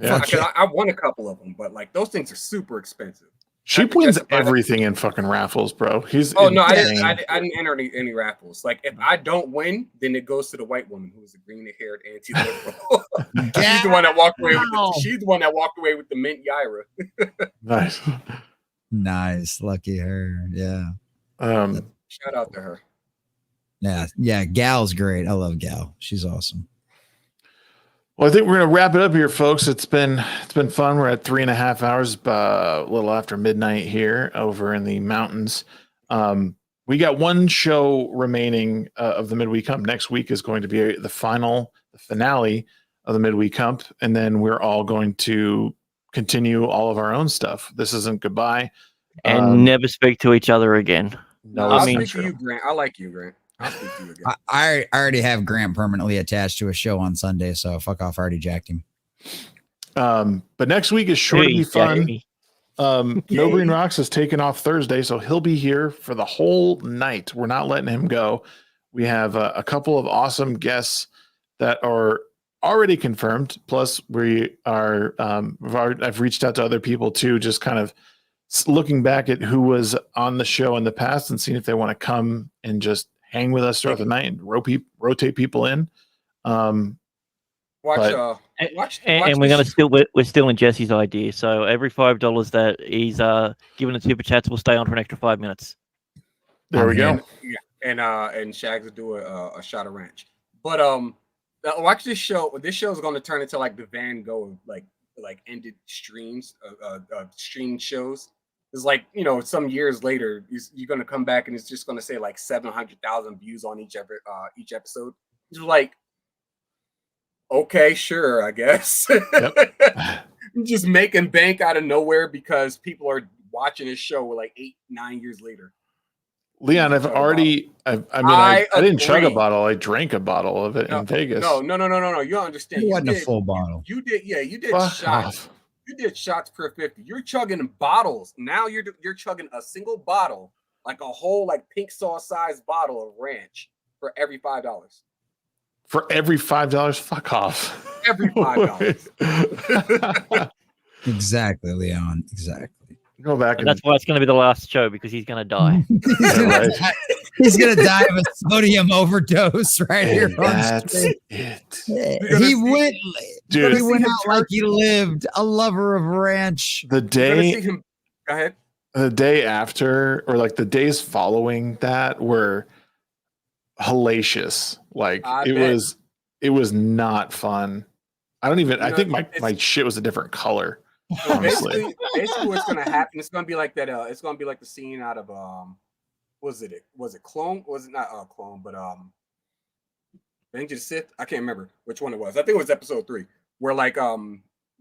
Yeah, I won a couple of them, but like those things are super expensive. Sheep wins everything in fucking raffles, bro. I didn't enter any raffles. Like if I don't win, then it goes to the white woman who's a green-haired anti-liberal. She's the one that walked away. She's the one that walked away with the mint Yaira. Nice, lucky her. Yeah. Shout out to her. Yeah. Gal's great. I love Gal. She's awesome. Well, I think we're going to wrap it up here, folks. It's been fun. We're at 3.5 hours, a little after midnight here over in the mountains. We got one show remaining of the Midweek Hump. Next week is going to be the finale of the Midweek Hump, and then we're all going to continue all of our own stuff. This isn't goodbye. And never speak to each other again. No, I'll speak to you, Grant. I like you, Grant. I'll speak to you again. I already have Grant permanently attached to a show on Sunday, so fuck off. I already jacked him. But next week is sure to be fun. Nogreenrocks is taking off Thursday, so he'll be here for the whole night. We're not letting him go. We have a couple of awesome guests that are already confirmed. Plus, we are. I've reached out to other people too, just kind of looking back at who was on the show in the past and seeing if they want to come and just hang with us throughout the night and rotate people in. Watch And we're still in Jesse's idea. So every $5 that he's given in super chats will stay on for an extra 5 minutes. There we go. And Shags will do a shot of ranch. But watch this show. This show is going to turn into like the Van Gogh like ended streams, stream shows. It's like, you know, some years later, you're going to come back and it's just going to say like 700,000 views on each episode. It's like, okay, sure, I guess. Yep. Just making bank out of nowhere because people are watching this show like 8-9 years later. Leon, I didn't chug a bottle. I drank a bottle of it in Vegas. No. You don't understand. It wasn't a full bottle. You did shots. You did shots per 50. You're chugging bottles. Now you're chugging a single bottle, like a whole like pink sauce sized bottle of ranch for every $5. For every $5, fuck off. Every $5. Exactly, Leon. Exactly. Go back. And that's why it's going to be the last show because he's going to die. He's going to die of a sodium overdose right here on That's screen. it. He went out like he lived, a lover of ranch. The day, go ahead. The day after, or like the days following that, were hellacious. Like it was not fun. I think my shit was a different color. So basically what's gonna happen, it's gonna be like that, it's gonna be like the scene out of was it Clone? Was it not Clone, but Revenge of the Sith? I can't remember which one it was. I think it was episode 3, where like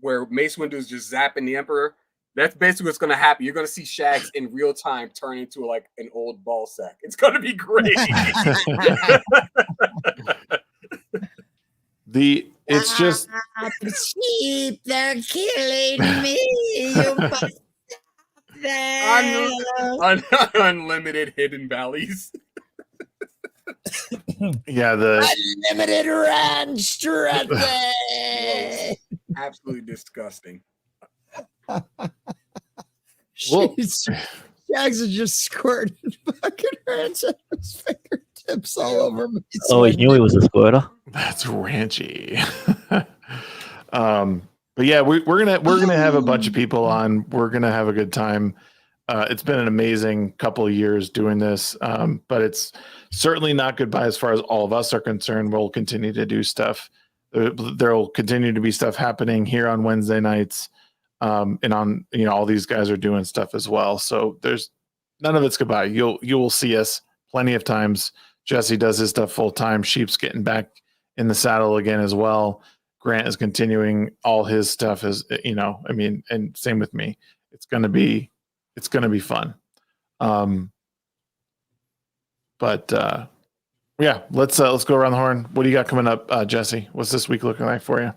where Mace Windu is just zapping the Emperor. That's basically what's gonna happen. You're gonna see Shags in real time turn into like an old ball sack. It's gonna be great. It's just the sheep, they're killing me. You must stop them. Unlimited hidden valleys. Yeah, the unlimited ranch strategy. Absolutely disgusting. Shags is just squirting fucking ranch at his fingertips all over me. Oh, he knew he was a squirter. That's ranchy. But yeah, we're gonna have a bunch of people on. We're gonna have a good time. It's been an amazing couple of years doing this, but it's certainly not goodbye as far as all of us are concerned. We'll continue to do stuff. There will continue to be stuff happening here on Wednesday nights, and on, you know, all these guys are doing stuff as well. So there's none of it's goodbye. You will see us plenty of times. Jesse does his stuff full time. Sheep's getting back in the saddle again as well. Grant is continuing all his stuff, as you know. I mean, and same with me. It's gonna be fun. Yeah, let's go around the horn. What do you got coming up, Jesse? What's this week looking like for you?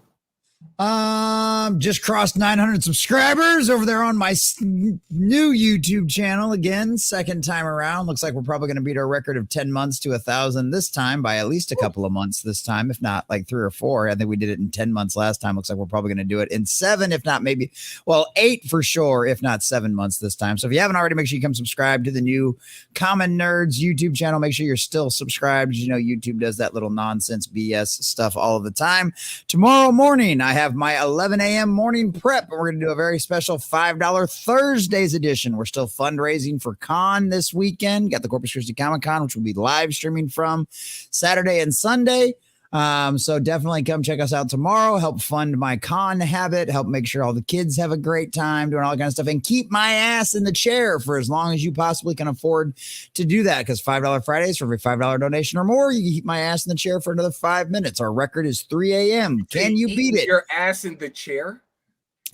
Just crossed 900 subscribers over there on my new YouTube channel again, second time around. Looks like we're probably going to beat our record of 10 months to 1,000 this time by at least a couple of months this time, if not like 3 or 4. I think we did it in 10 months last time. Looks like we're probably going to do it in 7, if not maybe, 8 for sure, if not 7 months this time. So if you haven't already, make sure you come subscribe to the new Common Nerds YouTube channel. Make sure you're still subscribed. You know, YouTube does that little nonsense BS stuff all of the time. Tomorrow morning, I have my 11 a.m. morning prep, and we're going to do a very special $5 Thursdays edition. We're still fundraising for con this weekend. Got the Corpus Christi Comic Con, which we'll be live streaming from Saturday and Sunday. So definitely come check us out tomorrow. Help fund my con habit. Help make sure all the kids have a great time doing all that kind of stuff, and keep my ass in the chair for as long as you possibly can afford to do that. Because $5 Fridays, for every $5 donation or more, you can keep my ass in the chair for another 5 minutes. Our record is 3 a.m. Can you beat it? Your ass in the chair?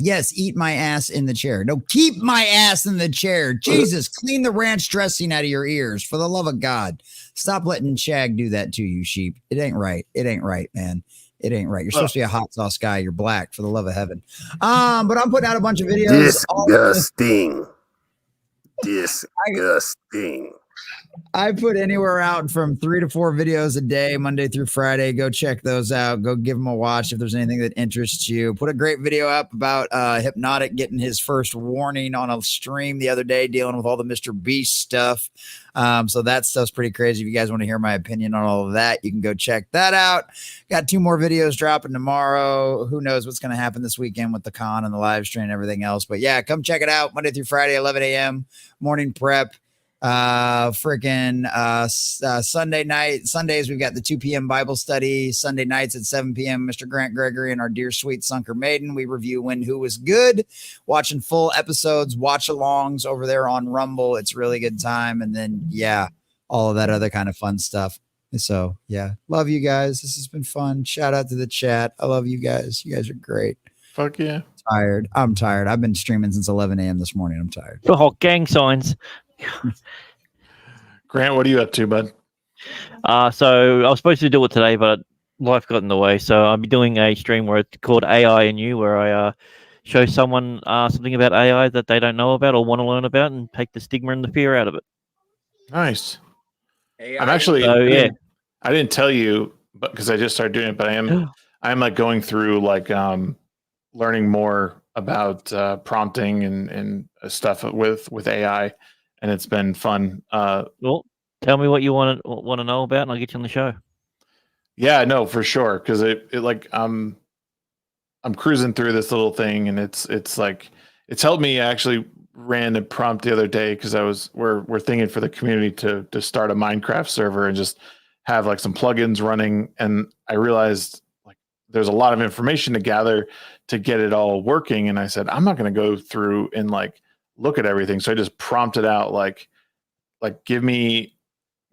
Yes, eat my ass in the chair. No, keep my ass in the chair. Jesus, clean the ranch dressing out of your ears. For the love of God, stop letting Shag do that to you, sheep. It ain't right. It ain't right, man. It ain't right. You're supposed to be a hot sauce guy. You're black, for the love of heaven. But I'm putting out a bunch of videos. Disgusting. Disgusting. I put anywhere out from 3 to 4 videos a day, Monday through Friday. Go check those out. Go give them a watch if there's anything that interests you. Put a great video up about Hypnotic getting his first warning on a stream the other day, dealing with all the Mr. Beast stuff. So that stuff's pretty crazy. If you guys want to hear my opinion on all of that, you can go check that out. Got 2 more videos dropping tomorrow. Who knows what's going to happen this weekend with the con and the live stream and everything else. But yeah, come check it out Monday through Friday, 11 a.m. morning prep. Sunday night, Sundays, we've got the 2 p.m. Bible study. Sunday nights at 7 p.m. Mr. Grant Gregory and our dear sweet Sunker Maiden. We review When Who Was Good, watching full episodes, watch alongs over there on Rumble. It's really good time. And then, yeah, all of that other kind of fun stuff. So, yeah, love you guys. This has been fun. Shout out to the chat. I love you guys. You guys are great. Fuck yeah. Tired. I'm tired. I've been streaming since 11 a.m. this morning. I'm tired. Oh, gang signs. Grant, what are you up to, bud? So I was supposed to do it today, but life got in the way. So I'll be doing a stream where it's called AI and You, where I show someone something about AI that they don't know about or want to learn about, and take the stigma and the fear out of it. Nice. AI. I'm actually, So, yeah. I didn't tell you, but because I just started doing it, but I'm like going through like learning more about prompting and stuff with AI, and it's been fun. Well, tell me what you want to know about, and I'll get you on the show. Yeah, no, for sure. Because it like I'm cruising through this little thing, and it's like it's helped me. I actually ran a prompt the other day because we're thinking for the community to start a Minecraft server and just have like some plugins running, and I realized like there's a lot of information to gather to get it all working, and I said I'm not going to go through and like look at everything, so I just prompted out like give me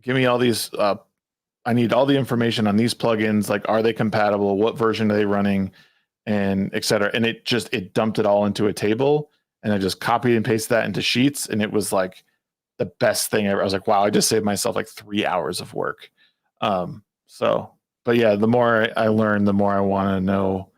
all these I need all the information on these plugins, like are they compatible, what version are they running, and etc. And it dumped it all into a table, and I just copied and pasted that into Sheets, and it was like the best thing ever. I was like, wow, I just saved myself like 3 hours of work. But yeah, the more I learn, the more I want to know,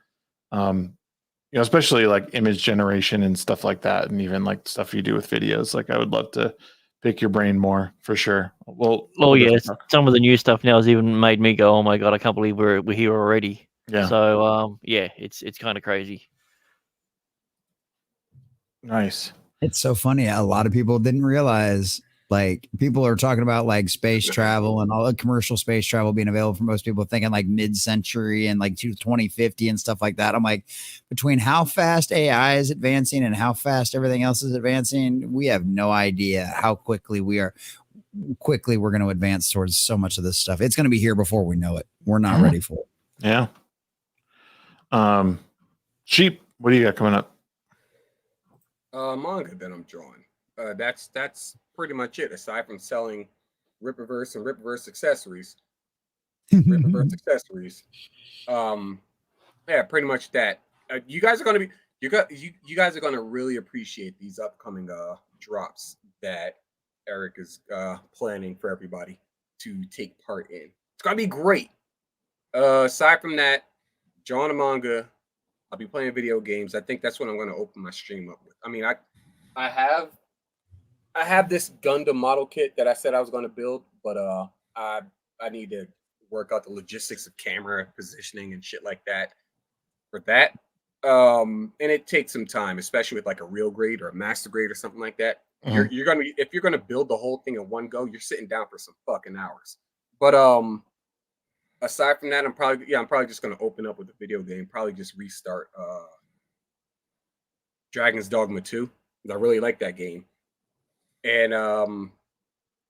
especially like image generation and stuff like that, and even like stuff you do with videos. Like I would love to pick your brain more for sure. Well, yes, some of the new stuff now has even made me go, "Oh my god, I can't believe we're here already." Yeah. So yeah, it's kind of crazy. Nice. It's so funny. A lot of people didn't realize, like, people are talking about like space travel and all the commercial space travel being available for most people, thinking like mid-century and like 2050 and stuff like that. I'm like, between how fast AI is advancing and how fast everything else is advancing, we have no idea how quickly we're going to advance towards so much of this stuff. It's going to be here before we know it. We're not ready for it. Yeah. Sheep, what do you got coming up? Manga that I'm drawing. That's pretty much it. Aside from selling Rippaverse and Rippaverse accessories, yeah, pretty much that. You guys are gonna be you guys are gonna really appreciate these upcoming drops that Eric is planning for everybody to take part in. It's gonna be great. Aside from that, drawing a manga. I'll be playing video games. I think that's what I'm going to open my stream up with. I mean, I have this Gundam model kit that I said I was going to build, but I need to work out the logistics of camera positioning and shit like that for that. And it takes some time, especially with like a real grade or a master grade or something like that. Mm-hmm. You're going to if you're going to build the whole thing in one go, you're sitting down for some fucking hours. But aside from that, I'm probably just gonna open up with a video game. Probably just restart Dragon's Dogma 2. I really like that game. And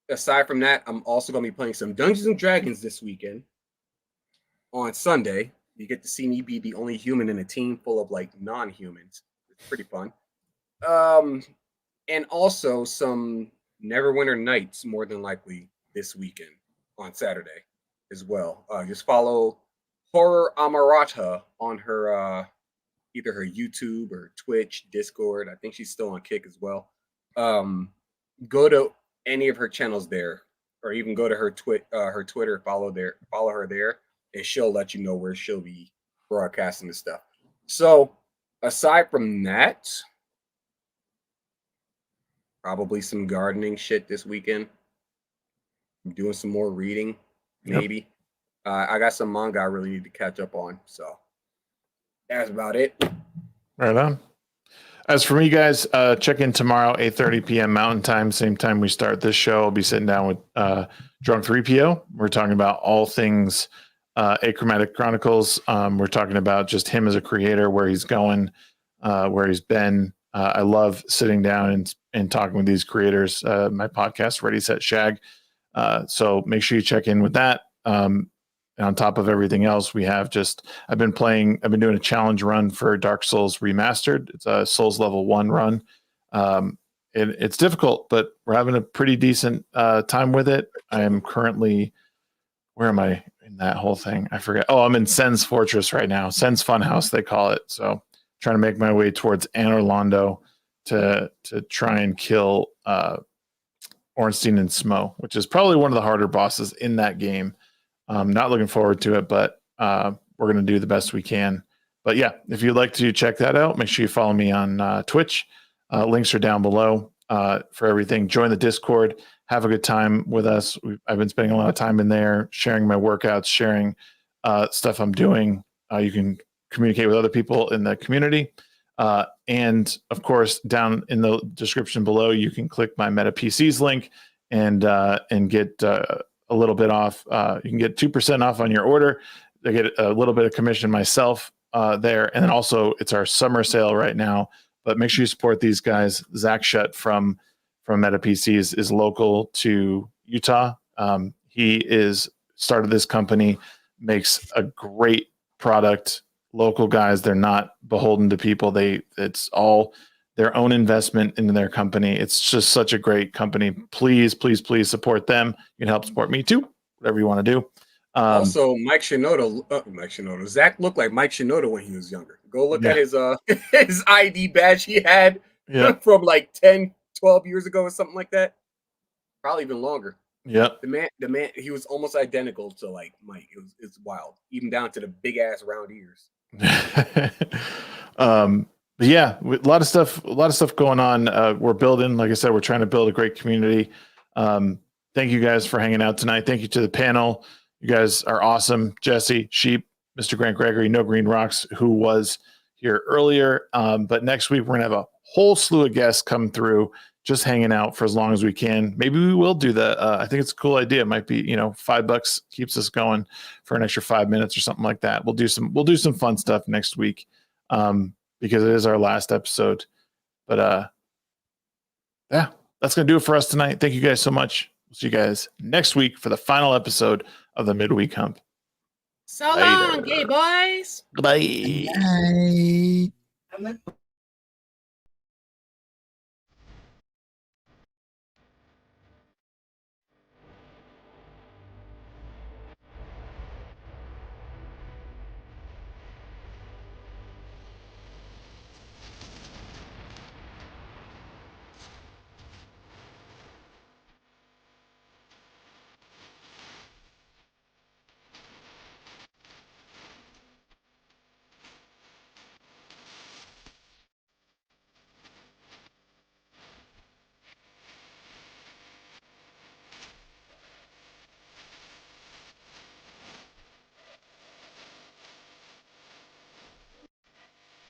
aside from that, I'm also gonna be playing some Dungeons and Dragons this weekend. On Sunday, you get to see me be the only human in a team full of like non-humans. It's pretty fun. And also some Neverwinter Nights, more than likely this weekend on Saturday as well. Just follow Horror Amarata on her either her YouTube or Twitch, Discord. I think she's still on Kick as well. Go to any of her channels there, or even go to her Twitter, follow her there, and she'll let you know where she'll be broadcasting the stuff. So aside from that, probably some gardening shit this weekend. I'm doing some more reading, Yep. maybe. I got some manga I really need to catch up on. So that's about it. Right on. As for me, guys, check in tomorrow, 8:30 p.m. Mountain Time, same time we start this show. I'll be sitting down with Drunk 3PO. We're talking about all things Achromatic Chronicles. We're talking about just him as a creator, where he's going, where he's been. I love sitting down and talking with these creators. My podcast, Ready, Set, Shag. So make sure you check in with that. And on top of everything else, we have I've been doing a challenge run for Dark Souls Remastered. It's a Souls level 1 run. It's difficult, but we're having a pretty decent time with it. I am currently, where am I in that whole thing? I forget. Oh, I'm in Sen's Fortress right now. Sen's Funhouse, they call it. So trying to make my way towards Anor Londo to try and kill Ornstein and Smo, which is probably one of the harder bosses in that game. Not looking forward to it, but we're going to do the best we can. But yeah, if you'd like to check that out, make sure you follow me on Twitch. Links are down below for everything. Join the Discord. Have a good time with us. I've been spending a lot of time in there, sharing my workouts, sharing stuff I'm doing. You can communicate with other people in the community. And of course, down in the description below, you can click my Meta PCs link and get a little bit off. You can get 2% off on your order. I get a little bit of commission myself there. And then also it's our summer sale right now, but make sure you support these guys. Zach Shutt from Meta PCs is local to Utah. He started this company, makes a great product. Local guys, they're not beholden to people. It's all their own investment into their company. It's just such a great company. Please, please, please support them. You can help support me too, whatever you want to do. Also, Mike Shinoda. Zach looked like Mike Shinoda when he was younger. Go look at his his ID badge he had from like 10, 12 years ago or something like that. Probably even longer. Yeah. The man, he was almost identical to like Mike. It's wild, even down to the big ass round ears. But yeah, a lot of stuff going on. We're building, like I said, we're trying to build a great community. Thank you guys for hanging out tonight. Thank you to the panel. You guys are awesome. Jesse, Sheep, Mr. Grant Gregory, Nogreenrocks, who was here earlier. But next week, we're going to have a whole slew of guests come through, just hanging out for as long as we can. Maybe we will do that. I think it's a cool idea. It might be, $5 keeps us going for an extra 5 minutes or something like that. We'll do some fun stuff next week. Because it is our last episode. But yeah, that's going to do it for us tonight. Thank you guys so much. We'll see you guys next week for the final episode of the Midweek Hump. So long, gay boys. Goodbye. Bye.